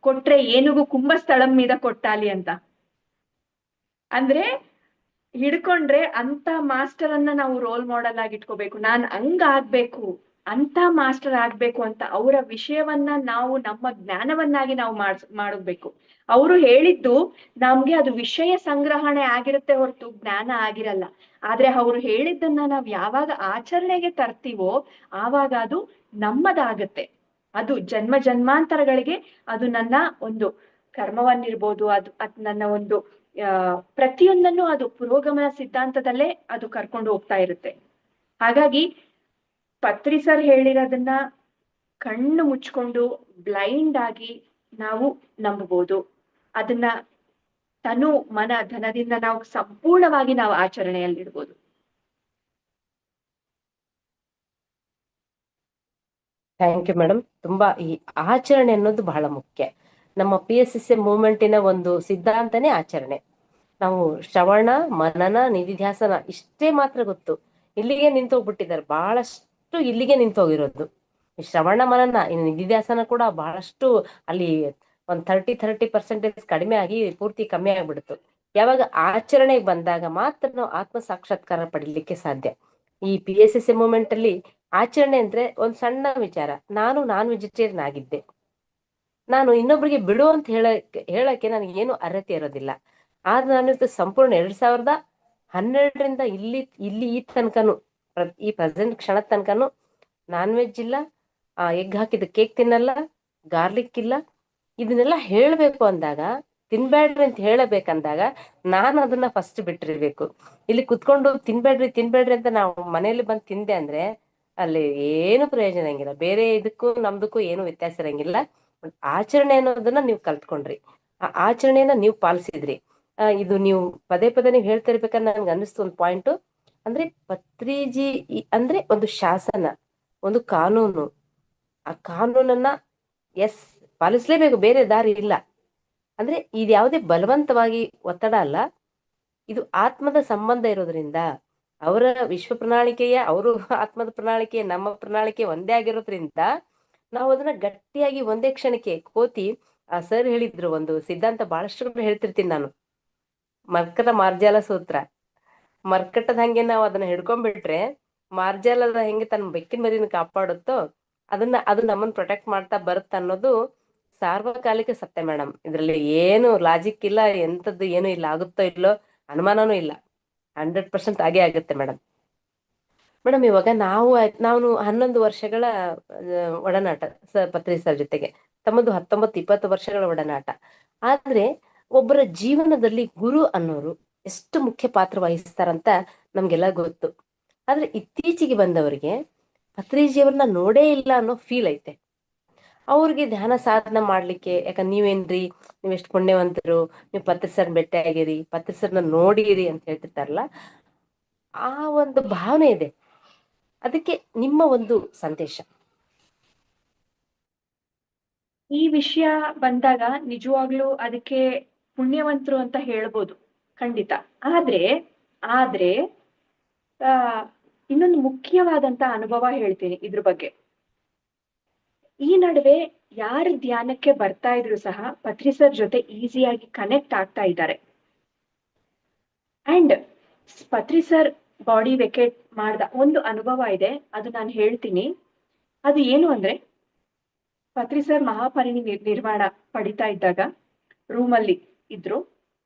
ಕೊಟ್ರೆ ಏನುಗೂ ಕುಂಭಸ್ಥಳಂ మీద ಕೊಟ್ಟಾಲಿ ಅಂತ. ಅಂದ್ರೆ ಹಿಡ್ಕೊಂಡ್ರೆ ಅಂತ ಮಾಸ್ಟರ್ ಅನ್ನ ನಾವು ರೋಲ್ ಮಾಡೆಲ್ ಆಗಿ ಇಟ್ಕೋಬೇಕು. ನಾನ್ ಹಂಗ ಆಗ್ಬೇಕು, ಅಂತ ಮಾಸ್ಟರ್ ಆಗ್ಬೇಕು ಅಂತ ಅವರ ವಿಷಯವನ್ನ ನಾವು ನಮ್ಮ ಜ್ಞಾನವನ್ನಾಗಿ ನಾವು ಮಾಡಬೇಕು. ಅವರು ಹೇಳಿದ್ದು ನಮ್ಗೆ ಅದು ವಿಷಯ ಸಂಗ್ರಹಣೆ ಆಗಿರುತ್ತೆ ಹೊರತು ಜ್ಞಾನ ಆಗಿರಲ್ಲ. ಆದ್ರೆ ಅವರು ಹೇಳಿದ್ದನ್ನ ನಾವ್ ಯಾವಾಗ ಆಚರಣೆಗೆ ತರ್ತೀವೋ ಆವಾಗ ಅದು ನಮ್ಮದಾಗತ್ತೆ. ಅದು ಜನ್ಮ ಜನ್ಮಾಂತರಗಳಿಗೆ ಅದು ನನ್ನ ಒಂದು ಕರ್ಮವನ್ನಿರ್ಬೋದು, ಅದು ನನ್ನ ಒಂದು ಪ್ರತಿಯೊಂದನ್ನು ಅದು ಪುರೋಗಮನ ಸಿದ್ಧಾಂತದಲ್ಲೇ ಅದು ಕರ್ಕೊಂಡು ಹೋಗ್ತಾ ಇರುತ್ತೆ. ಹಾಗಾಗಿ ಪತ್ರಿ ಸರ್ ಹೇಳಿರೋದನ್ನ ಕಣ್ಣು ಮುಚ್ಕೊಂಡು ಬ್ಲೈಂಡ್ ಆಗಿ ನಾವು ನಂಬಬಹುದು. ಅದನ್ನ ತನು ಮನ ಧನದಿಂದ ನಾವು ಸಂಪೂರ್ಣವಾಗಿ ನಾವು ಆಚರಣೆಯಲ್ಲಿಡ್ಬೋದು. Thank you madam. ತುಂಬಾ ಈ ಆಚರಣೆ ಅನ್ನೋದು ಬಹಳ ಮುಖ್ಯ. ನಮ್ಮ PSSM ಮೂವ್ಮೆಂಟಿನ ಒಂದು ಸಿದ್ಧಾಂತನೇ ಆಚರಣೆ. ನಾವು ಶ್ರವಣ ಮನನ ನಿಧಿಧ್ಯಾಸನ ಇಷ್ಟೇ ಮಾತ್ರ ಗೊತ್ತು, ಇಲ್ಲಿಗೆ ನಿಂತೋಗ್ಬಿಟ್ಟಿದ್ದಾರೆ ಬಹಳಷ್ಟು, ಇಲ್ಲಿಗೆ ನಿಂತೋಗಿರೋದು. ಈ ಶ್ರವಣ ಮನನ ನಿಧಿಧ್ಯಾಸನ ಕೂಡ ಬಹಳಷ್ಟು ಅಲ್ಲಿ ಒಂದ್ 30% ಕಡಿಮೆ ಆಗಿ ಪೂರ್ತಿ ಕಮ್ಮಿ ಆಗ್ಬಿಡ್ತು. ಯಾವಾಗ ಆಚರಣೆಗೆ ಬಂದಾಗ ಮಾತ್ರ ನಾವು ಆತ್ಮ ಸಾಕ್ಷಾತ್ಕಾರ ಪಡಿಲಿಕ್ಕೆ ಸಾಧ್ಯ. ಈ PSSM ಮೂವ್ಮೆಂಟ್ ಅಲ್ಲಿ ಆಚರಣೆ ಅಂದ್ರೆ ಒಂದ್ ಸಣ್ಣ ವಿಚಾರ. ನಾನು ವೆಜಿಟೇರಿಯನ್ ಆಗಿದ್ದೆ, ನಾನು ಇನ್ನೊಬ್ರಿಗೆ ಬಿಡು ಅಂತ ಹೇಳಕ್ಕೆ ನನಗೆ ಏನು ಅರ್ಹತೆ ಇರೋದಿಲ್ಲ. ಆದ್ರೆ ನಾನು ಸಂಪೂರ್ಣ 2012ರಿಂದ ಇಲ್ಲಿ ಈ ತನಕನು, ಈ ಪ್ರೆಸೆಂಟ್ ಕ್ಷಣ ತನಕನು ನಾನ್ ವೆಜ್ ಇಲ್ಲ, ಎಗ್ ಹಾಕಿದ ಕೇಕ್ ತಿನ್ನಲ್ಲ, ಗಾರ್ಲಿಕ್ ಇಲ್ಲ. ಇದನ್ನೆಲ್ಲ ಹೇಳ್ಬೇಕು ಅಂದಾಗ, ತಿನ್ಬೇಡ್ರಿ ಅಂತ ಹೇಳಬೇಕಂದಾಗ ನಾನು ಅದನ್ನ ಫಸ್ಟ್ ಬಿಟ್ಟಿರ್ಬೇಕು. ಇಲ್ಲಿ ಕುತ್ಕೊಂಡು ತಿನ್ಬೇಡ್ರಿ ಅಂತ ನಾವು ಮನೆಯಲ್ಲಿ ಬಂದು ತಿಂದೆ ಅಂದ್ರೆ ಅಲ್ಲಿ ಏನು ಪ್ರಯೋಜನ ಇರಂಗಿಲ್ಲ. ಬೇರೆ ಇದಕ್ಕೂ ನಮ್ದಕ್ಕೂ ಏನು ವ್ಯತ್ಯಾಸ ಇರಂಗಿಲ್ಲ. ಆಚರಣೆ ಅನ್ನೋದನ್ನ ನೀವು ಕಲ್ತ್ಕೊಂಡ್ರಿ, ಆ ಆಚರಣೆಯನ್ನ ನೀವು ಪಾಲಿಸಿದ್ರಿ. ಇದು ನೀವು ಪದೇ ನೀವು ಹೇಳ್ತಾ ಇರ್ಬೇಕಂದ್ರೆ ನನ್ಗೆ ಅನ್ನಿಸ್ತು ಒಂದು ಪಾಯಿಂಟ್. ಅಂದ್ರೆ ಪತ್ರಿಜಿ ಅಂದ್ರೆ ಒಂದು ಶಾಸನ, ಒಂದು ಕಾನೂನು. ಆ ಕಾನೂನನ್ನ ಪಾಲಿಸ್ಲೇಬೇಕು, ಬೇರೆ ದಾರಿ ಇಲ್ಲ. ಅಂದ್ರೆ ಇದು ಯಾವುದೇ ಬಲವಂತವಾಗಿ ಒತ್ತಡ ಅಲ್ಲ, ಇದು ಆತ್ಮದ ಸಂಬಂಧ ಇರೋದ್ರಿಂದ, ಅವರ ವಿಶ್ವ ಪ್ರಣಾಳಿಕೆಯ, ಅವರು ಆತ್ಮದ ಪ್ರಣಾಳಿಕೆ, ನಮ್ಮ ಪ್ರಣಾಳಿಕೆ ಒಂದೇ ಆಗಿರೋದ್ರಿಂದ ನಾವು ಅದನ್ನ ಗಟ್ಟಿಯಾಗಿ ಒಂದೇ ಕ್ಷಣಕ್ಕೆ ಕೋತಿ. ಸರ್ ಹೇಳಿದ್ರು ಒಂದು ಸಿದ್ಧಾಂತ, ಬಹಳಷ್ಟು ಹೇಳ್ತಿರ್ತೀನಿ ನಾನು, ಮರ್ಕಟ ಮಾರ್ಜಾಲ ಸೂತ್ರ. ಮರ್ಕಟದ ಹಂಗೆ ನಾವು ಅದನ್ನ ಹಿಡ್ಕೊಂಡ್ಬಿಟ್ರೆ ಮಾರ್ಜಾಲದ ಹೆಂಗೆ ತನ್ನ ಬೆಕ್ಕಿನ ಮರಿನ ಕಾಪಾಡುತ್ತೋ ಅದು ನಮ್ಮನ್ನ ಪ್ರೊಟೆಕ್ಟ್ ಮಾಡ್ತಾ ಬರುತ್ತೆ ಅನ್ನೋದು ಸಾರ್ವಕಾಲಿಕ ಸತ್ಯ ಮೇಡಮ್. ಇದ್ರಲ್ಲಿ ಏನು ಲಾಜಿಕ್ ಇಲ್ಲ, ಎಂತದ್ದು ಏನು ಇಲ್ಲ, ಆಗುತ್ತೋ ಇಲ್ಲೋ ಅನುಮಾನನೂ ಇಲ್ಲ. 100% ಆಗೇ ಆಗುತ್ತೆ ಮೇಡಮ್. ಇವಾಗ ನಾವು 11 ವರ್ಷಗಳ ಒಡನಾಟ ಪತ್ರಿ ಸರ್ ಜೊತೆಗೆ, ತಮ್ಮದು 19-20 ವರ್ಷಗಳ ಒಡನಾಟ. ಆದ್ರೆ ಒಬ್ಬರ ಜೀವನದಲ್ಲಿ ಗುರು ಅನ್ನೋರು ಎಷ್ಟು ಮುಖ್ಯ ಪಾತ್ರ ವಹಿಸ್ತಾರಂತ ನಮ್ಗೆಲ್ಲ ಗೊತ್ತು. ಆದ್ರೆ ಇತ್ತೀಚೆಗೆ ಬಂದವರಿಗೆ ಪತ್ರಿಜಿಯವ್ರನ್ನ ನೋಡೇ ಇಲ್ಲ ಅನ್ನೋ ಫೀಲ್ ಐತೆ. ಅವ್ರಿಗೆ ಧ್ಯಾನ ಸಾಧನ ಮಾಡ್ಲಿಕ್ಕೆ, ಯಾಕಂದ್ರೆ ನೀವೇನ್ರಿ, ನೀವೆಷ್ಟು ಪುಣ್ಯವಂತರು, ನೀವು ಪತ್ರಿ ಸರ್ ಭೇಟಿ ಆಗಿರಿ, ಪತ್ರಿ ಸರ್ನ ನೋಡಿರಿ ಅಂತ ಹೇಳ್ತಿರ್ತಾರಲ್ಲ, ಆ ಒಂದು ಭಾವನೆ ಇದೆ. ಅದಕ್ಕೆ ನಿಮ್ಮ ಒಂದು ಸಂದೇಶ. ಈ ವಿಷಯ ಬಂದಾಗ ನಿಜವಾಗ್ಲೂ ಅದಕ್ಕೆ ಪುಣ್ಯವಂತರು ಅಂತ ಹೇಳ್ಬೋದು, ಖಂಡಿತ. ಆದ್ರೆ ಇನ್ನೊಂದು ಮುಖ್ಯವಾದಂತ ಅನುಭವ ಹೇಳ್ತೀನಿ ಇದ್ರ ಬಗ್ಗೆ. ಈ ನಡುವೆ ಯಾರು ಧ್ಯಾನಕ್ಕೆ ಬರ್ತಾ ಇದ್ರು ಸಹ ಪತ್ರಿ ಸರ್ ಜೊತೆ ಈಸಿಯಾಗಿ ಕನೆಕ್ಟ್ ಆಗ್ತಾ ಇದ್ದಾರೆ. ಅಂಡ್ ಪತ್ರಿ ಸರ್ ಬಾಡಿ ವೆಕೇಟ್ ಮಾಡ್ದ ಒಂದು ಅನುಭವ ಇದೆ, ಅದು ನಾನು ಹೇಳ್ತೀನಿ. ಅದು ಏನು ಅಂದ್ರೆ, ಪತ್ರಿ ಸರ್ ನಿರ್ವಾಣ ಪಡಿತಾ ಇದ್ದಾಗ ರೂಮಲ್ಲಿ ಇದ್ರು.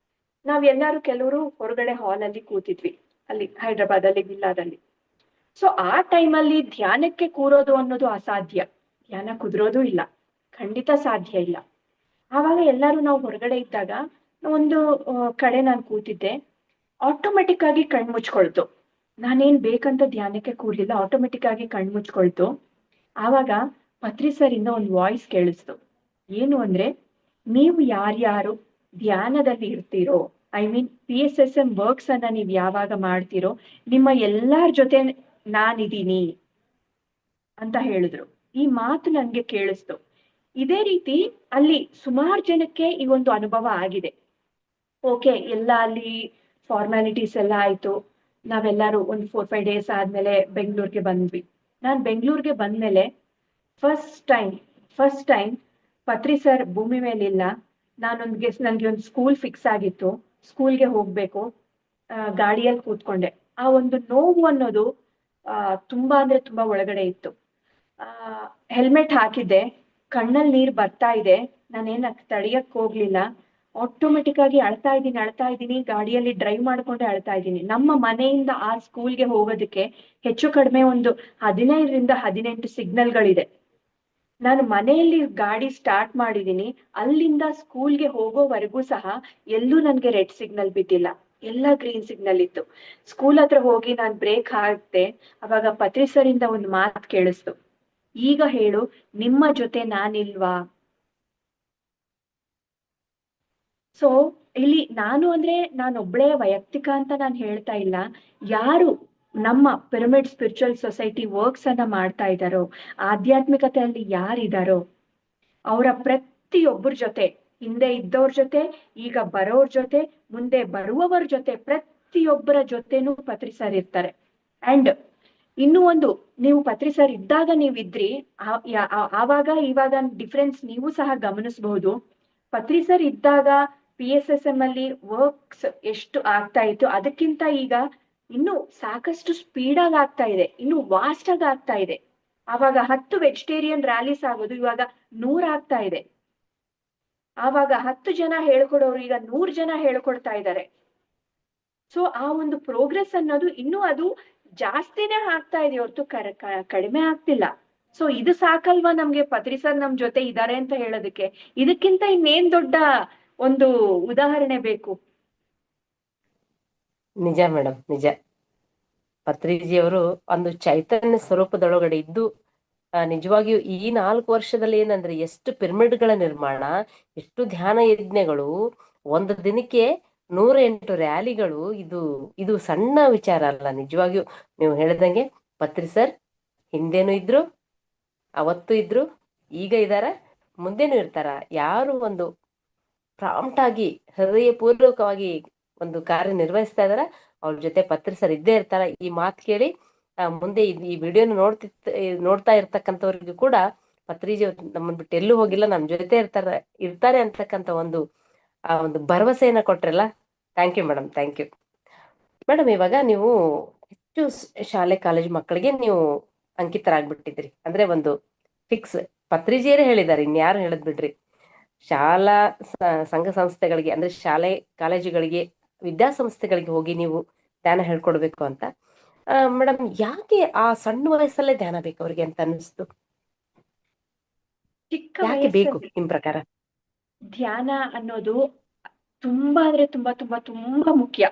ನಾವೆಲ್ಲರೂ ಕೆಲವರು ಹೊರಗಡೆ ಹಾಲ್ ಅಲ್ಲಿ ಕೂತಿದ್ವಿ, ಅಲ್ಲಿ ಹೈದ್ರಾಬಾದ್ ಅಲ್ಲಿ ವಿಲ್ಲಾದಲ್ಲಿ. ಸೊ ಆ ಟೈಮಲ್ಲಿ ಧ್ಯಾನಕ್ಕೆ ಕೂರೋದು ಅನ್ನೋದು ಅಸಾಧ್ಯ, ಧ್ಯಾನ ಕುದುರೋದು ಇಲ್ಲ, ಖಂಡಿತ ಸಾಧ್ಯ ಇಲ್ಲ. ಆವಾಗ ಎಲ್ಲರೂ ನಾವು ಹೊರಗಡೆ ಇದ್ದಾಗ ಒಂದು ಕಡೆ ನಾನು ಕೂತಿದ್ದೆ. ಆಟೋಮೆಟಿಕ್ ಆಗಿ ಕಣ್ಮುಚ್ಕೊಳ್ತು. ನಾನೇನ್ ಬೇಕಂತ ಧ್ಯಾನಕ್ಕೆ ಕೂರ್ಲಿಲ್ಲ, ಆಟೋಮೆಟಿಕ್ ಆಗಿ ಕಣ್ಮುಚ್ಕೊಳ್ತು. ಆವಾಗ ಪತ್ರಿ ಸರ್ ಇಂದ ಒಂದು ವಾಯ್ಸ್ ಕೇಳಿಸ್ತು. ಏನು ಅಂದ್ರೆ, ನೀವು ಯಾರ್ಯಾರು ಧ್ಯಾನದಲ್ಲಿ ಇರ್ತೀರೋ, ಐ ಮೀನ್ PSSM ವರ್ಕ್ಸ್ ಅನ್ನ ನೀವು ಯಾವಾಗ ಮಾಡ್ತೀರೋ, ನಿಮ್ಮ ಎಲ್ಲಾರ ಜೊತೆ ನಾನಿದ್ದೀನಿ ಅಂತ ಹೇಳಿದ್ರು. ಈ ಮಾತು ನನ್ಗೆ ಕೇಳಿಸ್ತು. ಇದೇ ರೀತಿ ಅಲ್ಲಿ ಸುಮಾರು ಜನಕ್ಕೆ ಈ ಒಂದು ಅನುಭವ ಆಗಿದೆ. ಓಕೆ, ಎಲ್ಲ ಅಲ್ಲಿ ಫಾರ್ಮ್ಯಾಲಿಟೀಸ್ ಎಲ್ಲ ಆಯ್ತು. ನಾವೆಲ್ಲರೂ ಒಂದು 4-5 ಡೇಸ್ ಆದ್ಮೇಲೆ ಬೆಂಗಳೂರಿಗೆ ಬಂದ್ವಿ. ನಾನ್ ಬೆಂಗಳೂರಿಗೆ ಬಂದ್ಮೇಲೆ ಫಸ್ಟ್ ಟೈಮ್ ಪತ್ರಿ ಸರ್ ಭೂಮಿ ಮೇಲಿಲ್ಲ. ನನ್ಗೆ ಒಂದು ಸ್ಕೂಲ್ ಫಿಕ್ಸ್ ಆಗಿತ್ತು, ಸ್ಕೂಲ್ಗೆ ಹೋಗ್ಬೇಕು. ಗಾಡಿಯಲ್ಲಿ ಕೂತ್ಕೊಂಡೆ. ಆ ಒಂದು ನೋವು ಅನ್ನೋದು ತುಂಬಾ ಅಂದ್ರೆ ತುಂಬಾ ಒಳಗಡೆ ಇತ್ತು. ಹೆಲ್ಮೆಟ್ ಹಾಕಿದ್ದೆ, ಕಣ್ಣಲ್ಲಿ ನೀರ್ ಬರ್ತಾ ಇದೆ, ನಾನೇನ ತಡಿಯಕ್ ಹೋಗ್ಲಿಲ್ಲ. ಆಟೋಮೆಟಿಕ್ ಆಗಿ ಅಳ್ತಾ ಇದ್ದೀನಿ, ಗಾಡಿಯಲ್ಲಿ ಡ್ರೈವ್ ಮಾಡ್ಕೊಂಡೆ ಅಳ್ತಾ ಇದ್ದೀನಿ. ನಮ್ಮ ಮನೆಯಿಂದ ಆ ಸ್ಕೂಲ್ಗೆ ಹೋಗೋದಕ್ಕೆ ಹೆಚ್ಚು ಕಡಿಮೆ ಒಂದು 15 ರಿಂದ 18 ಸಿಗ್ನಲ್ಗಳಿದೆ. ನಾನು ಮನೆಯಲ್ಲಿ ಗಾಡಿ ಸ್ಟಾರ್ಟ್ ಮಾಡಿದೀನಿ, ಅಲ್ಲಿಂದ ಸ್ಕೂಲ್ಗೆ ಹೋಗೋವರೆಗೂ ಸಹ ಎಲ್ಲೂ ನನ್ಗೆ ರೆಡ್ ಸಿಗ್ನಲ್ ಬಿದ್ದಿಲ್ಲ, ಎಲ್ಲ ಗ್ರೀನ್ ಸಿಗ್ನಲ್ ಇತ್ತು. ಸ್ಕೂಲ್ ಹತ್ರ ಹೋಗಿ ನಾನು ಬ್ರೇಕ್ ಹಾಕ್ತೆ, ಅವಾಗ ಪತ್ರಿ ಸರಿಂದ ಒಂದು ಮಾತು ಕೇಳಿಸ್ತು, ಈಗ ಹೇಳು, ನಿಮ್ಮ ಜೊತೆ ನಾನಿಲ್ವಾ? ಸೊ ಇಲ್ಲಿ ನಾನು ಅಂದ್ರೆ ನಾನೊಬ್ಳೇ ವೈಯಕ್ತಿಕ ಅಂತ ನಾನು ಹೇಳ್ತಾ ಇಲ್ಲ. ಯಾರು ನಮ್ಮ ಪಿರಮಿಡ್ ಸ್ಪಿರಿಚುವಲ್ ಸೊಸೈಟಿ ವರ್ಕ್ಸ್ ಅನ್ನ ಮಾಡ್ತಾ ಇದ್ದಾರೋ, ಆಧ್ಯಾತ್ಮಿಕತೆಯಲ್ಲಿ ಯಾರಿದಾರೋ ಅವರ ಪ್ರತಿಯೊಬ್ಬರ ಜೊತೆ, ಹಿಂದೆ ಇದ್ದವ್ರ ಜೊತೆ, ಈಗ ಬರೋರ್ ಜೊತೆ, ಮುಂದೆ ಬರುವವರ ಜೊತೆ, ಪ್ರತಿಯೊಬ್ಬರ ಜೊತೆನೂ ಪತ್ರಿ ಸರ್ ಇರ್ತಾರೆ. ಅಂಡ್ ಇನ್ನೂ ಒಂದು, ನೀವು ಪತ್ರಿ ಸರ್ ಇದ್ದಾಗ ನೀವಿದ್ರಿ, ಆವಾಗ ಇವಾಗ ಡಿಫ್ರೆನ್ಸ್ ನೀವು ಸಹ ಗಮನಿಸಬಹುದು. ಪತ್ರಿ ಸರ್ ಇದ್ದಾಗ PSSM ಅಲ್ಲಿ ವರ್ಕ್ಸ್ ಎಷ್ಟು ಆಗ್ತಾ ಇತ್ತು, ಅದಕ್ಕಿಂತ ಈಗ ಇನ್ನು ಸಾಕಷ್ಟು ಸ್ಪೀಡ್ ಆಗಿ ಆಗ್ತಾ ಇದೆ, ಇನ್ನು ವಾಸ್ಟ್ ಆಗಿ ಆಗ್ತಾ ಇದೆ. ಆವಾಗ 10 ವೆಜಿಟೇರಿಯನ್ ರ್ಯಾಲೀಸ್ ಆಗೋದು ಇವಾಗ 100 ಆಗ್ತಾ ಇದೆ. ಆವಾಗ 10 ಜನ ಹೇಳ್ಕೊಡೋರು ಈಗ 100 ಜನ ಹೇಳ್ಕೊಡ್ತಾ ಇದ್ದಾರೆ. ಸೊ ಆ ಒಂದು ಪ್ರೋಗ್ರೆಸ್ ಅನ್ನೋದು ಇನ್ನೂ ಅದು ಜಾಸ್ತಿನೇ ಆಗ್ತಾ ಇದೆ ಹೊರತು ಕಡಿಮೆ ಆಗ್ತಿಲ್ಲ. ಸೊ ಇದು ಸಾಕಲ್ವಾ ನಮ್ಗೆ ಪತ್ರಿ ಸರ್ ನಮ್ ಜೊತೆ ಇದ್ದಾರೆ ಅಂತ ಹೇಳೋದಕ್ಕೆ? ಇದಕ್ಕಿಂತ ಇನ್ನೇನ್ ದೊಡ್ಡ ಒಂದು ಉದಾಹರಣೆ ಬೇಕು? ನಿಜ ಮೇಡಮ್, ನಿಜ. ಪತ್ರಿಜಿಯವರು ಒಂದು ಚೈತನ್ಯ ಸ್ವರೂಪದೊಳಗಡೆ ಇದ್ದು ನಿಜವಾಗಿಯೂ ಈ 4 ವರ್ಷದಲ್ಲಿ ಏನಂದ್ರೆ ಎಷ್ಟು ಪಿರಮಿಡ್ಗಳ ನಿರ್ಮಾಣ, ಎಷ್ಟು ಧ್ಯಾನ ಯಜ್ಞಗಳು, ಒಂದು ದಿನಕ್ಕೆ 108 ರ್ಯಾಲಿಗಳು, ಇದು ಸಣ್ಣ ವಿಚಾರ ಅಲ್ಲ. ನಿಜವಾಗಿಯೂ ನೀವು ಹೇಳಿದಂಗೆ ಪತ್ರಿ ಸರ್ ಹಿಂದೇನು ಇದ್ರು, ಅವತ್ತು ಇದ್ರು, ಈಗ ಇದಾರ, ಮುಂದೇನು ಇರ್ತಾರ. ಯಾರು ಒಂದು ಪ್ರಾಂಪ್ಟ್ ಆಗಿ ಹೃದಯಪೂರ್ವಕವಾಗಿ ಒಂದು ಕಾರ್ಯ ನಿರ್ವಹಿಸ್ತಾ ಇದಾರ, ಅವ್ರ ಜೊತೆ ಪತ್ರಿ ಸರ್ ಇದ್ದೇ ಇರ್ತಾರ. ಈ ಮಾತು ಕೇಳಿ ಮುಂದೆ ಈ ವಿಡಿಯೋನ ನೋಡ್ತಾ ಇರ್ತಕ್ಕಂಥವ್ರಿಗೂ ಕೂಡ ಪತ್ರಿಜಿ ನಮ್ಮನ್ ಬಿಟ್ಟು ಎಲ್ಲೂ ಹೋಗಿಲ್ಲ, ನಮ್ ಜೊತೆ ಇರ್ತಾರೆ ಅಂತಕ್ಕಂಥ ಒಂದು ಭರವಸೆಯನ್ನ ಕೊಟ್ರಲ್ಲ. Thank you madam, thank you madam. ಇವಾಗ ನೀವು ಹೆಚ್ಚು ಶಾಲೆ ಕಾಲೇಜು ಮಕ್ಕಳಿಗೆ ನೀವು ಅಂಕಿತರಾಗ್ಬಿಟ್ಟಿದ್ರಿ, ಅಂದ್ರೆ ಒಂದು ಫಿಕ್ಸ್. ಪತ್ರಿಜಿಯರೇ ಹೇಳಿದಾರೆ, ಇನ್ಯಾರು ಹೇಳದ್ ಬಿಡ್ರಿ. ಶಾಲಾ ಸಂಘ ಸಂಸ್ಥೆಗಳಿಗೆ, ಅಂದ್ರೆ ಶಾಲೆ ಕಾಲೇಜುಗಳಿಗೆ, ವಿದ್ಯಾಸಂಸ್ಥೆಗಳಿಗೆ ಹೋಗಿ ನೀವು ಧ್ಯಾನ ಹೇಳ್ಕೊಡ್ಬೇಕು ಅಂತ. ಮೇಡಮ್, ಯಾಕೆ ಆ ಸಣ್ಣ ವಯಸ್ಸಲ್ಲೇ ಧ್ಯಾನ ಬೇಕು ಅವ್ರಿಗೆ ಅಂತ ಅನ್ನಿಸ್ತು? ಚಿಕ್ಕ ಯಾಕೆ ಬೇಕು ವಯಸ್ಸಲ್ಲಿ ನಿಮ್ ಪ್ರಕಾರ ಧ್ಯಾನ ಅನ್ನೋದು ತುಂಬಾ ಅಂದ್ರೆ ತುಂಬಾ ತುಂಬಾ ತುಂಬಾ ಮುಖ್ಯ.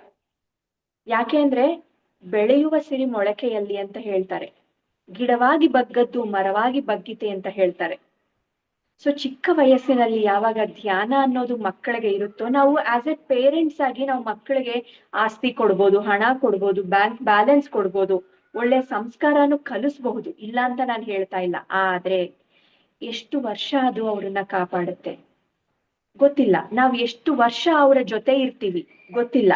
ಯಾಕೆ ಅಂದ್ರೆ ಬೆಳೆಯುವ ಸಿರಿ ಮೊಳಕೆಯಲ್ಲಿ ಅಂತ ಹೇಳ್ತಾರೆ, ಗಿಡವಾಗಿ ಬಗ್ಗದ್ದು ಮರವಾಗಿ ಬಗ್ಗಿತೆ ಅಂತ ಹೇಳ್ತಾರೆ. ಸೊ ಚಿಕ್ಕ ವಯಸ್ಸಿನಲ್ಲಿ ಯಾವಾಗ ಧ್ಯಾನ ಅನ್ನೋದು ಮಕ್ಕಳಿಗೆ ಇರುತ್ತೋ, ನಾವು ಆಸ್ ಎ ಪೇರೆಂಟ್ಸ್ ಆಗಿ ನಾವು ಮಕ್ಕಳಿಗೆ ಆಸ್ತಿ ಕೊಡ್ಬೋದು, ಹಣ ಕೊಡ್ಬೋದು, ಬ್ಯಾಂಕ್ ಬ್ಯಾಲೆನ್ಸ್ ಕೊಡ್ಬೋದು, ಒಳ್ಳೆ ಸಂಸ್ಕಾರನು ಕಲಿಸ್ಬಹುದು, ಇಲ್ಲ ಅಂತ ನಾನು ಹೇಳ್ತಾ ಇಲ್ಲ. ಆದ್ರೆ ಎಷ್ಟು ವರ್ಷ ಅದು ಅವ್ರನ್ನ ಕಾಪಾಡುತ್ತೆ ಗೊತ್ತಿಲ್ಲ. ನಾವ್ ಎಷ್ಟು ವರ್ಷ ಅವರ ಜೊತೆ ಇರ್ತೀವಿ ಗೊತ್ತಿಲ್ಲ.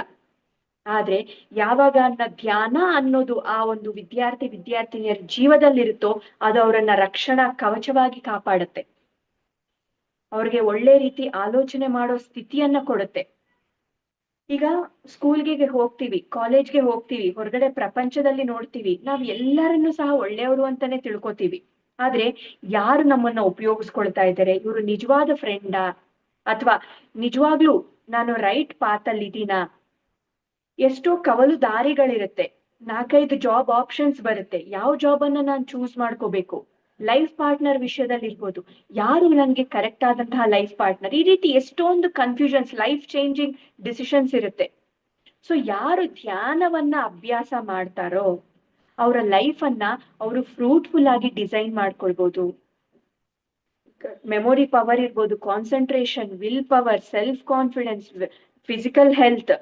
ಆದ್ರೆ ಯಾವಾಗ ಧ್ಯಾನ ಅನ್ನೋದು ಆ ಒಂದು ವಿದ್ಯಾರ್ಥಿನಿಯರ ಜೀವದಲ್ಲಿರುತ್ತೋ, ಅದು ಅವರನ್ನ ರಕ್ಷಣಾ ಕವಚವಾಗಿ ಕಾಪಾಡುತ್ತೆ, ಅವ್ರಿಗೆ ಒಳ್ಳೆ ರೀತಿ ಆಲೋಚನೆ ಮಾಡೋ ಸ್ಥಿತಿಯನ್ನ ಕೊಡುತ್ತೆ. ಈಗ ಸ್ಕೂಲ್ಗೆ ಹೋಗ್ತೀವಿ, ಕಾಲೇಜ್ಗೆ ಹೋಗ್ತೀವಿ, ಹೊರಗಡೆ ಪ್ರಪಂಚದಲ್ಲಿ ನೋಡ್ತೀವಿ, ನಾವ್ ಎಲ್ಲರನ್ನೂ ಸಹ ಒಳ್ಳೆಯವರು ಅಂತಾನೆ ತಿಳ್ಕೊತೀವಿ. ಆದ್ರೆ ಯಾರು ನಮ್ಮನ್ನ ಉಪಯೋಗಿಸ್ಕೊಳ್ತಾ ಇದ್ದಾರೆ, ಇವರು ನಿಜವಾದ ಫ್ರೆಂಡಾ, ಅಥವಾ ನಿಜವಾಗ್ಲೂ ನಾನು ರೈಟ್ ಪಾತ್ ಅಲ್ಲಿ ಇದೀನಾ? ಎಷ್ಟೋ ಕವಲು ದಾರಿಗಳಿರುತ್ತೆ, 4-5 ಜಾಬ್ ಆಪ್ಷನ್ಸ್ ಬರುತ್ತೆ, ಯಾವ ಜಾಬ್ ಅನ್ನ ನಾನು ಚೂಸ್ ಮಾಡ್ಕೋಬೇಕು? ಲೈಫ್ ಪಾರ್ಟ್ನರ್ ವಿಷಯದಲ್ಲಿ ಇರ್ಬೋದು, ಯಾರು ನನ್ಗೆ ಕರೆಕ್ಟ್ ಆದಂತಹ ಲೈಫ್ ಪಾರ್ಟ್ನರ್? ಈ ರೀತಿ ಎಷ್ಟೊಂದು ಕನ್ಫ್ಯೂಷನ್ಸ್, ಲೈಫ್ ಚೇಂಜಿಂಗ್ ಡಿಸಿಷನ್ಸ್ ಇರುತ್ತೆ. ಸೊ ಯಾರು ಧ್ಯಾನವನ್ನ ಅಭ್ಯಾಸ ಮಾಡ್ತಾರೋ ಅವರ ಲೈಫ್ ಅನ್ನ ಅವರು ಫ್ರೂಟ್ಫುಲ್ ಆಗಿ ಡಿಸೈನ್ ಮಾಡ್ಕೊಳ್ಬಹುದು. ಮೆಮೊರಿ ಪವರ್ ಇರ್ಬೋದು, concentration, will power, self confidence, physical health,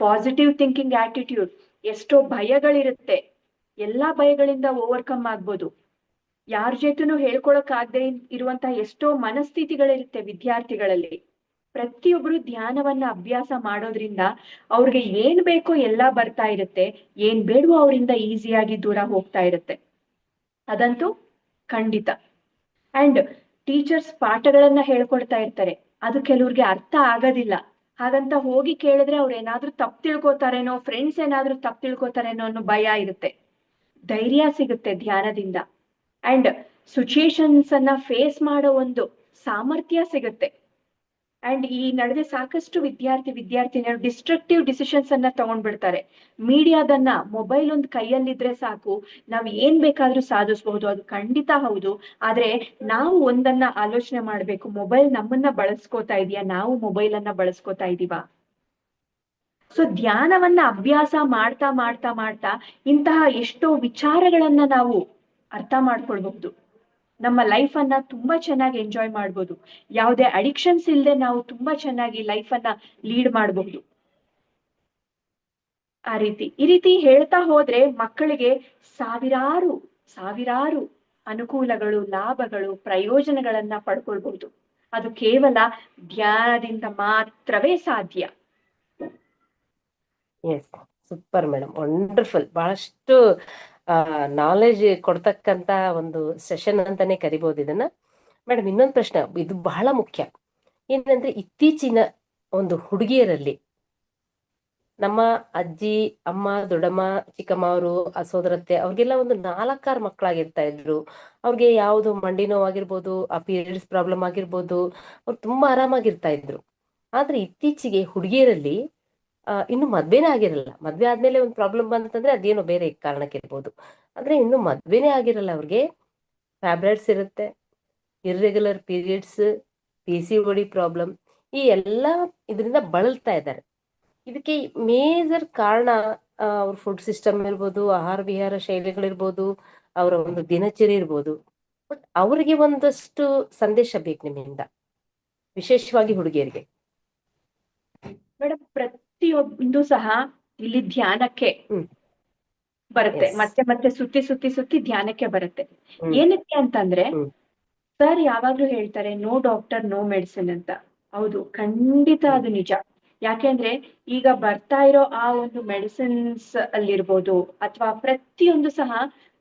positive thinking attitude. ಎಷ್ಟೋ ಭಯಗಳಿರುತ್ತೆ, ಎಲ್ಲಾ ಭಯಗಳಿಂದ ಓವರ್ಕಮ್ ಆಗ್ಬೋದು. ಯಾರ ಜೊತೆನೂ ಹೇಳ್ಕೊಳಕ್ ಆಗದೆ ಇರುವಂತಹ ಎಷ್ಟೋ ಮನಸ್ಥಿತಿಗಳಿರುತ್ತೆ ವಿದ್ಯಾರ್ಥಿಗಳಲ್ಲಿ. ಪ್ರತಿಯೊಬ್ರು ಧ್ಯಾನವನ್ನ ಅಭ್ಯಾಸ ಮಾಡೋದ್ರಿಂದ ಅವ್ರಿಗೆ ಏನ್ ಬೇಕೋ ಎಲ್ಲಾ ಬರ್ತಾ ಇರುತ್ತೆ, ಏನ್ ಬೇಡವೋ ಅವರಿಂದ ಈಸಿಯಾಗಿ ದೂರ ಹೋಗ್ತಾ ಇರುತ್ತೆ, ಅದಂತೂ ಖಂಡಿತ. ಅಂಡ್ ಟೀಚರ್ಸ್ ಪಾಠಗಳನ್ನ ಹೇಳ್ಕೊಡ್ತಾ ಇರ್ತಾರೆ, ಅದು ಕೆಲವ್ರಿಗೆ ಅರ್ಥ ಆಗೋದಿಲ್ಲ. ಹಾಗಂತ ಹೋಗಿ ಕೇಳಿದ್ರೆ ಅವ್ರು ಏನಾದ್ರೂ ತಪ್ಪು ತಿಳ್ಕೊತಾರೇನೋ, ಫ್ರೆಂಡ್ಸ್ ಏನಾದ್ರೂ ತಪ್ಪು ತಿಳ್ಕೊತಾರೇನೋ ಅನ್ನೋ ಭಯ ಇರುತ್ತೆ. ಧೈರ್ಯ ಸಿಗುತ್ತೆ ಧ್ಯಾನದಿಂದ. ಅಂಡ್ ಸಿಚುಯೇಷನ್ಸ್ ಅನ್ನ ಫೇಸ್ ಮಾಡೋ ಒಂದು ಸಾಮರ್ಥ್ಯ ಸಿಗುತ್ತೆ. ಅಂಡ್ ಈ ನಡುವೆ ಸಾಕಷ್ಟು ವಿದ್ಯಾರ್ಥಿನಿಯರು ಡಿಸ್ಟ್ರಕ್ಟಿವ್ ಡಿಸಿಷನ್ಸ್ ಅನ್ನ ತಗೊಂಡ್ಬಿಡ್ತಾರೆ. ಮೀಡಿಯಾದನ್ನ, ಮೊಬೈಲ್ ಒಂದು ಕೈಯಲ್ಲಿದ್ರೆ ಸಾಕು, ನಾವ್ ಏನ್ ಬೇಕಾದ್ರೂ ಸಾಧಿಸಬಹುದು, ಅದು ಖಂಡಿತ ಹೌದು. ಆದ್ರೆ ನಾವು ಒಂದನ್ನ ಆಲೋಚನೆ ಮಾಡ್ಬೇಕು, ಮೊಬೈಲ್ ನಮ್ಮನ್ನ ಬಳಸ್ಕೋತಾ ಇದೀಯಾ, ನಾವು ಮೊಬೈಲ್ ಅನ್ನ ಬಳಸ್ಕೋತಾ ಇದೀವಾ? ಸೊ ಧ್ಯಾನವನ್ನ ಅಭ್ಯಾಸ ಮಾಡ್ತಾ ಮಾಡ್ತಾ ಮಾಡ್ತಾ ಇಂತಹ ಎಷ್ಟೋ ವಿಚಾರಗಳನ್ನ ನಾವು ಅರ್ಥ ಮಾಡ್ಕೊಳ್ಬಹುದು. ನಮ್ಮ ಲೈಫ್ ಅನ್ನ ತುಂಬಾ ಚೆನ್ನಾಗಿ ಎಂಜಾಯ್ ಮಾಡ್ಬೋದು. ಯಾವುದೇ ಅಡಿಕ್ಷನ್ಸ್ ಇಲ್ಲದೆ ನಾವು ತುಂಬಾ ಚೆನ್ನಾಗಿ ಲೈಫ್ ಅನ್ನ ಲೀಡ್ ಮಾಡಬಹುದು. ಈ ರೀತಿ ಹೇಳ್ತಾ ಹೋದ್ರೆ ಮಕ್ಕಳಿಗೆ ಸಾವಿರಾರು ಸಾವಿರಾರು ಅನುಕೂಲಗಳು, ಲಾಭಗಳು, ಪ್ರಯೋಜನಗಳನ್ನ ಪಡ್ಕೊಳ್ಬಹುದು. ಅದು ಕೇವಲ ಧ್ಯಾನದಿಂದ ಮಾತ್ರವೇ ಸಾಧ್ಯ. Yes, super madam, wonderful. ಬಹಳಷ್ಟು ನಾಲೆಜ್ ಕೊಡ್ತಕ್ಕಂತ ಒಂದು ಸೆಷನ್ ಅಂತಾನೆ ಕರಿಬಹುದು ಇದನ್ನ. ಮೇಡಮ್, ಇನ್ನೊಂದು ಪ್ರಶ್ನೆ, ಇದು ಬಹಳ ಮುಖ್ಯ. ಏನಂದ್ರೆ, ಇತ್ತೀಚಿನ ಒಂದು ಹುಡುಗಿಯರಲ್ಲಿ ನಮ್ಮ ಅಜ್ಜಿ, ಅಮ್ಮ, ದೊಡ್ಡಮ್ಮ, ಚಿಕ್ಕಮ್ಮ ಅವರು, ಸೋದರತ್ತೆ, ಅವ್ರಿಗೆಲ್ಲ ಒಂದು 4-6 ಮಕ್ಕಳಾಗಿರ್ತಾ ಇದ್ರು. ಅವ್ರಿಗೆ ಯಾವುದು ಮಂಡಿ ನೋವಾಗಿರ್ಬೋದು, ಆ ಪೀರಿಯಡ್ಸ್ ಪ್ರಾಬ್ಲಮ್ ಆಗಿರ್ಬೋದು, ಅವ್ರು ತುಂಬಾ ಆರಾಮಾಗಿರ್ತಾ ಇದ್ರು. ಆದ್ರೆ ಇತ್ತೀಚೆಗೆ ಹುಡುಗಿಯರಲ್ಲಿ ಇನ್ನು ಮದ್ವೆನೇ ಆಗಿರಲ್ಲ. ಮದ್ವೆ ಆದ್ಮೇಲೆ ಒಂದು ಪ್ರಾಬ್ಲಮ್ ಬಂತಂದ್ರೆ ಅದೇನೋ ಬೇರೆ ಕಾರಣಕ್ಕಿರ್ಬೋದು. ಆದ್ರೆ ಇನ್ನು ಮದ್ವೆನೇ ಆಗಿರಲ್ಲ ಅವ್ರಿಗೆ, ಫ್ಯಾಬ್ರೈಡ್ಸ್ ಇರುತ್ತೆ, ಇರ್ರೆಗ್ಯುಲರ್ ಪೀರಿಯಡ್ಸ್, PCOD ಪ್ರಾಬ್ಲಮ್, ಈ ಎಲ್ಲ ಇದರಿಂದ ಬಳಲ್ತಾ ಇದ್ದಾರೆ. ಇದಕ್ಕೆ ಮೇಜರ್ ಕಾರಣ ಅವ್ರ ಫುಡ್ ಸಿಸ್ಟಮ್ ಇರ್ಬೋದು, ಆಹಾರ ವಿಹಾರ ಶೈಲಿಗಳಿರ್ಬೋದು, ಅವರ ಒಂದು ದಿನಚರಿ ಇರ್ಬೋದು. ಬಟ್ ಅವರಿಗೆ ಒಂದಷ್ಟು ಸಂದೇಶ ಬೇಕು ನಿಮ್ಮಿಂದ, ವಿಶೇಷವಾಗಿ ಹುಡುಗಿಯರಿಗೆ. ಮೇಡಮ್, ಪ್ರತಿಯೊಂದು ಸಹ ಇಲ್ಲಿ ಧ್ಯಾನಕ್ಕೆ ಬರುತ್ತೆ. ಮತ್ತೆ ಮತ್ತೆ ಸುತ್ತಿ ಸುತ್ತಿ ಸುತ್ತಿ ಧ್ಯಾನಕ್ಕೆ ಬರುತ್ತೆ. ಏನಕ್ಕೆ ಅಂತಂದ್ರೆ, ಸರ್ ಯಾವಾಗ್ಲೂ ಹೇಳ್ತಾರೆ ನೋ ಡಾಕ್ಟರ್ ನೋ ಮೆಡಿಸಿನ್ ಅಂತ. ಹೌದು, ಖಂಡಿತ ಅದು ನಿಜ. ಯಾಕೆಂದ್ರೆ ಈಗ ಬರ್ತಾ ಇರೋ ಆ ಒಂದು ಮೆಡಿಸಿನ್ಸ್ ಅಲ್ಲಿರ್ಬೋದು, ಅಥವಾ ಪ್ರತಿಯೊಂದು ಸಹ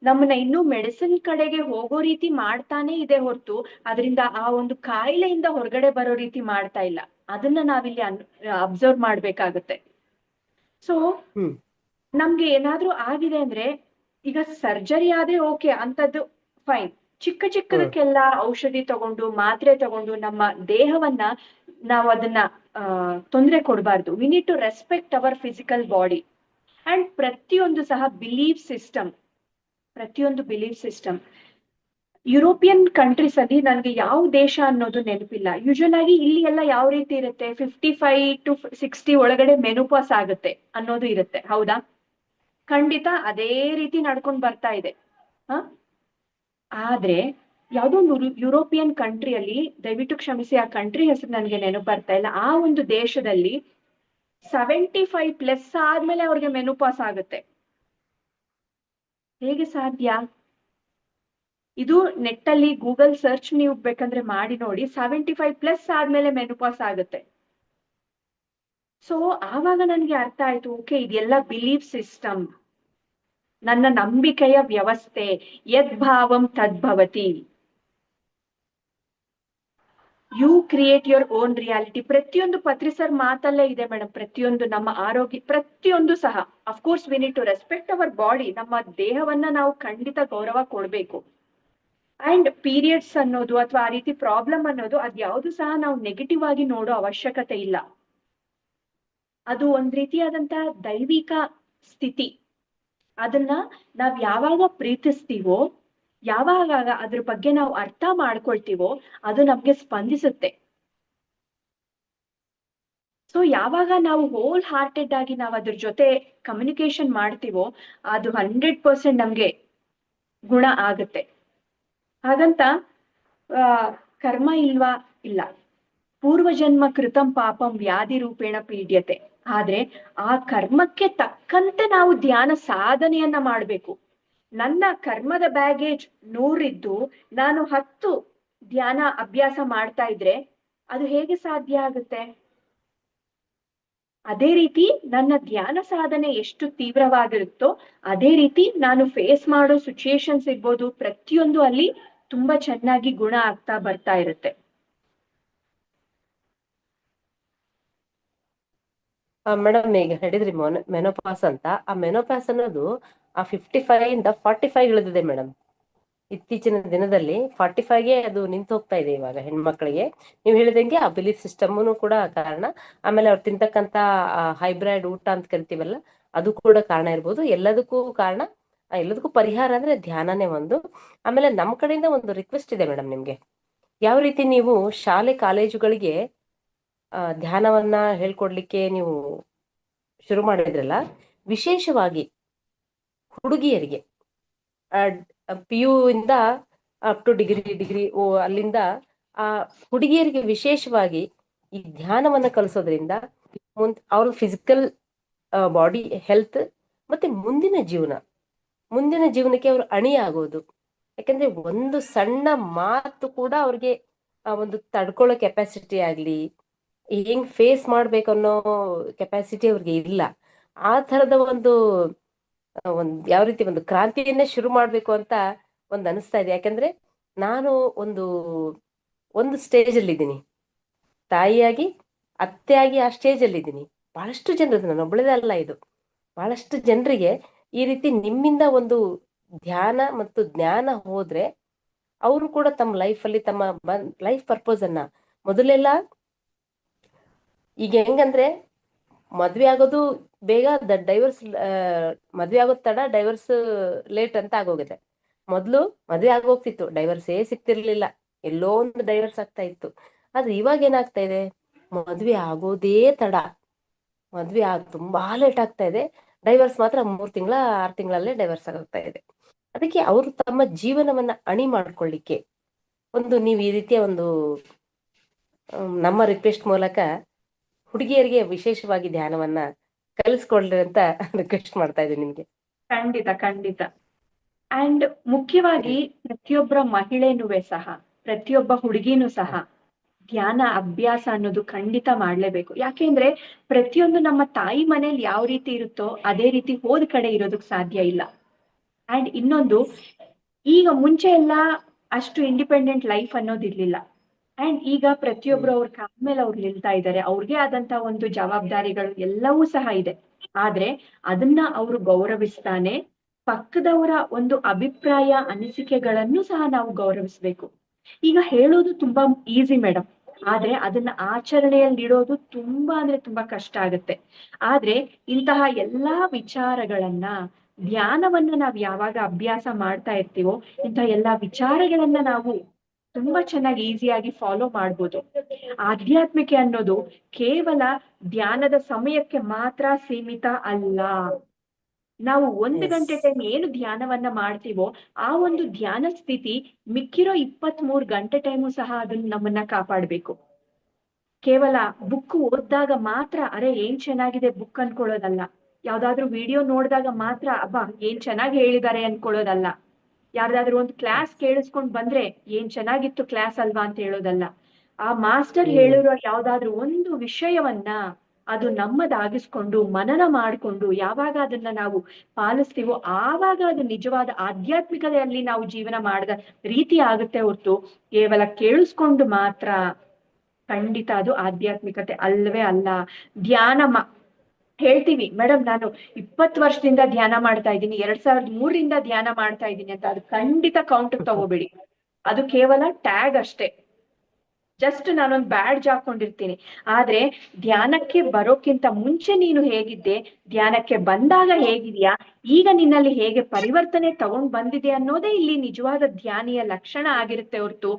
ನಮ್ಮನ್ನ ಇನ್ನೂ ಮೆಡಿಸಿನ್ ಕಡೆಗೆ ಹೋಗೋ ರೀತಿ ಮಾಡ್ತಾನೆ ಇದೆ ಹೊರತು ಅದರಿಂದ ಆ ಒಂದು ಕಾಯಿಲೆಯಿಂದ ಹೊರಗಡೆ ಬರೋ ರೀತಿ ಮಾಡ್ತಾ ಇಲ್ಲ. ಅದನ್ನ ನಾವಿಲ್ಲಿ ಅಬ್ಸರ್ವ್ ಮಾಡ್ಬೇಕಾಗತ್ತೆ. ಸೊ ನಮ್ಗೆ ಏನಾದ್ರೂ ಆಗಿದೆ ಅಂದ್ರೆ, ಈಗ ಸರ್ಜರಿ ಆದ್ರೆ ಓಕೆ, ಅಂತದ್ದು ಫೈನ್. ಚಿಕ್ಕ ಚಿಕ್ಕದಕ್ಕೆಲ್ಲ ಔಷಧಿ ತಗೊಂಡು, ಮಾತ್ರೆ ತಗೊಂಡು ನಮ್ಮ ದೇಹವನ್ನ ನಾವು ಅದನ್ನ ತೊಂದರೆ ಕೊಡಬಾರ್ದು. We need to respect our physical body. And ಪ್ರತಿಯೊಂದು ಸಹ ಬಿಲೀಫ್ ಸಿಸ್ಟಮ್, ಯುರೋಪಿಯನ್ ಕಂಟ್ರೀಸ್ ಅಲ್ಲಿ ನನ್ಗೆ ಯಾವ ದೇಶ ಅನ್ನೋದು ನೆನಪಿಲ್ಲ. ಯೂಶುವಲ್ ಆಗಿ ಇಲ್ಲಿ ಎಲ್ಲ ಯಾವ ರೀತಿ ಇರುತ್ತೆ, 55 to 60 ಒಳಗಡೆ ಮೆನೋಪಾಸ್ ಆಗುತ್ತೆ ಅನ್ನೋದು ಇರುತ್ತೆ. ಹೌದಾ? ಖಂಡಿತ ಅದೇ ರೀತಿ ನಡ್ಕೊಂಡು ಬರ್ತಾ ಇದೆ. ಆದ್ರೆ ಯಾವುದೋ ಒಂದು ಯುರೋಪಿಯನ್ ಕಂಟ್ರಿಯಲ್ಲಿ, ದಯವಿಟ್ಟು ಕ್ಷಮಿಸಿ, ಆ ಕಂಟ್ರಿ ಹೆಸರು ನನಗೆ ನೆನಪು ಬರ್ತಾ ಇಲ್ಲ, ಆ ಒಂದು ದೇಶದಲ್ಲಿ 75+ ಆದ್ಮೇಲೆ ಅವ್ರಿಗೆ ಮೆನೋಪಾಸ್ ಆಗುತ್ತೆ. ಹೇಗೆ ಸಾಧ್ಯ? ಇದು ನೆಟ್ಟಲ್ಲಿ ಗೂಗಲ್ ಸರ್ಚ್ ನೀವು ಬೇಕಂದ್ರೆ ಮಾಡಿ ನೋಡಿ, 75+ ಆದ್ಮೇಲೆ ಮೆನೋಪಾಸ್ ಆಗುತ್ತೆ. ಸೊ ಆವಾಗ ನನ್ಗೆ ಅರ್ಥ ಆಯ್ತು, ಓಕೆ, ಇದೆಲ್ಲ ಬಿಲೀಫ್ ಸಿಸ್ಟಮ್, ನನ್ನ ನಂಬಿಕೆಯ ವ್ಯವಸ್ಥೆ. ಯದ್ಭಾವಂ ತದ್ಭವತಿ. You create your own reality. ಪ್ರತಿಯೊಂದು ಪತ್ರಿ ಸರ್ ಮಾತಲ್ಲೇ ಇದೆ ಮೇಡಮ್. ಪ್ರತಿಯೊಂದು ನಮ್ಮ ಆರೋಗ್ಯ, ಪ್ರತಿಯೊಂದು ಸಹ, of course we need to respect our body. ನಮ್ಮ ದೇಹವನ್ನ ನಾವು ಖಂಡಿತ ಗೌರವ ಕೊಡ್ಬೇಕು. ಅಂಡ್ ಪೀರಿಯಡ್ಸ್ ಅನ್ನೋದು ಅಥವಾ ಆ ರೀತಿ ಪ್ರಾಬ್ಲಮ್ ಅನ್ನೋದು ಅದ್ಯಾವುದು ಸಹ ನಾವು ನೆಗೆಟಿವ್ ಆಗಿ ನೋಡೋ ಅವಶ್ಯಕತೆ ಇಲ್ಲ. ಅದು ಒಂದ್ ರೀತಿಯಾದಂತಹ ದೈವಿಕ ಸ್ಥಿತಿ. ಅದನ್ನ ನಾವ್ ಯಾವಾಗ ಪ್ರೀತಿಸ್ತೀವೋ, ಯಾವಾಗ ಅದ್ರ ಬಗ್ಗೆ ನಾವು ಅರ್ಥ ಮಾಡ್ಕೊಳ್ತೀವೋ, ಅದು ನಮ್ಗೆ ಸ್ಪಂದಿಸುತ್ತೆ. ಸೊ ಯಾವಾಗ ನಾವು ಹೋಲ್ ಹಾರ್ಟೆಡ್ ಆಗಿ ನಾವು ಅದ್ರ ಜೊತೆ ಕಮ್ಯುನಿಕೇಶನ್ ಮಾಡ್ತೀವೋ, ಅದು 100% ನಮ್ಗೆ ಗುಣ ಆಗುತ್ತೆ. ಹಾಗಂತ ಕರ್ಮ ಇಲ್ವಾ? ಇಲ್ಲ. ಪೂರ್ವಜನ್ಮ ಕೃತಂ ಪಾಪಂ ವ್ಯಾಧಿ ರೂಪೇಣ ಪೀಡ್ಯತೆ. ಆದ್ರೆ ಆ ಕರ್ಮಕ್ಕೆ ತಕ್ಕಂತೆ ನಾವು ಧ್ಯಾನ ಸಾಧನೆಯನ್ನ ಮಾಡ್ಬೇಕು. ನನ್ನ ಕರ್ಮದ ಬ್ಯಾಗೇಜ್ 100 ಇದ್ದು ನಾನು 10 ಧ್ಯಾನ ಅಭ್ಯಾಸ ಮಾಡ್ತಾ ಇದ್ರೆ ಅದು ಹೇಗೆ ಸಾಧ್ಯ ಆಗುತ್ತೆ? ಅದೇ ರೀತಿ ನನ್ನ ಧ್ಯಾನ ಸಾಧನೆ ಎಷ್ಟು ತೀವ್ರವಾಗಿರುತ್ತೋ, ಅದೇ ರೀತಿ ನಾನು ಫೇಸ್ ಮಾಡೋ ಸಿಚುಯೇಷನ್ಸ್ ಇರ್ಬೋದು, ಪ್ರತಿಯೊಂದು ಅಲ್ಲಿ ತುಂಬಾ ಚೆನ್ನಾಗಿ ಗುಣ ಆಗ್ತಾ ಬರ್ತಾ ಇರುತ್ತೆ. ಮೇಡಮ್, ಈಗ ಹೇಳಿದ್ರಿ ಮೆನೋಪಾಸ್ ಅಂತ. ಆ ಮೆನೋಪಾಸ್ ಅನ್ನೋದು ಆ 55 ಇಂದ 45 ಇಳಿದಿದೆ ಮೇಡಮ್. ಇತ್ತೀಚಿನ ದಿನದಲ್ಲಿ 45ಗೆ ಅದು ನಿಂತು ಹೋಗ್ತಾ ಇದೆ ಇವಾಗ ಹೆಣ್ಮಕ್ಳಿಗೆ. ನೀವು ಹೇಳಿದಂಗೆ ಆ ಬಿಲೀಫ್ ಸಿಸ್ಟಮ್ನು ಕೂಡ ಕಾರಣ. ಆಮೇಲೆ ಅವ್ರು ತಿಂತಕ್ಕಂತ ಹೈಬ್ರಿಡ್ ಊಟ ಅಂತ ಕರಿತೀವಲ್ಲ, ಅದು ಕೂಡ ಕಾರಣ ಇರ್ಬೋದು. ಎಲ್ಲದಕ್ಕೂ ಕಾರಣ, ಎಲ್ಲದಕ್ಕೂ ಪರಿಹಾರ ಅಂದ್ರೆ ಧ್ಯಾನನೇ ಒಂದು. ಆಮೇಲೆ ನಮ್ಮ ಕಡೆಯಿಂದ ಒಂದು ರಿಕ್ವೆಸ್ಟ್ ಇದೆ ಮೇಡಮ್ ನಿಮ್ಗೆ. ಯಾವ ರೀತಿ ನೀವು ಶಾಲೆ ಕಾಲೇಜುಗಳಿಗೆ ಧ್ಯಾನವನ್ನ ಹೇಳ್ಕೊಡ್ಲಿಕ್ಕೆ ನೀವು ಶುರು ಮಾಡಿದ್ರಲ್ಲ, ವಿಶೇಷವಾಗಿ ಹುಡುಗಿಯರಿಗೆ PU ಇಂದ ಅಪ್ ಟು ಡಿಗ್ರಿ ಅಲ್ಲಿಂದ ಆ ಹುಡುಗಿಯರಿಗೆ ವಿಶೇಷವಾಗಿ ಈ ಧ್ಯಾನವನ್ನ ಕಲಿಸೋದ್ರಿಂದ ಅವ್ರ ಫಿಸಿಕಲ್ ಬಾಡಿ ಹೆಲ್ತ್ ಮತ್ತೆ ಮುಂದಿನ ಜೀವನಕ್ಕೆ ಅವರು ಅಣಿಯಾಗೋದು. ಯಾಕಂದ್ರೆ ಒಂದು ಸಣ್ಣ ಮಾತು ಕೂಡ ಅವ್ರಿಗೆ ಒಂದು ತಡ್ಕೊಳ್ಳೋ ಕೆಪಾಸಿಟಿ ಆಗ್ಲಿ, ಹೆಂಗ್ ಫೇಸ್ ಮಾಡ್ಬೇಕು ಅನ್ನೋ ಕೆಪಾಸಿಟಿ ಅವ್ರಿಗೆ ಇಲ್ಲ. ಆ ತರದ ಒಂದು ಯಾವ ರೀತಿ ಒಂದು ಕ್ರಾಂತಿಯನ್ನೇ ಶುರು ಮಾಡ್ಬೇಕು ಅಂತ ಒಂದು ಅನಿಸ್ತಾ ಇದೆ. ಯಾಕಂದ್ರೆ ನಾನು ಒಂದು ಸ್ಟೇಜ್ ಅಲ್ಲಿ ಇದ್ದೀನಿ, ತಾಯಿಯಾಗಿ ಅತ್ತೆಯಾಗಿ ಆ ಸ್ಟೇಜ್ ಅಲ್ಲಿ ಇದ್ದೀನಿ. ಬಹಳಷ್ಟು ಜನರು, ನಾನು ಒಬ್ಬಳದೇ ಅಲ್ಲ ಇದು, ಬಹಳಷ್ಟು ಜನರಿಗೆ ಈ ರೀತಿ ನಿಮ್ಮಿಂದ ಒಂದು ಧ್ಯಾನ ಮತ್ತು ಜ್ಞಾನ ಹೋದ್ರೆ ಅವರು ಕೂಡ ತಮ್ಮ ಲೈಫಲ್ಲಿ ತಮ್ಮ ಲೈಫ್ ಪರ್ಪಸ್ ಅನ್ನ ಮೊದಲೆಲ್ಲ, ಈಗ ಹೆಂಗಂದ್ರೆ ಮದ್ವೆ ಆಗೋದು ಬೇಗ, ಡೈವರ್ಸ್ ಮದ್ವೆ ಆಗೋದು ತಡ, ಡೈವರ್ಸ್ ಲೇಟ್ ಅಂತ ಆಗೋಗಿದೆ. ಮೊದ್ಲು ಮದ್ವೆ ಆಗೋಗ್ತಿತ್ತು, ಡೈವರ್ಸೇ ಸಿಗ್ತಿರ್ಲಿಲ್ಲ, ಎಲ್ಲೋ ಒಂದು ಡೈವರ್ಸ್ ಆಗ್ತಾ ಇತ್ತು. ಆದ್ರೆ ಇವಾಗ ಏನಾಗ್ತಾ ಇದೆ, ಮದ್ವೆ ಆಗೋದೇ ತಡ, ತುಂಬಾ ಲೇಟ್ ಆಗ್ತಾ ಇದೆ, ಡೈವರ್ಸ್ ಮಾತ್ರ 3 ತಿಂಗಳ 6 ತಿಂಗಳಲ್ಲೇ ಡೈವರ್ಸ್ ಆಗೋಗ್ತಾ ಇದೆ. ಅದಕ್ಕೆ ಅವರು ತಮ್ಮ ಜೀವನವನ್ನ ಅಣಿ ಮಾಡ್ಕೊಳ್ಳಿಕ್ಕೆ ನೀವು ಈ ರೀತಿಯ ಒಂದು ನಮ್ಮ ರಿಕ್ವೆಸ್ಟ್ ಮೂಲಕ ಹುಡುಗಿಯರಿಗೆ ವಿಶೇಷವಾಗಿ ಧ್ಯಾನವನ್ನ ಕಲಿಸ್ಕೊಳ್ರಿ ಅಂತ ರಿಕ್ವೆಸ್ಟ್ ಮಾಡ್ತಾ ಇದ್ದೀನಿ ನಿಮ್ಗೆ. ಖಂಡಿತ. ಅಂಡ್ ಮುಖ್ಯವಾಗಿ ಪ್ರತಿಯೊಬ್ಬರ ಮಹಿಳೆನೂ ಸಹ, ಪ್ರತಿಯೊಬ್ಬ ಹುಡುಗಿನೂ ಸಹ ಧ್ಯಾನ ಅಭ್ಯಾಸ ಅನ್ನೋದು ಖಂಡಿತ ಮಾಡ್ಲೇಬೇಕು. ಯಾಕೆಂದ್ರೆ ಪ್ರತಿಯೊಂದು ನಮ್ಮ ತಾಯಿ ಮನೇಲಿ ಯಾವ ರೀತಿ ಇರುತ್ತೋ ಅದೇ ರೀತಿ ಹೋದ ಕಡೆ ಇರೋದಕ್ ಸಾಧ್ಯ ಇಲ್ಲ. ಅಂಡ್ ಇನ್ನೊಂದು, ಈಗ ಮುಂಚೆ ಎಲ್ಲ ಅಷ್ಟು ಇಂಡಿಪೆಂಡೆಂಟ್ ಲೈಫ್ ಅನ್ನೋದಿರ್ಲಿಲ್ಲ. ಅಂಡ್ ಈಗ ಪ್ರತಿಯೊಬ್ರು ಅವ್ರ ಕಾಲ ಮೇಲೆ ಅವ್ರು ನಿಲ್ತಾ ಇದ್ದಾರೆ, ಅವ್ರಿಗೆ ಆದಂತ ಒಂದು ಜವಾಬ್ದಾರಿಗಳು ಎಲ್ಲವೂ ಸಹ ಇದೆ. ಆದ್ರೆ ಅದನ್ನ ಅವರು ಗೌರವಿಸ್ತಾನೆ ಪಕ್ಕದವರ ಒಂದು ಅಭಿಪ್ರಾಯ ಅನಿಸಿಕೆಗಳನ್ನು ಸಹ ನಾವು ಗೌರವಿಸ್ಬೇಕು. ಈಗ ಹೇಳೋದು ತುಂಬಾ ಈಸಿ ಮೇಡಮ್, ಆದ್ರೆ ಅದನ್ನ ಆಚರಣೆಯಲ್ಲಿ ಇಡೋದು ತುಂಬಾ ಅಂದ್ರೆ ತುಂಬಾ ಕಷ್ಟ ಆಗುತ್ತೆ. ಆದ್ರೆ ಇಂತಹ ಎಲ್ಲಾ ವಿಚಾರಗಳನ್ನ, ಧ್ಯಾನವನ್ನ ನಾವ್ ಯಾವಾಗ ಅಭ್ಯಾಸ ಮಾಡ್ತಾ ಇರ್ತೀವೋ ಇಂತಹ ಎಲ್ಲಾ ವಿಚಾರಗಳನ್ನ ನಾವು ತುಂಬಾ ಚೆನ್ನಾಗಿ ಈಸಿಯಾಗಿ ಫಾಲೋ ಮಾಡ್ಬೋದು. ಆಧ್ಯಾತ್ಮಿಕೆ ಅನ್ನೋದು ಕೇವಲ ಧ್ಯಾನದ ಸಮಯಕ್ಕೆ ಮಾತ್ರ ಸೀಮಿತ ಅಲ್ಲ. ನಾವು 1 ಗಂಟೆ ಟೈಮ್ ಏನು ಧ್ಯಾನವನ್ನ ಮಾಡ್ತೀವೋ ಆ ಒಂದು ಧ್ಯಾನ ಸ್ಥಿತಿ ಮಿಕ್ಕಿರೋ 23 ಗಂಟೆ ಟೈಮು ಸಹ ಅದನ್ನ ನಮ್ಮನ್ನ ಕಾಪಾಡ್ಬೇಕು. ಕೇವಲ ಬುಕ್ ಓದಿದಾಗ ಮಾತ್ರ ಅರೆ ಏನ್ ಚೆನ್ನಾಗಿದೆ ಬುಕ್ ಅನ್ಕೊಳ್ಳೋದಲ್ಲ, ಯಾವ್ದಾದ್ರು ವಿಡಿಯೋ ನೋಡಿದಾಗ ಮಾತ್ರ ಅಬ್ಬಾ ಏನ್ ಚೆನ್ನಾಗಿ ಹೇಳಿದ್ದಾರೆ ಅನ್ಕೊಳ್ಳೋದಲ್ಲ, ಯಾರ್ದಾದ್ರು ಒಂದು ಕ್ಲಾಸ್ ಕೇಳಿಸ್ಕೊಂಡ್ ಬಂದ್ರೆ ಏನ್ ಚೆನ್ನಾಗಿತ್ತು ಕ್ಲಾಸ್ ಅಲ್ವಾ ಅಂತ ಹೇಳೋದಲ್ಲ. ಆ ಮಾಸ್ಟರ್ ಹೇಳಿರೋ ಯಾವ್ದಾದ್ರು ಒಂದು ವಿಷಯವನ್ನ ಅದು ನಮ್ಮದಾಗಿಸ್ಕೊಂಡು ಮನನ ಮಾಡ್ಕೊಂಡು ಯಾವಾಗ ಅದನ್ನ ನಾವು ಪಾಲಿಸ್ತೀವೋ ಆವಾಗ ಅದು ನಿಜವಾದ ಆಧ್ಯಾತ್ಮಿಕತೆಯಲ್ಲಿ ನಾವು ಜೀವನ ಮಾಡಿದ ರೀತಿ ಆಗುತ್ತೆ ಹೊರತು ಕೇವಲ ಕೇಳಿಸ್ಕೊಂಡು ಮಾತ್ರ ಖಂಡಿತ ಅದು ಆಧ್ಯಾತ್ಮಿಕತೆ ಅಲ್ವೇ ಅಲ್ಲ. ಧ್ಯಾನ ಹೇಳ್ತೀವಿ ಮೇಡಮ್ ನಾನು 20 ವರ್ಷದಿಂದ ಧ್ಯಾನ ಮಾಡ್ತಾ ಇದ್ದೀನಿ, 2003ರಿಂದ ಧ್ಯಾನ ಮಾಡ್ತಾ ಇದ್ದೀನಿ ಅಂತ, ಅದು ಖಂಡಿತ ಕೌಂಟ್ ತಗೋಬೇಡಿ. ಅದು ಕೇವಲ ಟ್ಯಾಗ್ ಅಷ್ಟೇ, ಜಸ್ಟ್ ನಾನೊಂದು ಬ್ಯಾಡ್ಜ್ ಹಾಕೊಂಡಿರ್ತೀನಿ. ಆದ್ರೆ ಧ್ಯಾನಕ್ಕೆ ಬರೋಕ್ಕಿಂತ ಮುಂಚೆ ನೀನು ಹೇಗಿದ್ದೆ, ಧ್ಯಾನಕ್ಕೆ ಬಂದಾಗ ಹೇಗಿದ್ಯಾ, ಈಗ ನಿನ್ನಲ್ಲಿ ಹೇಗೆ ಪರಿವರ್ತನೆ ತಗೊಂಡ್ ಬಂದಿದೆ ಅನ್ನೋದೇ ಇಲ್ಲಿ ನಿಜವಾದ ಧ್ಯಾನಿಯ ಲಕ್ಷಣ ಆಗಿರುತ್ತೆ ಹೊರತು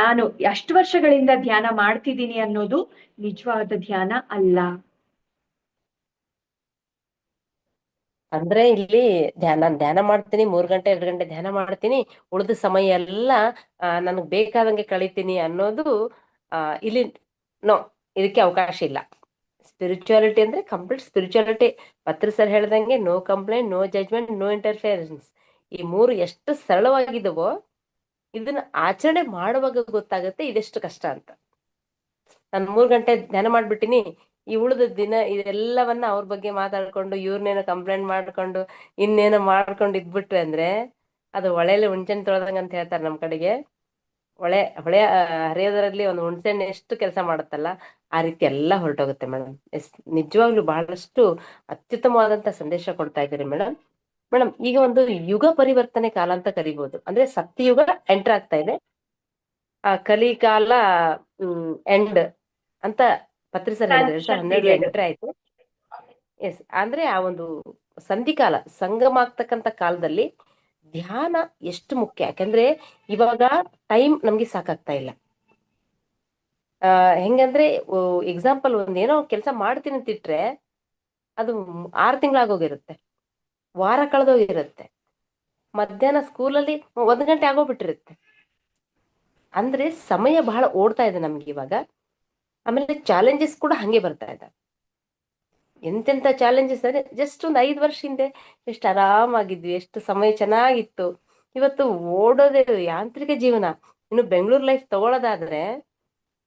ನಾನು ಎಷ್ಟು ವರ್ಷಗಳಿಂದ ಧ್ಯಾನ ಮಾಡ್ತಿದ್ದೀನಿ ಅನ್ನೋದು ನಿಜವಾದ ಧ್ಯಾನ ಅಲ್ಲ. ಅಂದ್ರೆ ಇಲ್ಲಿ ಧ್ಯಾನ ಮಾಡ್ತೀನಿ, 3 ಗಂಟೆ 2 ಗಂಟೆ ಧ್ಯಾನ ಮಾಡ್ತೀನಿ, ಉಳಿದ ಸಮಯ ಎಲ್ಲ ನನಗ್ ಬೇಕಾದಂಗೆ ಕಳಿತೀನಿ ಅನ್ನೋದು ಇಲ್ಲಿ ನೋ, ಇದಕ್ಕೆ ಅವಕಾಶ ಇಲ್ಲ. ಸ್ಪಿರಿಚುವಾಲಿಟಿ ಅಂದ್ರೆ ಕಂಪ್ಲೀಟ್ ಸ್ಪಿರಿಚುವಾಲಿಟಿ. ಪತ್ರ ಸರ್ ಹೇಳ್ದಂಗೆ no complaint, no judgement, no interference. ಈ 3 ಎಷ್ಟು ಸರಳವಾಗಿದವೋ ಇದನ್ನ ಆಚರಣೆ ಮಾಡುವಾಗ ಗೊತ್ತಾಗುತ್ತೆ ಇದೆಷ್ಟು ಕಷ್ಟ ಅಂತ. ನಾನು 3 ಗಂಟೆ ಧ್ಯಾನ ಮಾಡ್ಬಿಟ್ಟಿನಿ, ಈ ಉಳಿದ ದಿನ ಇದೆಲ್ಲವನ್ನ ಅವ್ರ ಬಗ್ಗೆ ಮಾತಾಡ್ಕೊಂಡು ಇವ್ರನ್ನೇನೋ ಕಂಪ್ಲೇಂಟ್ ಮಾಡ್ಕೊಂಡು ಇನ್ನೇನೋ ಮಾಡ್ಕೊಂಡು ಇದ್ಬಿಟ್ರೆ ಅಂದ್ರೆ ಅದು ಹೊಳೆಯಲ್ಲಿ ಹುಣ್ಸೆಹಣ್ಣು ತೊಳೆದಂಗ ಅಂತ ಹೇಳ್ತಾರೆ ನಮ್ ಕಡೆಗೆ. ಹೊಳೆ ಹರಿಯೋದ್ರಲ್ಲಿ ಒಂದು ಹುಣ್ಸೆಹಣ್ಣು ಎಷ್ಟು ಕೆಲಸ ಮಾಡುತ್ತಲ್ಲ ಆ ರೀತಿ ಎಲ್ಲ ಹೊರಟೋಗುತ್ತೆ ಮೇಡಮ್. ನಿಜವಾಗ್ಲೂ ಬಹಳಷ್ಟು ಅತ್ಯುತ್ತಮವಾದಂತ ಸಂದೇಶ ಕೊಡ್ತಾ ಇದ್ದೀರಿ ಮೇಡಮ್. ಮೇಡಮ್ ಈಗ ಒಂದು ಯುಗ ಪರಿವರ್ತನೆ ಕಾಲ ಅಂತ ಕರಿಬಹುದು. ಅಂದ್ರೆ ಸತ್ಯಯುಗ ಎಂಟರ್ ಆಗ್ತಾ ಇದೆ, ಆ ಕಲಿಕಾಲ ಎಂಡ್ ಅಂತ ಪತ್ರಿ ಸರ್ ಹೇಳಿದ್ರು. 2012 ಎಂಟ್ರಿ ಆಯ್ತು. ಎಸ್, ಅಂದ್ರೆ ಆ ಒಂದು ಸಂಧಿಕಾಲ ಸಂಗಮ ಆಗ್ತಕ್ಕಂಥ ಕಾಲದಲ್ಲಿ ಧ್ಯಾನ ಎಷ್ಟು ಮುಖ್ಯ. ಯಾಕಂದ್ರೆ ಇವಾಗ ಟೈಮ್ ನಮ್ಗೆ ಸಾಕಾಗ್ತಾ ಇಲ್ಲ. ಹೆಂಗಂದ್ರೆ ಎಕ್ಸಾಂಪಲ್ ಒಂದೇನೋ ಕೆಲಸ ಮಾಡ್ತೀನಿ ಅಂತಿಟ್ರೆ ಅದು 6 ತಿಂಗಳಾಗೋಗಿರುತ್ತೆ, ವಾರ ಕಳೆದೋಗಿರುತ್ತೆ, ಮಧ್ಯಾಹ್ನ ಸ್ಕೂಲಲ್ಲಿ 1 ಗಂಟೆ ಆಗೋಗ್ಬಿಟ್ಟಿರುತ್ತೆ. ಅಂದ್ರೆ ಸಮಯ ಬಹಳ ಓಡ್ತಾ ಇದೆ ನಮ್ಗೆ ಇವಾಗ. ಆಮೇಲೆ ಚಾಲೆಂಜಸ್ ಕೂಡ ಹಂಗೆ ಬರ್ತಾ ಇದೆ. ಎಂತೆಂತ ಚಾಲೆಂಜಸ್ ಅಂದ್ರೆ ಜಸ್ಟ್ ಒಂದು 5 ವರ್ಷ ಹಿಂದೆ ಎಷ್ಟು ಆರಾಮಾಗಿದ್ವಿ, ಎಷ್ಟು ಸಮಯ ಚೆನ್ನಾಗಿತ್ತು. ಇವತ್ತು ಓಡೋದೇ ಯಾಂತ್ರಿಕ ಜೀವನ. ಇನ್ನು ಬೆಂಗಳೂರು ಲೈಫ್ ತಗೊಳ್ಳೋದಾದ್ರೆ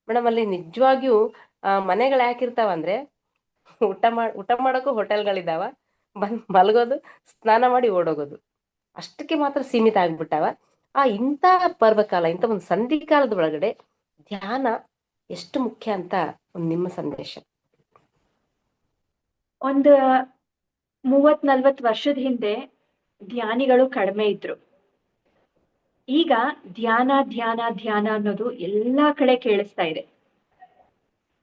ಮೇಡಮ್, ಅಲ್ಲಿ ನಿಜವಾಗಿಯೂ ಮನೆಗಳು ಯಾಕಿರ್ತಾವ ಅಂದ್ರೆ ಊಟ ಮಾಡೋಕ್ಕೂ ಹೋಟೆಲ್ಗಳಿದಾವ, ಬಂದ್ ಮಲಗೋದು, ಸ್ನಾನ ಮಾಡಿ ಓಡೋಗೋದು, ಅಷ್ಟಕ್ಕೆ ಮಾತ್ರ ಸೀಮಿತ ಆಗ್ಬಿಟ್ಟಾವ. ಇಂಥ ಪರ್ವಕಾಲ, ಇಂಥ ಒಂದು ಸಂಧಿ ಕಾಲದ ಒಳಗಡೆ ಧ್ಯಾನ ಎಷ್ಟು ಮುಖ್ಯ ಅಂತ ಒಂದು ನಿಮ್ಮ ಸಂದೇಶ. ಒಂದು 30-40 ವರ್ಷದ ಹಿಂದೆ ಧ್ಯಾನಿಗಳು ಕಡಿಮೆ ಇದ್ರು. ಈಗ ಧ್ಯಾನ ಧ್ಯಾನ ಧ್ಯಾನ ಅನ್ನೋದು ಎಲ್ಲಾ ಕಡೆ ಕೇಳಿಸ್ತಾ ಇದೆ.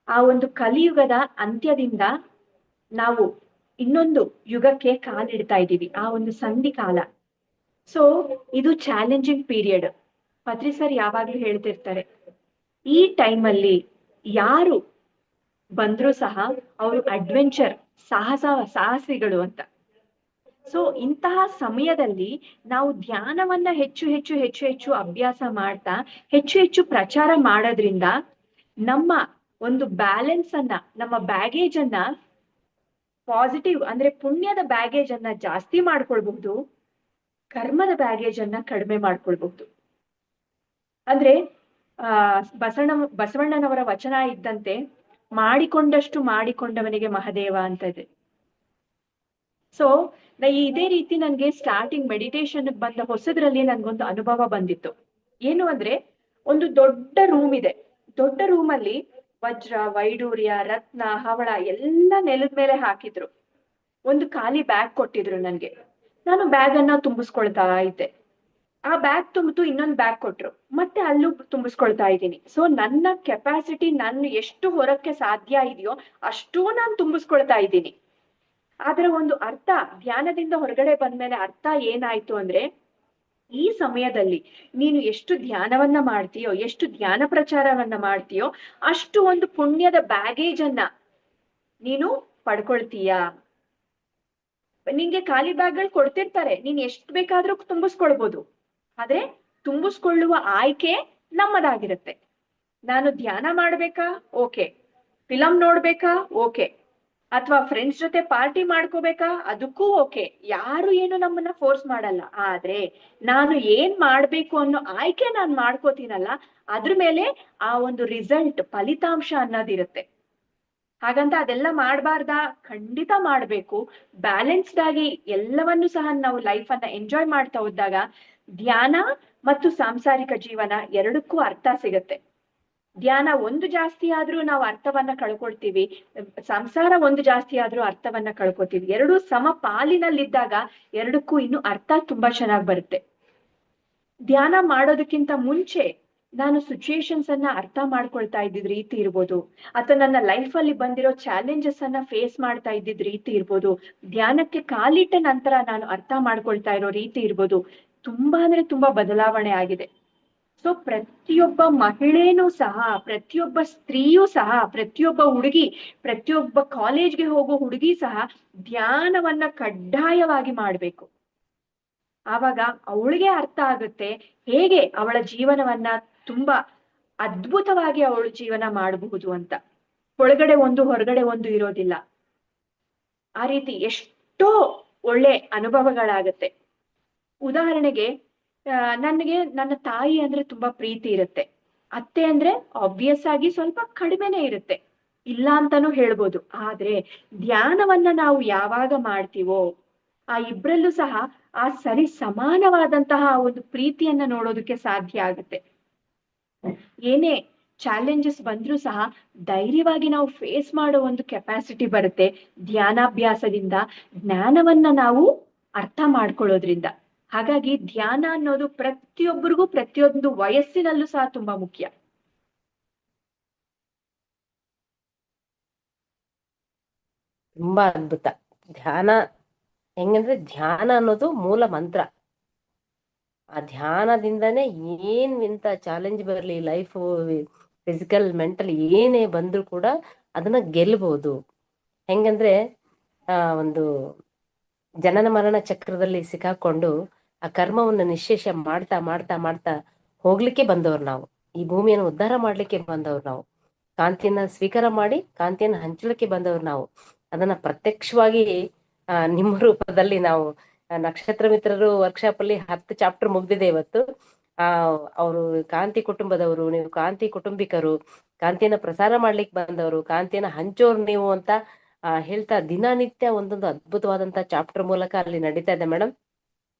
ಆ ಒಂದು ಕಲಿಯುಗದ ಅಂತ್ಯದಿಂದ ನಾವು ಇನ್ನೊಂದು ಯುಗಕ್ಕೆ ಕಾಲಿಡ್ತಾ ಇದ್ದೀವಿ, ಆ ಒಂದು ಸಂಧಿ ಕಾಲ. ಸೊ ಇದು ಚಾಲೆಂಜಿಂಗ್ ಪೀರಿಯಡ್. ಪತ್ರಿ ಸರ್ ಯಾವಾಗ್ಲೂ ಹೇಳ್ತಿರ್ತಾರೆ, ಈ ಟೈಮಲ್ಲಿ ಯಾರು ಬಂದ್ರು ಸಹ ಅವರು ಅಡ್ವೆಂಚರ್, ಸಾಹಸಿಗಳು ಅಂತ. ಸೊ ಇಂತಹ ಸಮಯದಲ್ಲಿ ನಾವು ಧ್ಯಾನವನ್ನ ಹೆಚ್ಚು ಹೆಚ್ಚು ಹೆಚ್ಚು ಹೆಚ್ಚು ಅಭ್ಯಾಸ ಮಾಡ್ತಾ ಹೆಚ್ಚು ಹೆಚ್ಚು ಪ್ರಚಾರ ಮಾಡೋದ್ರಿಂದ ನಮ್ಮ ಒಂದು ಬ್ಯಾಲೆನ್ಸ್ ಅನ್ನ, ನಮ್ಮ ಬ್ಯಾಗೇಜ್ ಅನ್ನ, ಪಾಸಿಟಿವ್ ಅಂದ್ರೆ ಪುಣ್ಯದ ಬ್ಯಾಗೇಜ್ ಅನ್ನ ಜಾಸ್ತಿ ಮಾಡ್ಕೊಳ್ಬಹುದು, ಕರ್ಮದ ಬ್ಯಾಗೇಜ್ ಅನ್ನ ಕಡಿಮೆ ಮಾಡ್ಕೊಳ್ಬಹುದು. ಅಂದ್ರೆ ಬಸವಣ್ಣನವರ ವಚನ ಇದ್ದಂತೆ, ಮಾಡಿಕೊಂಡಷ್ಟು ಮಾಡಿಕೊಂಡವನಿಗೆ ಮಹದೇವ ಅಂತ ಇದೆ. ಸೊ ಇದೇ ರೀತಿ ನನ್ಗೆ ಸ್ಟಾರ್ಟಿಂಗ್ ಮೆಡಿಟೇಷನ್ ಬಂದ ಹೊಸದ್ರಲ್ಲಿ ನನ್ಗೊಂದು ಅನುಭವ ಬಂದಿತ್ತು. ಏನು ಅಂದ್ರೆ, ಒಂದು ದೊಡ್ಡ ರೂಮ್ ಇದೆ. ದೊಡ್ಡ ರೂಮ್ ಅಲ್ಲಿ ವಜ್ರ, ವೈಡೂರ್ಯ, ರತ್ನ, ಹವಳ ಎಲ್ಲ ನೆಲದ ಮೇಲೆ ಹಾಕಿದ್ರು. ಒಂದು ಖಾಲಿ ಬ್ಯಾಗ್ ಕೊಟ್ಟಿದ್ರು ನನ್ಗೆ. ನಾನು ಬ್ಯಾಗ್ ಅನ್ನ ತುಂಬಿಸ್ಕೊಳ್ತಾ ಇದ್ದೆ. ಆ ಬ್ಯಾಗ್ ತುಂಬಿತು, ಇನ್ನೊಂದು ಬ್ಯಾಗ್ ಕೊಟ್ರು, ಮತ್ತೆ ಅಲ್ಲೂ ತುಂಬಿಸ್ಕೊಳ್ತಾ ಇದ್ದೀನಿ. ಸೊ ನನ್ನ ಕೆಪಾಸಿಟಿ, ನನ್ನ ಎಷ್ಟು ಹೊರಕ್ಕೆ ಸಾಧ್ಯ ಇದೆಯೋ ಅಷ್ಟೂ ನಾನು ತುಂಬಿಸ್ಕೊಳ್ತಾ ಇದ್ದೀನಿ. ಅದರ ಒಂದು ಅರ್ಥ, ಧ್ಯಾನದಿಂದ ಹೊರಗಡೆ ಬಂದ್ಮೇಲೆ ಅರ್ಥ ಏನಾಯ್ತು ಅಂದ್ರೆ, ಈ ಸಮಯದಲ್ಲಿ ನೀನು ಎಷ್ಟು ಧ್ಯಾನವನ್ನ ಮಾಡ್ತೀಯೋ, ಎಷ್ಟು ಧ್ಯಾನ ಪ್ರಚಾರವನ್ನ ಮಾಡ್ತೀಯೋ, ಅಷ್ಟು ಒಂದು ಪುಣ್ಯದ ಬ್ಯಾಗೇಜ್ ಅನ್ನ ನೀನು ಪಡ್ಕೊಳ್ತೀಯ. ನಿಂಗೆ ಖಾಲಿ ಬ್ಯಾಗ್ಗಳು ಕೊಡ್ತಿರ್ತಾರೆ, ನೀನ್ ಎಷ್ಟು ಬೇಕಾದ್ರೂ ತುಂಬಿಸ್ಕೊಳ್ಬೋದು. ಆದ್ರೆ ತುಂಬಿಸ್ಕೊಳ್ಳುವ ಆಯ್ಕೆ ನಮ್ಮದಾಗಿರುತ್ತೆ. ನಾನು ಧ್ಯಾನ ಮಾಡ್ಬೇಕಾ, ಓಕೆ. ಫಿಲಂ ನೋಡ್ಬೇಕಾ, ಓಕೆ. ಅಥವಾ ಫ್ರೆಂಡ್ಸ್ ಜೊತೆ ಪಾರ್ಟಿ ಮಾಡ್ಕೋಬೇಕಾ, ಅದಕ್ಕೂ ಓಕೆ. ಯಾರು ಏನು ನಮ್ಮನ್ನ ಫೋರ್ಸ್ ಮಾಡಲ್ಲ. ಆದ್ರೆ ನಾನು ಏನ್ ಮಾಡ್ಬೇಕು ಅನ್ನೋ ಆಯ್ಕೆ ನಾನು ಮಾಡ್ಕೋತೀನಲ್ಲ, ಅದ್ರ ಮೇಲೆ ಆ ಒಂದು ರಿಸಲ್ಟ್, ಫಲಿತಾಂಶ ಅನ್ನೋದಿರುತ್ತೆ. ಹಾಗಂತ ಅದೆಲ್ಲ ಮಾಡಬಾರ್ದ? ಖಂಡಿತ ಮಾಡ್ಬೇಕು. ಬ್ಯಾಲೆನ್ಸ್ಡ್ ಆಗಿ ಎಲ್ಲವನ್ನೂ ಸಹ ನಾವು ಲೈಫ್ ಅನ್ನ ಎಂಜಾಯ್ ಮಾಡ್ತಾ ಹೋದಾಗ ಧ್ಯಾನ ಮತ್ತು ಸಾಂಸಾರಿಕ ಜೀವನ ಎರಡಕ್ಕೂ ಅರ್ಥ ಸಿಗುತ್ತೆ. ಧ್ಯಾನ ಒಂದು ಜಾಸ್ತಿ ಆದ್ರೂ ನಾವು ಅರ್ಥವನ್ನ ಕಳ್ಕೊಳ್ತೀವಿ, ಸಂಸಾರ ಒಂದು ಜಾಸ್ತಿ ಆದ್ರೂ ಅರ್ಥವನ್ನ ಕಳ್ಕೊತೀವಿ. ಎರಡು ಸಮ ಪಾಲಿನಲ್ಲಿದ್ದಾಗ ಎರಡಕ್ಕೂ ಇನ್ನು ಅರ್ಥ ತುಂಬಾ ಚೆನ್ನಾಗಿ ಬರುತ್ತೆ. ಧ್ಯಾನ ಮಾಡೋದಕ್ಕಿಂತ ಮುಂಚೆ ನಾನು ಸಿಚುಯೇಷನ್ಸ್ ಅನ್ನ ಅರ್ಥ ಮಾಡ್ಕೊಳ್ತಾ ಇದ್ದಿದ್ ರೀತಿ ಇರ್ಬೋದು, ಅಥವಾ ನನ್ನ ಲೈಫ್ ಅಲ್ಲಿ ಬಂದಿರೋ ಚಾಲೆಂಜಸ್ ಅನ್ನ ಫೇಸ್ ಮಾಡ್ತಾ ಇದ್ದಿದ್ ರೀತಿ ಇರ್ಬೋದು, ಧ್ಯಾನಕ್ಕೆ ಕಾಲಿಟ್ಟ ನಂತರ ನಾನು ಅರ್ಥ ಮಾಡ್ಕೊಳ್ತಾ ಇರೋ ರೀತಿ ಇರ್ಬೋದು, ತುಂಬಾ ಅಂದ್ರೆ ತುಂಬಾ ಬದಲಾವಣೆ ಆಗಿದೆ. ಸೊ ಪ್ರತಿಯೊಬ್ಬ ಮಹಿಳೆನೂ ಸಹ, ಪ್ರತಿಯೊಬ್ಬ ಸ್ತ್ರೀಯೂ ಸಹ, ಪ್ರತಿಯೊಬ್ಬ ಹುಡುಗಿ, ಪ್ರತಿಯೊಬ್ಬ ಕಾಲೇಜ್ಗೆ ಹೋಗೋ ಹುಡುಗಿ ಸಹ ಧ್ಯಾನವನ್ನ ಕಡ್ಡಾಯವಾಗಿ ಮಾಡ್ಬೇಕು. ಆವಾಗ ಅವಳಿಗೆ ಅರ್ಥ ಆಗುತ್ತೆ ಹೇಗೆ ಅವಳ ಜೀವನವನ್ನ ತುಂಬಾ ಅದ್ಭುತವಾಗಿ ಅವಳು ಜೀವನ ಮಾಡಬಹುದು ಅಂತ. ಒಳಗಡೆ ಒಂದು ಹೊರಗಡೆ ಒಂದು ಇರೋದಿಲ್ಲ. ಆ ರೀತಿ ಎಷ್ಟೋ ಒಳ್ಳೆ ಅನುಭವಗಳಾಗತ್ತೆ. ಉದಾಹರಣೆಗೆ, ನನಗೆ ನನ್ನ ತಾಯಿ ಅಂದ್ರೆ ತುಂಬಾ ಪ್ರೀತಿ ಇರುತ್ತೆ. ಅತ್ತೆ ಅಂದ್ರೆ ಆಬ್ವಿಯಸ್ ಆಗಿ ಸ್ವಲ್ಪ ಕಡಿಮೆನೆ ಇರುತ್ತೆ, ಇಲ್ಲ ಅಂತಾನೂ ಹೇಳ್ಬೋದು. ಆದ್ರೆ ಧ್ಯಾನವನ್ನ ನಾವು ಯಾವಾಗ ಮಾಡ್ತೀವೋ ಆ ಇಬ್ರಲ್ಲೂ ಸಹ ಆ ಸರಿ ಸಮಾನವಾದಂತಹ ಒಂದು ಪ್ರೀತಿಯನ್ನ ನೋಡೋದಕ್ಕೆ ಸಾಧ್ಯ ಆಗುತ್ತೆ. ಏನೇ ಚಾಲೆಂಜಸ್ ಬಂದ್ರೂ ಸಹ ಧೈರ್ಯವಾಗಿ ನಾವು ಫೇಸ್ ಮಾಡೋ ಒಂದು ಕೆಪಾಸಿಟಿ ಬರುತ್ತೆ. ಧ್ಯಾನಾಭ್ಯಾಸದಿಂದ ಜ್ಞಾನವನ್ನ ನಾವು ಅರ್ಥ ಮಾಡ್ಕೊಳ್ಳೋದ್ರಿಂದ. ಹಾಗಾಗಿ ಧ್ಯಾನ ಅನ್ನೋದು ಪ್ರತಿಯೊಬ್ಬರಿಗೂ ಪ್ರತಿಯೊಂದು ವಯಸ್ಸಿನಲ್ಲೂ ಸಹ ತುಂಬಾ ಮುಖ್ಯ. ತುಂಬಾ ಅದ್ಭುತ. ಧ್ಯಾನ ಹೆಂಗಂದ್ರೆ ಧ್ಯಾನ ಅನ್ನೋದು ಮೂಲ ಮಂತ್ರ. ಆ ಧ್ಯಾನದಿಂದನೇ ಏನ್ ಇಂತ ಚಾಲೆಂಜ್ ಬರಲಿ, ಲೈಫ್ ಫಿಸಿಕಲ್ ಮೆಂಟಲ್ ಏನೇ ಬಂದ್ರು ಕೂಡ ಅದನ್ನ ಗೆಲ್ಬಹುದು. ಹೆಂಗಂದ್ರೆ ಒಂದು ಜನನ ಮರಣ ಚಕ್ರದಲ್ಲಿ ಸಿಕ್ಕಾಕೊಂಡು ಆ ಕರ್ಮವನ್ನು ನಿಶ್ಶೇಷ ಮಾಡ್ತಾ ಮಾಡ್ತಾ ಮಾಡ್ತಾ ಹೋಗ್ಲಿಕ್ಕೆ ಬಂದವ್ರು ನಾವು. ಈ ಭೂಮಿಯನ್ನು ಉದ್ಧಾರ ಮಾಡ್ಲಿಕ್ಕೆ ಬಂದವ್ರು ನಾವು. ಕಾಂತಿಯನ್ನ ಸ್ವೀಕಾರ ಮಾಡಿ ಕಾಂತಿಯನ್ನ ಹಂಚಲಿಕ್ಕೆ ಬಂದವ್ರು ನಾವು. ಅದನ್ನ ಪ್ರತ್ಯಕ್ಷವಾಗಿ ನಿಮ್ಮ ರೂಪದಲ್ಲಿ ನಾವು ನಕ್ಷತ್ರ ಮಿತ್ರರು ವರ್ಕ್ಶಾಪ್ ಅಲ್ಲಿ 10 ಚಾಪ್ಟರ್ ಮುಗ್ದಿದೆ ಇವತ್ತು. ಅವರು ಕಾಂತಿ ಕುಟುಂಬದವರು, ನೀವು ಕಾಂತಿ ಕುಟುಂಬಿಕರು, ಕಾಂತಿಯನ್ನ ಪ್ರಸಾರ ಮಾಡ್ಲಿಕ್ಕೆ ಬಂದವರು, ಕಾಂತಿಯನ್ನ ಹಂಚೋರು ನೀವು ಅಂತ ಹೇಳ್ತಾ ದಿನನಿತ್ಯ ಒಂದೊಂದು ಅದ್ಭುತವಾದಂತ ಚಾಪ್ಟರ್ ಮೂಲಕ ಅಲ್ಲಿ ನಡೀತಾ ಇದೆ ಮೇಡಮ್.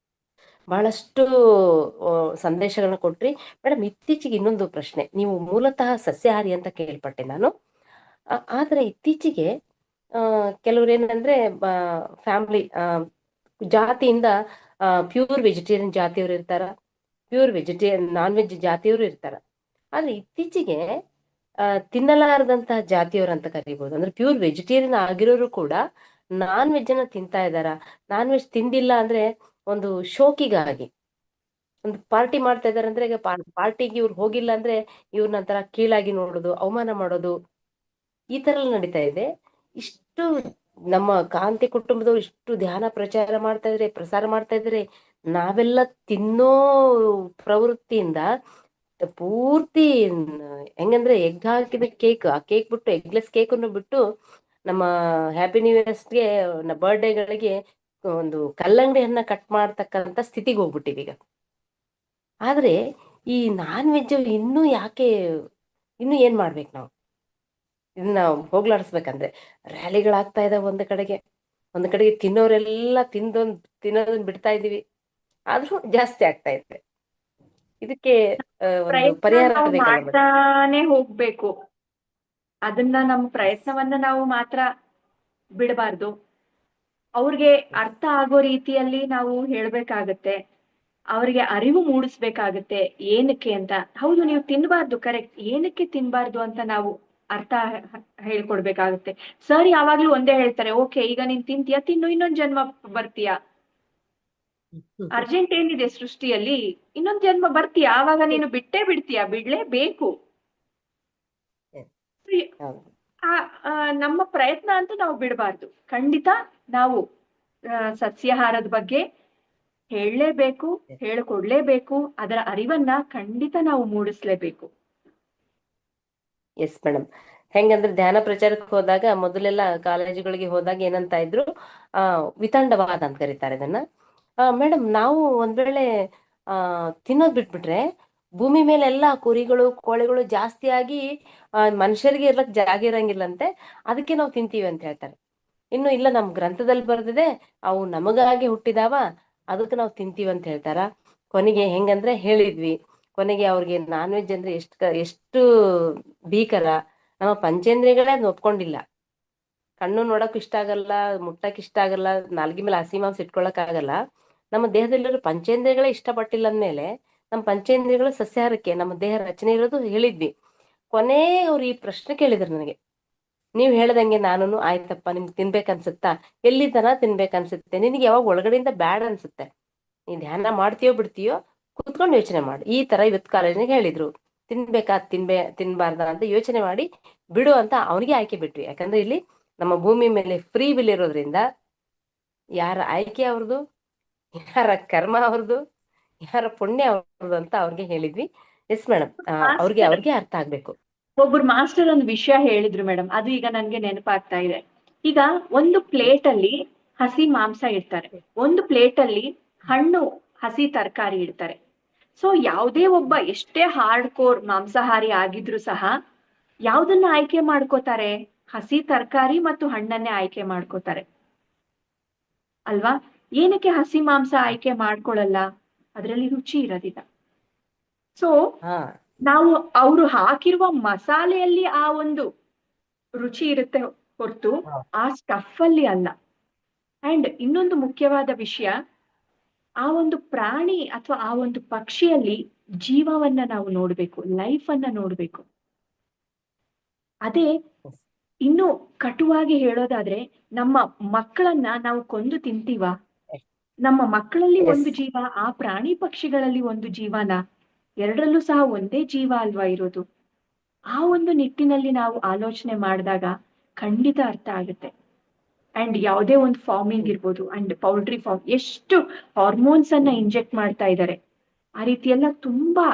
ಬಹಳಷ್ಟು ಸಂದೇಶಗಳನ್ನ ಕೊಟ್ರಿ ಮೇಡಮ್. ಇತ್ತೀಚೆಗೆ ಇನ್ನೊಂದು ಪ್ರಶ್ನೆ. ನೀವು ಮೂಲತಃ ಸಸ್ಯಾಹಾರಿ ಅಂತ ಕೇಳ್ಪಟ್ಟೆ ನಾನು. ಆದ್ರೆ ಇತ್ತೀಚೆಗೆ ಕೆಲವ್ರು ಏನಂದ್ರೆ ಫ್ಯಾಮಿಲಿ ಜಾತಿಯಿಂದ ಪ್ಯೂರ್ ವೆಜಿಟೇರಿಯನ್ ಜಾತಿಯವರು ಇರ್ತಾರ, ಪ್ಯೂರ್ ವೆಜಿಟೇರಿಯನ್ ನಾನ್ ವೆಜ್ ಜಾತಿಯವರು ಇರ್ತಾರ. ಆದ್ರೆ ಇತ್ತೀಚೆಗೆ ತಿನ್ನಲಾರದಂತಹ ಜಾತಿಯವರು ಅಂತ ಕರಿಬಹುದು. ಅಂದ್ರೆ ಪ್ಯೂರ್ ವೆಜಿಟೇರಿಯನ್ ಆಗಿರೋರು ಕೂಡ ನಾನ್ ವೆಜ್ ಅನ್ನ ತಿಂತಾ ಇದಾರ. ನಾನ್ ವೆಜ್ ತಿಂದಿಲ್ಲ ಅಂದ್ರೆ ಒಂದು ಶೋಕಿಗಾಗಿ ಒಂದು ಪಾರ್ಟಿ ಮಾಡ್ತಾ ಇದಾರೆ. ಅಂದ್ರೆ ಈಗ ಪಾರ್ಟಿಗೆ ಇವ್ರು ಹೋಗಿಲ್ಲ ಅಂದ್ರೆ ಇವ್ರ ನಂತರ ಕೀಳಾಗಿ ನೋಡೋದು, ಅವಮಾನ ಮಾಡೋದು, ಈ ತರ ಎಲ್ಲ ನಡೀತಾ ಇದೆ. ಇಷ್ಟು ನಮ್ಮ ಕಾಂತಿ ಕುಟುಂಬದವ್ರು ಇಷ್ಟು ಧ್ಯಾನ ಪ್ರಚಾರ ಮಾಡ್ತಾ ಇದ್ರೆ, ಪ್ರಸಾರ ಮಾಡ್ತಾ ಇದ್ರೆ, ನಾವೆಲ್ಲ ತಿನ್ನೋ ಪ್ರವೃತ್ತಿಯಿಂದ ಪೂರ್ತಿ ಹೆಂಗಂದ್ರೆ ಎಗ್ ಹಾಕಿದ ಕೇಕ್, ಆ ಕೇಕ್ ಬಿಟ್ಟು ಎಗ್ಲೆಸ್ ಕೇಕ್ ಅನ್ನು ಬಿಟ್ಟು ನಮ್ಮ ಹ್ಯಾಪಿ ನ್ಯೂ ಇಯರ್ಸ್ಗೆ ಬರ್ಡೇಗಳಿಗೆ ಒಂದು ಕಲ್ಲಂಗಡಿಯನ್ನ ಕಟ್ ಮಾಡ್ತಕ್ಕಂತ ಸ್ಥಿತಿಗೆ ಹೋಗ್ಬಿಟ್ಟಿವಿ ಈಗ. ಆದ್ರೆ ಈ ನಾನ್ ವೆಜ್ ಇನ್ನೂ ಯಾಕೆ, ಇನ್ನು ಏನ್ ಮಾಡ್ಬೇಕು ನಾವು ಇದನ್ನ ಹೋಗ್ಲಾಡಿಸ್ಬೇಕಂದ್ರೆ? ರ್ಯಾಲಿಗಳಾಗ್ತಾ ಇದಾವೆ ಒಂದ್ ಕಡೆಗೆ ತಿನ್ನೋರೆಲ್ಲ ತಿನ್ನೋದನ್ನ ಬಿಡ್ತಾ ಇದೀವಿ, ಆದ್ರೂ ಜಾಸ್ತಿ ಆಗ್ತಾ ಇದೆ. ಇದಕ್ಕೆ ಒಂದು ಪ್ರಯತ್ನ ಪರಿಹಾರ ನಾವು ಬೇಕಲ್ಲ ಮೇಡಮ್? ಮಾಡ್ತಾನೆ ಹೋಗ್ಬೇಕು. ಅದನ್ನ ನಮ್ಮ ಪ್ರಯತ್ನವನ್ನ ನಾವು ಮಾತ್ರ ಬಿಡಬಾರ್ದು. ಅವ್ರಿಗೆ ಅರ್ಥ ಆಗೋ ರೀತಿಯಲ್ಲಿ ನಾವು ಹೇಳ್ಬೇಕಾಗತ್ತೆ. ಅವರಿಗೆ ಅರಿವು ಮೂಡಿಸ್ಬೇಕಾಗತ್ತೆ ಏನಕ್ಕೆ ಅಂತ. ಹೌದು, ನೀವು ತಿನ್ಬಾರ್ದು, ಕರೆಕ್ಟ್. ಏನಕ್ಕೆ ತಿನ್ಬಾರ್ದು ಅಂತ ನಾವು ಅರ್ಥ ಹೇಳ್ಕೊಡ್ಬೇಕಾಗತ್ತೆ. ಸರ್ ಯಾವಾಗ್ಲೂ ಒಂದೇ ಹೇಳ್ತಾರೆ, ಓಕೆ ಈಗ ನೀನ್ ತಿಂತೀಯ, ತಿನ್ನು, ಇನ್ನೊಂದ್ ಜನ್ಮ ಬರ್ತೀಯ. ಅರ್ಜೆಂಟ್ ಏನಿದೆ ಸೃಷ್ಟಿಯಲ್ಲಿ? ಇನ್ನೊಂದ್ ಜನ್ಮ ಬರ್ತೀಯ, ಆವಾಗ ನೀನು ಬಿಟ್ಟೇ ಬಿಡ್ತೀಯ, ಬಿಡ್ಲೇಬೇಕು. ನಮ್ಮ ಪ್ರಯತ್ನ ಅಂತೂ ನಾವು ಬಿಡಬಾರ್ದು. ಖಂಡಿತ ನಾವು ಸಸ್ಯಾಹಾರದ ಬಗ್ಗೆ ಹೇಳಲೇಬೇಕು, ಹೇಳಿಕೊಡ್ಲೇಬೇಕು. ಅದರ ಅರಿವನ್ನ ಖಂಡಿತ ನಾವು ಮೂಡಿಸ್ಲೇಬೇಕು. Yes madam. ಹೆಂಗಂದ್ರೆ ಧ್ಯಾನ ಪ್ರಚಾರಕ್ಕೆ ಹೋದಾಗ ಮೊದಲೆಲ್ಲ ಕಾಲೇಜುಗಳಿಗೆ ಹೋದಾಗ ಏನಂತ ಇದ್ರು, ವಿತಂಡವಾದ ಅಂತ ಕರೀತಾರೆ ಇದನ್ನ. ಮೇಡಮ್, ನಾವು ಒಂದ್ ವೇಳೆ ತಿನ್ನೋದ್ ಬಿಟ್ಬಿಟ್ರೆ ಭೂಮಿ ಮೇಲೆ ಎಲ್ಲಾ ಕುರಿಗಳು ಕೋಳಿಗಳು ಜಾಸ್ತಿ ಆಗಿ ಮನುಷ್ಯರಿಗೆ ಇರ್ಲಕ್ ಜಾಗ ಇರಂಗಿಲ್ಲಂತೆ, ಅದಕ್ಕೆ ನಾವು ತಿಂತೀವಿ ಅಂತ ಹೇಳ್ತಾರೆ. ಇನ್ನು ಇಲ್ಲ, ನಮ್ ಗ್ರಂಥದಲ್ಲಿ ಬರ್ದಿದೆ ಅವು ನಮಗಾಗಿ ಹುಟ್ಟಿದಾವ, ಅದಕ್ಕೆ ನಾವು ತಿಂತೀವಿ ಅಂತ ಹೇಳ್ತಾರ. ಕೊನೆಗೆ ಹೆಂಗಂದ್ರೆ ಹೇಳಿದ್ವಿ, ಕೊನೆಗೆ ಅವ್ರಿಗೆ ನಾನ್ ವೆಜ್ ಅಂದ್ರೆ ಎಷ್ಟು ಭೀಕರ, ನಮ್ಮ ಪಂಚೇಂದ್ರಿಯಗಳೇ ಅದ್ನ ಒಪ್ಕೊಂಡಿಲ್ಲ. ಕಣ್ಣು ನೋಡಕ್ ಇಷ್ಟ ಆಗಲ್ಲ, ಮುಟ್ಟಕ್ ಇಷ್ಟ ಆಗಲ್ಲ, ನಾಲ್ಗಿ ಮೇಲೆ ಹಸಿ ಮಾಂಸ ಇಟ್ಕೊಳಕ್ ಆಗಲ್ಲ. ನಮ್ಮ ದೇಹದಲ್ಲಿರೋ ಪಂಚೇಂದ್ರಿಯಗಳೇ ಇಷ್ಟಪಟ್ಟಿಲ್ಲ ಅಂದ್ಮೇಲೆ ನಮ್ಮ ಪಂಚೇಂದ್ರಿಯಗಳು ಸಸ್ಯಾಹಾರಕ್ಕೆ ನಮ್ಮ ದೇಹ ರಚನೆ ಇರೋದು ಹೇಳಿದ್ವಿ. ಕೊನೆ ಅವ್ರು ಈ ಪ್ರಶ್ನೆ ಕೇಳಿದ್ರು ನನಗೆ, ನೀವ್ ಹೇಳ್ದಂಗೆ ನಾನು ಆಯ್ತಪ್ಪ, ನಿಮ್ಗೆ ತಿನ್ಬೇಕನ್ಸುತ್ತಾ, ಎಲ್ಲಿತನ ತಿನ್ಬೇಕನ್ಸುತ್ತೆ, ನಿನಗೆ ಯಾವಾಗ ಒಳಗಡೆಯಿಂದ ಬ್ಯಾಡ್ ಅನ್ಸುತ್ತೆ, ನೀ ಧ್ಯಾನ ಮಾಡ್ತೀಯೋ ಬಿಡ್ತೀಯೋ ಕುತ್ಕೊಂಡು ಯೋಚನೆ ಮಾಡಿ. ಈ ತರ ಇವತ್ತು ಕಾಲೇಜ್ನಾಗ ಹೇಳಿದ್ರು, ತಿನ್ಬೇಕಾ ತಿನ್ಬಾರ್ದ ಅಂತ ಯೋಚನೆ ಮಾಡಿ ಬಿಡು ಅಂತ ಅವನಿಗೆ ಆಯ್ಕೆ ಬಿಟ್ವಿ. ಯಾಕಂದ್ರೆ ಇಲ್ಲಿ ನಮ್ಮ ಭೂಮಿ ಮೇಲೆ ಫ್ರೀ ವಿಲ್ ಇರೋದ್ರಿಂದ ಯಾರ ಆಯ್ಕೆ ಅವ್ರದ್ದು, ಯಾರ ಕರ್ಮ ಅವ್ರದ್ದು, ಯಾರ ಪುಣ್ಯ ಅವ್ರದ್ದು ಅಂತ ಅವ್ರಿಗೆ ಹೇಳಿದ್ವಿ. ಎಸ್ ಮೇಡಮ್, ಅವ್ರಿಗೆ ಅರ್ಥ ಆಗ್ಬೇಕು. ಒಬ್ರು ಮಾಸ್ಟರ್ ಒಂದು ವಿಷಯ ಹೇಳಿದ್ರು ಮೇಡಮ್, ಅದು ಈಗ ನನ್ಗೆ ನೆನಪಾಗ್ತಾ ಇದೆ. ಈಗ ಒಂದು ಪ್ಲೇಟ್ ಅಲ್ಲಿ ಹಸಿ ಮಾಂಸ ಇಡ್ತಾರೆ, ಒಂದು ಪ್ಲೇಟ್ ಅಲ್ಲಿ ಹಣ್ಣು ಹಸಿ ತರಕಾರಿ ಇಡ್ತಾರೆ. ಸೊ ಯಾವುದೇ ಒಬ್ಬ ಎಷ್ಟೇ ಹಾರ್ಡ್ ಕೋರ್ ಮಾಂಸಾಹಾರಿ ಆಗಿದ್ರು ಸಹ ಯಾವ್ದನ್ನ ಆಯ್ಕೆ ಮಾಡ್ಕೋತಾರೆ? ಹಸಿ ತರಕಾರಿ ಮತ್ತು ಹಣ್ಣನ್ನೇ ಆಯ್ಕೆ ಮಾಡ್ಕೋತಾರೆ ಅಲ್ವಾ? ಏನಕ್ಕೆ ಹಸಿ ಮಾಂಸ ಆಯ್ಕೆ ಮಾಡ್ಕೊಳ್ಳಲ್ಲ? ಅದರಲ್ಲಿ ರುಚಿ ಇರೋದಿಲ್ಲ. ಸೊ ನಾವು ಅವರು ಹಾಕಿರುವ ಮಸಾಲೆಯಲ್ಲಿ ಆ ಒಂದು ರುಚಿ ಇರುತ್ತೆ ಹೊರತು ಆ ಸ್ಟಫ್ ಅಲ್ಲಿ ಅಲ್ಲ. ಅಂಡ್ ಇನ್ನೊಂದು ಮುಖ್ಯವಾದ ವಿಷಯ, ಆ ಒಂದು ಪ್ರಾಣಿ ಅಥವಾ ಆ ಒಂದು ಪಕ್ಷಿಯಲ್ಲಿ ಜೀವವನ್ನ ನಾವು ನೋಡ್ಬೇಕು, ಲೈಫ್ ಅನ್ನ ನೋಡ್ಬೇಕು. ಅದೇ ಇನ್ನು ಕಟುವಾಗಿ ಹೇಳೋದಾದ್ರೆ, ನಮ್ಮ ಮಕ್ಕಳನ್ನ ನಾವು ಕೊಂದು ತಿಂತೀವ? ನಮ್ಮ ಮಕ್ಕಳಲ್ಲಿ ಎಸ್ ಒಂದು ಜೀವ, ಆ ಪ್ರಾಣಿ ಪಕ್ಷಿಗಳಲ್ಲಿ ಒಂದು ಜೀವನ, ಎರಡರಲ್ಲೂ ಸಹ ಒಂದೇ ಜೀವ ಅಲ್ವಾ ಇರೋದು? ಆ ಒಂದು ನಿಟ್ಟಿನಲ್ಲಿ ನಾವು ಆಲೋಚನೆ ಮಾಡಿದಾಗ ಖಂಡಿತ ಅರ್ಥ ಆಗುತ್ತೆ. ಅಂಡ್ ಯಾವುದೇ ಒಂದು ಫಾರ್ಮಿಂಗ್ ಇರ್ಬೋದು, ಅಂಡ್ ಪೌಲ್ಟ್ರಿ ಫಾರ್ಮ್, ಎಷ್ಟು ಹಾರ್ಮೋನ್ಸ್ ಅನ್ನ ಇಂಜೆಕ್ಟ್ ಮಾಡ್ತಾ ಇದ್ದಾರೆ, ಆ ರೀತಿ ಎಲ್ಲ ತುಂಬಾ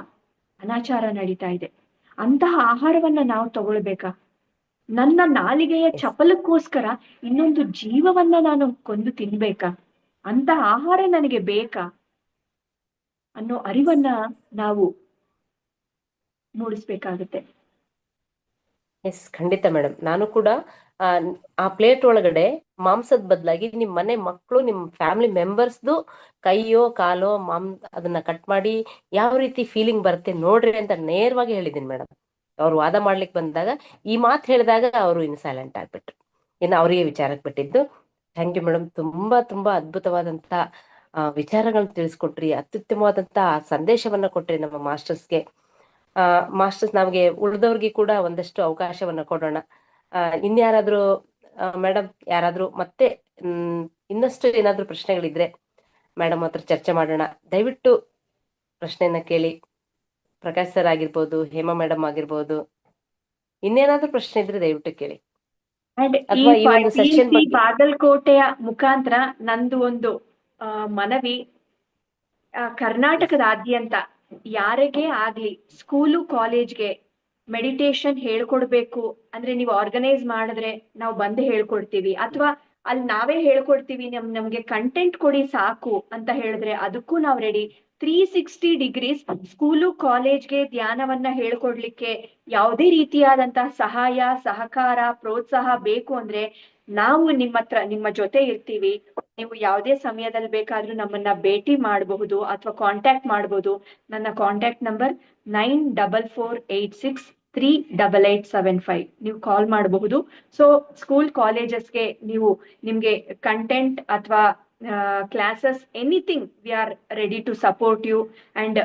ಅನಾಚಾರ ನಡೀತಾ ಇದೆ. ಅಂತಹ ಆಹಾರವನ್ನ ನಾವು ತಗೊಳ್ಬೇಕಾ? ನನ್ನ ನಾಲಿಗೆಯ ಎಸ್ ಚಪಲಕ್ಕೋಸ್ಕರ ಇನ್ನೊಂದು ಜೀವವನ್ನ ನಾನು ಕೊಂದು ತಿನ್ಬೇಕಾ? ಅಂತಹ ಆಹಾರ ನನಗೆ ಬೇಕಾ ಅನ್ನೋ ಅರಿವನ್ನ ನಾವು ಮೂಡಿಸ್ಬೇಕಾಗುತ್ತೆ. ಎಸ್ ಖಂಡಿತ ಮೇಡಮ್. ನಾನು ಕೂಡ ಆ ಆ ಪ್ಲೇಟ್ ಒಳಗಡೆ ಮಾಂಸದ ಬದಲಾಗಿ ನಿಮ್ ಮನೆ ಮಕ್ಕಳು, ನಿಮ್ ಫ್ಯಾಮಿಲಿ ಮೆಂಬರ್ಸ್ದು ಕೈಯೋ ಕಾಲೋ ಅದನ್ನ ಕಟ್ ಮಾಡಿ ಯಾವ ರೀತಿ ಫೀಲಿಂಗ್ ಬರುತ್ತೆ ನೋಡ್ರಿ ಅಂತ ನೇರವಾಗಿ ಹೇಳಿದ್ದೀನಿ ಮೇಡಮ್. ಅವ್ರು ವಾದ ಮಾಡ್ಲಿಕ್ಕೆ ಬಂದಾಗ ಈ ಮಾತು ಹೇಳಿದಾಗ ಅವರು ಇನ್ನು ಸೈಲೆಂಟ್ ಆಗ್ಬಿಟ್ರು. ಇನ್ನು ಅವರಿಗೆ ವಿಚಾರಕ್ಕೆ ಬಿಟ್ಟಿದ್ದು. Thank you madam. ತುಂಬಾ ತುಂಬಾ ಅದ್ಭುತವಾದಂತ ವಿಚಾರಗಳನ್ನ ತಿಳಿಸ್ಕೊಟ್ರಿ, ಅತ್ಯುತ್ತಮವಾದಂತ ಸಂದೇಶವನ್ನ ಕೊಟ್ರಿ ನಮ್ಮ ಮಾಸ್ಟರ್ಸ್ಗೆ. ಮಾಸ್ಟರ್ಸ್, ನಮಗೆ ಉಳಿದವ್ರಿಗೆ ಕೂಡ ಒಂದಷ್ಟು ಅವಕಾಶವನ್ನ ಕೊಡೋಣ. ಇನ್ಯಾರಾದ್ರೂ ಮೇಡಮ್, ಯಾರಾದ್ರೂ ಮತ್ತೆ ಇನ್ನಷ್ಟು ಏನಾದ್ರೂ ಪ್ರಶ್ನೆಗಳಿದ್ರೆ ಮೇಡಮ್ ಹತ್ರ ಚರ್ಚೆ ಮಾಡೋಣ. ದಯವಿಟ್ಟು ಪ್ರಶ್ನೆಯನ್ನ ಕೇಳಿ. ಪ್ರಕಾಶ್ ಸರ್ ಆಗಿರ್ಬೋದು, ಹೇಮಾ ಮೇಡಮ್ ಆಗಿರ್ಬೋದು, ಇನ್ನೇನಾದ್ರೂ ಪ್ರಶ್ನೆ ಇದ್ರೆ ದಯವಿಟ್ಟು ಕೇಳಿ. ಅಂಡ್ ಈ ಅಥವಾ ಈ ಒಂದು ಸೆಷನ್ PUC ಬಗ್ಗೆ ಬಾಗಲಕೋಟೆಯ ಮುಖಾಂತರ ನಂದು ಒಂದು ಮನವಿ, ಕರ್ನಾಟಕದಾದ್ಯಂತ ಯಾರಿಗೇ ಆಗ್ಲಿ ಸ್ಕೂಲು ಕಾಲೇಜ್ಗೆ ಮೆಡಿಟೇಷನ್ ಹೇಳ್ಕೊಡ್ಬೇಕು ಅಂದ್ರೆ ನೀವು ಆರ್ಗನೈಸ್ ಮಾಡಿದ್ರೆ ನಾವು ಬಂದು ಹೇಳ್ಕೊಡ್ತೀವಿ, ಅಥವಾ ಅಲ್ಲಿ ನಾವೇ ಹೇಳ್ಕೊಡ್ತೀವಿ, ನಮ್ಗೆ ಕಂಟೆಂಟ್ ಕೊಡಿ ಸಾಕು ಅಂತ ಹೇಳಿದ್ರೆ ಅದಕ್ಕೂ ನಾವು ರೆಡಿ. 360 ಡಿಗ್ರೀಸ್ ಸ್ಕೂಲು ಕಾಲೇಜ್ಗೆ ಧ್ಯಾನವನ್ನ ಹೇಳ್ಕೊಡ್ಲಿಕ್ಕೆ ಯಾವುದೇ ರೀತಿಯಾದಂತಹ ಸಹಾಯ, ಸಹಕಾರ, ಪ್ರೋತ್ಸಾಹ ಬೇಕು ಅಂದ್ರೆ ನಾವು ನಿಮ್ಮ ಜೊತೆ ಇರ್ತೀವಿ. ನೀವು ಯಾವುದೇ ಸಮಯದಲ್ಲಿ ಬೇಕಾದ್ರೂ ನಮ್ಮನ್ನ ಭೇಟಿ ಮಾಡಬಹುದು ಅಥವಾ ಕಾಂಟ್ಯಾಕ್ಟ್ ಮಾಡಬಹುದು. ನನ್ನ ಕಾಂಟ್ಯಾಕ್ಟ್ ನಂಬರ್ 9448638875. ನೀವು ಕಾಲ್ ಮಾಡಬಹುದು. ಸೊ ಸ್ಕೂಲ್ ಕಾಲೇಜಸ್ಗೆ ನೀವು ನಿಮ್ಗೆ ಕಂಟೆಂಟ್ ಅಥವಾ classes anything, we are ready to support you. And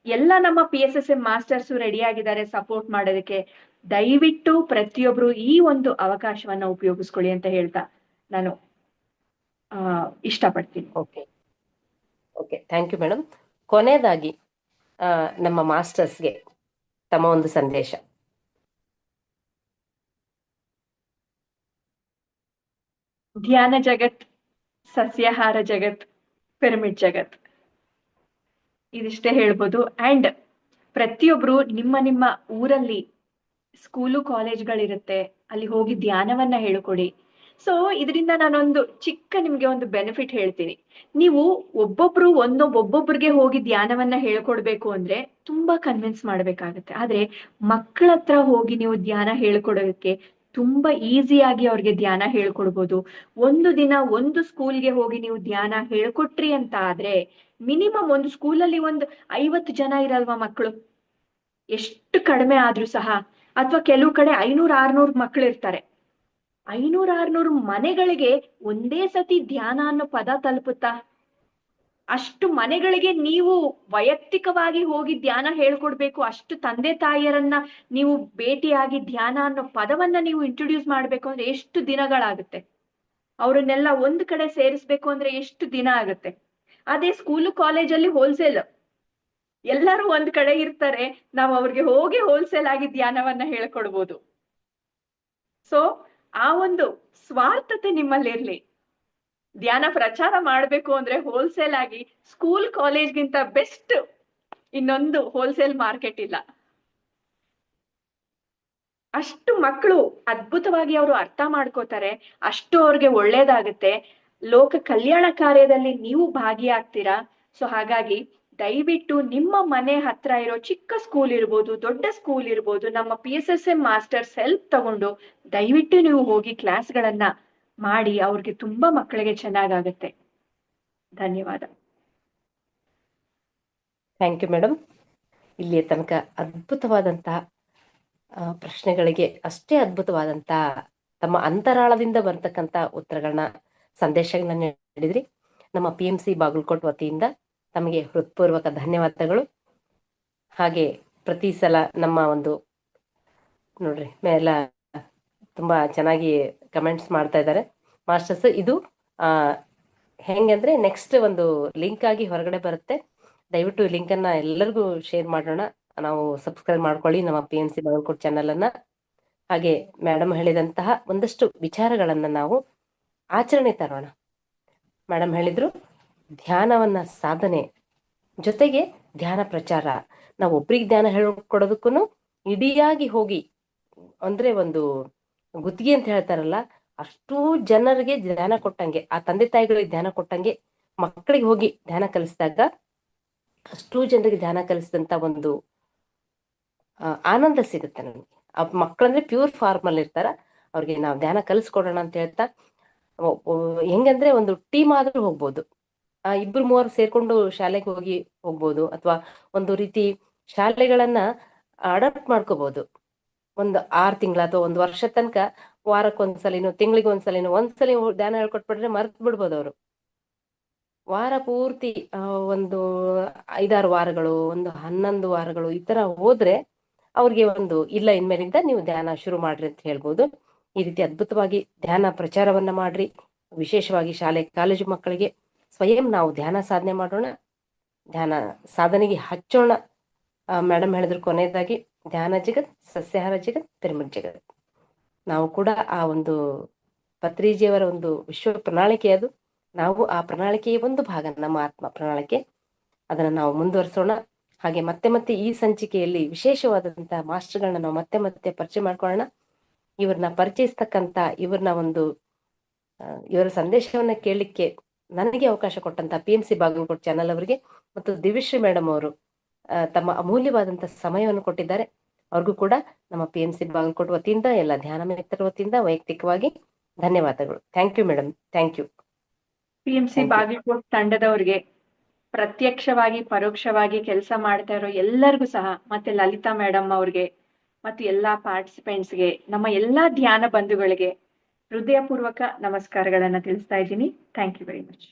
ಎಲ್ಲ ನಮ್ಮ PSSM ಮಾಸ್ಟರ್ಸ್ ರೆಡಿ ಆಗಿದ್ದಾರೆ ಸಪೋರ್ಟ್ ಮಾಡೋದಕ್ಕೆ. ದಯವಿಟ್ಟು ಪ್ರತಿಯೊಬ್ರು ಈ ಒಂದು ಅವಕಾಶವನ್ನ ಉಪಯೋಗಿಸ್ಕೊಳ್ಳಿ ಅಂತ ಹೇಳ್ತಾ ನಾನು ಇಷ್ಟಪಡ್ತೀನಿ. Okay okay, thank you madam. ಕೊನೆಯದಾಗಿ ನಮ್ಮ ಮಾಸ್ಟರ್ಸ್ಗೆ ತಮ್ಮ ಒಂದು ಸಂದೇಶ. ಧ್ಯಾನ ಜಗತ್, ಸಸ್ಯಾಹಾರ ಜಗತ್, ಪಿರಮಿಡ್ ಜಗತ್, ಇದಿಷ್ಟೇ ಹೇಳ್ಬೋದು. ಅಂಡ್ ಪ್ರತಿಯೊಬ್ರು ನಿಮ್ಮ ಊರಲ್ಲಿ ಸ್ಕೂಲು ಕಾಲೇಜ್ಗಳಿರುತ್ತೆ, ಅಲ್ಲಿ ಹೋಗಿ ಧ್ಯಾನವನ್ನ ಹೇಳ್ಕೊಡಿ. ಸೊ ಇದರಿಂದ ನಾನೊಂದು ಚಿಕ್ಕ ನಿಮ್ಗೆ ಒಂದು ಬೆನಿಫಿಟ್ ಹೇಳ್ತೀನಿ. ನೀವು ಒಬ್ಬೊಬ್ರಿಗೆ ಹೋಗಿ ಧ್ಯಾನವನ್ನ ಹೇಳ್ಕೊಡ್ಬೇಕು ಅಂದ್ರೆ ತುಂಬಾ ಕನ್ವಿನ್ಸ್ ಮಾಡ್ಬೇಕಾಗತ್ತೆ. ಆದ್ರೆ ಮಕ್ಕಳ ಹತ್ರ ಹೋಗಿ ನೀವು ಧ್ಯಾನ ಹೇಳ್ಕೊಡೋದಕ್ಕೆ ತುಂಬಾ ಈಸಿಯಾಗಿ ಅವ್ರಿಗೆ ಧ್ಯಾನ ಹೇಳ್ಕೊಡ್ಬೋದು. ಒಂದು ದಿನ ಒಂದು ಸ್ಕೂಲ್ಗೆ ಹೋಗಿ ನೀವು ಧ್ಯಾನ ಹೇಳ್ಕೊಟ್ರಿ ಅಂತ ಆದ್ರೆ ಮಿನಿಮಮ್ ಒಂದು ಸ್ಕೂಲಲ್ಲಿ ಒಂದು 50 ಜನ ಇರಲ್ವಾ ಮಕ್ಕಳು? ಎಷ್ಟು ಕಡಿಮೆ ಆದ್ರೂ ಸಹ, ಅಥವಾ ಕೆಲವು ಕಡೆ 500-600 ಮಕ್ಕಳು ಇರ್ತಾರೆ. 500-600 ಮನೆಗಳಿಗೆ ಒಂದೇ ಸತಿ ಧ್ಯಾನ ಅನ್ನೋ ಪದ ತಲುಪುತ್ತಾ? ಅಷ್ಟು ಮನೆಗಳಿಗೆ ನೀವು ವೈಯಕ್ತಿಕವಾಗಿ ಹೋಗಿ ಧ್ಯಾನ ಹೇಳ್ಕೊಡ್ಬೇಕು. ಅಷ್ಟು ತಂದೆ ತಾಯಿಯರನ್ನ ನೀವು ಭೇಟಿಯಾಗಿ ಧ್ಯಾನ ಅನ್ನೋ ಪದವನ್ನ ನೀವು ಇಂಟ್ರೊಡ್ಯೂಸ್ ಮಾಡ್ಬೇಕು ಅಂದ್ರೆ ಎಷ್ಟು ದಿನಗಳಾಗುತ್ತೆ? ಅವ್ರನ್ನೆಲ್ಲ ಒಂದ್ ಕಡೆ ಸೇರಿಸ್ಬೇಕು ಅಂದ್ರೆ ಎಷ್ಟು ದಿನ ಆಗುತ್ತೆ? ಅದೇ ಸ್ಕೂಲು ಕಾಲೇಜಲ್ಲಿ ಹೋಲ್ಸೇಲ್, ಎಲ್ಲರೂ ಒಂದ್ ಕಡೆ ಇರ್ತಾರೆ, ನಾವು ಅವ್ರಿಗೆ ಹೋಗಿ ಹೋಲ್ಸೇಲ್ ಆಗಿ ಧ್ಯಾನವನ್ನ ಹೇಳ್ಕೊಡ್ಬೋದು. ಸೊ ಆ ಒಂದು ಸ್ವಾರ್ಥತೆ ನಿಮ್ಮಲ್ಲಿ ಇರ್ಲಿ. ಧ್ಯಾನ ಪ್ರಚಾರ ಮಾಡ್ಬೇಕು ಅಂದ್ರೆ ಹೋಲ್ಸೇಲ್ ಆಗಿ, ಸ್ಕೂಲ್ ಕಾಲೇಜ್ಗಿಂತ ಬೆಸ್ಟ್ ಇನ್ನೊಂದು ಹೋಲ್ಸೇಲ್ ಮಾರ್ಕೆಟ್ ಇಲ್ಲ. ಅಷ್ಟು ಮಕ್ಕಳು ಅದ್ಭುತವಾಗಿ ಅವರು ಅರ್ಥ ಮಾಡ್ಕೋತಾರೆ, ಅಷ್ಟು ಅವ್ರಿಗೆ ಒಳ್ಳೇದಾಗುತ್ತೆ. ಲೋಕ ಕಲ್ಯಾಣ ಕಾರ್ಯದಲ್ಲಿ ನೀವು ಭಾಗಿಯಾಗ್ತೀರಾ. ಸೊ ಹಾಗಾಗಿ ದಯವಿಟ್ಟು ನಿಮ್ಮ ಮನೆ ಹತ್ರ ಇರೋ ಚಿಕ್ಕ ಸ್ಕೂಲ್ ಇರ್ಬೋದು, ದೊಡ್ಡ ಸ್ಕೂಲ್ ಇರ್ಬೋದು, ನಮ್ಮ PSSM ಮಾಸ್ಟರ್ಸ್ ಹೆಲ್ಪ್ ತಗೊಂಡು ದಯವಿಟ್ಟು ನೀವು ಹೋಗಿ ಕ್ಲಾಸ್ಗಳನ್ನ ಮಾಡಿ. ಅವ್ರಿಗೆ ತುಂಬಾ ಮಕ್ಕಳಿಗೆ ಚೆನ್ನಾಗಾಗುತ್ತೆ. ಧನ್ಯವಾದ. Thank you madam. ಇಲ್ಲಿಯ ತನಕ ಅದ್ಭುತವಾದಂತಹ ಪ್ರಶ್ನೆಗಳಿಗೆ ಅಷ್ಟೇ ಅದ್ಭುತವಾದಂತ ತಮ್ಮ ಅಂತರಾಳದಿಂದ ಬರ್ತಕ್ಕಂತ ಉತ್ತರಗಳನ್ನ ಸಂದೇಶಗಳನ್ನ ನೀಡಿದ್ರಿ. ನಮ್ಮ PMC ಬಾಗಲಕೋಟ್ ವತಿಯಿಂದ ತಮಗೆ ಹೃತ್ಪೂರ್ವಕ ಧನ್ಯವಾದಗಳು. ಹಾಗೆ ಪ್ರತಿ ಸಲ ನಮ್ಮ ಒಂದು ನೋಡ್ರಿ ಮೇಲ ತುಂಬಾ ಚೆನ್ನಾಗಿ ಕಮೆಂಟ್ಸ್ ಮಾಡ್ತಾ ಇದ್ದಾರೆ ಮಾಸ್ಟರ್ಸ್. ಇದು ಹೆಂಗಂದ್ರೆ ನೆಕ್ಸ್ಟ್ ಒಂದು ಲಿಂಕ್ ಆಗಿ ಹೊರಗಡೆ ಬರುತ್ತೆ. ದಯವಿಟ್ಟು ಈ ಲಿಂಕ್ ಅನ್ನ ಎಲ್ಲರಿಗೂ ಶೇರ್ ಮಾಡೋಣ. ನಾವು ಸಬ್ಸ್ಕ್ರೈಬ್ ಮಾಡ್ಕೊಳ್ಳಿ ನಮ್ಮ PMC ಬಾಗಲಕೋಟ್ ಚಾನಲ್ ಅನ್ನ. ಹಾಗೆ ಮೇಡಮ್ ಹೇಳಿದಂತಹ ಒಂದಷ್ಟು ವಿಚಾರಗಳನ್ನ ನಾವು ಆಚರಣೆ ತರೋಣ. ಮೇಡಮ್ ಹೇಳಿದ್ರು ಧ್ಯಾನವನ್ನ ಸಾಧನೆ ಜೊತೆಗೆ ಧ್ಯಾನ ಪ್ರಚಾರ. ನಾವು ಒಬ್ರಿಗೆ ಧ್ಯಾನ ಹೇಳ್ಕೊಡೋದಕ್ಕೂ ಇಡಿಯಾಗಿ ಹೋಗಿ ಅಂದ್ರೆ ಒಂದು ಗುತ್ತಿಗೆ ಅಂತ ಹೇಳ್ತಾರಲ್ಲ, ಅಷ್ಟೂ ಜನರಿಗೆ ಧ್ಯಾನ ಕೊಟ್ಟಂಗೆ, ಆ ತಂದೆ ತಾಯಿಗಳಿಗೆ ಧ್ಯಾನ ಕೊಟ್ಟಂಗೆ ಮಕ್ಕಳಿಗೆ ಹೋಗಿ ಧ್ಯಾನ ಕಲಿಸಿದಾಗ ಅಷ್ಟೂ ಜನರಿಗೆ ಧ್ಯಾನ ಕಲಿಸಿದಂತ ಒಂದು ಆನಂದ ಸಿಗುತ್ತೆ ನಮಗೆ. ಆ ಮಕ್ಕಳಂದ್ರೆ ಪ್ಯೂರ್ ಫಾರ್ಮ್ ಅಲ್ಲಿ ಇರ್ತಾರ, ಅವ್ರಿಗೆ ನಾವು ಧ್ಯಾನ ಕಲಿಸ್ಕೊಡೋಣ ಅಂತ ಹೇಳ್ತಾ ಹೆಂಗಂದ್ರೆ ಒಂದು ಟೀಮ್ ಆದ್ರೂ ಹೋಗ್ಬೋದು. 2-3 ಸೇರ್ಕೊಂಡು ಶಾಲೆಗೆ ಹೋಗ್ಬೋದು, ಅಥವಾ ಒಂದು ರೀತಿ ಶಾಲೆಗಳನ್ನ ಅಡಾಪ್ಟ್ ಮಾಡ್ಕೋಬಹುದು. ಒಂದು 6 ತಿಂಗಳ ಅಥವಾ 1 ವರ್ಷ ತನಕ ವಾರಕ್ಕೊಂದ್ಸಲಿನೋ ತಿಂಗಳಿಗೆ ಒಂದ್ಸಲಿ ಧ್ಯಾನ ಹೇಳ್ಕೊಟ್ಬಿಟ್ರೆ ಮರ್ತ್ ಬಿಡ್ಬೋದು ಅವರು. ವಾರ ಪೂರ್ತಿ ಒಂದು 5-6 ವಾರಗಳು, ಒಂದು 11 ವಾರಗಳು ಈ ತರ ಹೋದ್ರೆ ಅವ್ರಿಗೆ ಒಂದು ಇಲ್ಲ, ಇನ್ಮೇಲಿಂದ ನೀವು ಧ್ಯಾನ ಶುರು ಮಾಡ್ರಿ ಅಂತ ಹೇಳ್ಬೋದು. ಈ ರೀತಿ ಅದ್ಭುತವಾಗಿ ಧ್ಯಾನ ಪ್ರಚಾರವನ್ನ ಮಾಡ್ರಿ. ವಿಶೇಷವಾಗಿ ಶಾಲೆ ಕಾಲೇಜು ಮಕ್ಕಳಿಗೆ ಸ್ವಯಂ ನಾವು ಧ್ಯಾನ ಸಾಧನೆ ಮಾಡೋಣ, ಧ್ಯಾನ ಸಾಧನೆಗೆ ಹಚ್ಚೋಣ. ಮೇಡಮ್ ಹೇಳಿದ್ರು ಕೊನೆಯದಾಗಿ, ಧ್ಯಾನ ಜಗತ್, ಸಸ್ಯಾಹಾರ ಜಗತ್, ಪಿರಮಿಡ್ ಜಗತ್. ನಾವು ಕೂಡ ಆ ಒಂದು ಪತ್ರಿಜಿಯವರ ಒಂದು ವಿಶ್ವ ಪ್ರಣಾಳಿಕೆ ಅದು. ನಾವು ಆ ಪ್ರಣಾಳಿಕೆಯ ಒಂದು ಭಾಗ, ನಮ್ಮ ಆತ್ಮ ಪ್ರಣಾಳಿಕೆ, ಅದನ್ನ ನಾವು ಮುಂದುವರಿಸೋಣ. ಹಾಗೆ ಮತ್ತೆ ಈ ಸಂಚಿಕೆಯಲ್ಲಿ ವಿಶೇಷವಾದಂತಹ ಮಾಸ್ಟರ್ಗಳನ್ನ ನಾವು ಮತ್ತೆ ಪರಿಚಯ ಮಾಡ್ಕೊಳ್ಳೋಣ. ಇವ್ರನ್ನ ಪರಿಚಯಿಸ್ತಕ್ಕಂತ, ಇವರ ಸಂದೇಶವನ್ನ ಕೇಳಲಿಕ್ಕೆ ನನಗೆ ಅವಕಾಶ ಕೊಟ್ಟಂತ PMC ಬಾಗಲಕೋಟ್ ಚಾನಲ್ ಅವರಿಗೆ ಮತ್ತು ದಿವ್ಯಶ್ರೀ ಮೇಡಮ್ ಅವರು ತಮ್ಮ ಅಮೂಲ್ಯವಾದಂತಹ ಸಮಯವನ್ನು ಕೊಟ್ಟಿದ್ದಾರೆ. ಅವ್ರಿಗೂ ಕೂಡ ನಮ್ಮ PMC ಬಾಗಲಕೋಟ್ ವತಿಯಿಂದ, ಎಲ್ಲ ಧ್ಯಾನ ಮಿತ್ರರ ವತಿಯಿಂದ ವೈಯಕ್ತಿಕವಾಗಿ ಧನ್ಯವಾದಗಳು. Thank you madam, thank you. PMC Bagalkot ತಂಡದವ್ರಿಗೆ, ಪ್ರತ್ಯಕ್ಷವಾಗಿ ಪರೋಕ್ಷವಾಗಿ ಕೆಲಸ ಮಾಡ್ತಾ ಇರೋ ಎಲ್ಲರಿಗೂ ಸಹ, ಮತ್ತೆ ಲಲಿತಾ ಮೇಡಮ್ ಅವ್ರಿಗೆ ಮತ್ತು ಎಲ್ಲಾ ಪಾರ್ಟಿಸಿಪೆಂಟ್ಸ್ಗೆ, ನಮ್ಮ ಎಲ್ಲಾ ಧ್ಯಾನ ಬಂಧುಗಳಿಗೆ ಹೃದಯಪೂರ್ವಕ ನಮಸ್ಕಾರಗಳನ್ನ ತಿಳಿಸ್ತಾ ಇದ್ದೀನಿ. Thank you very much.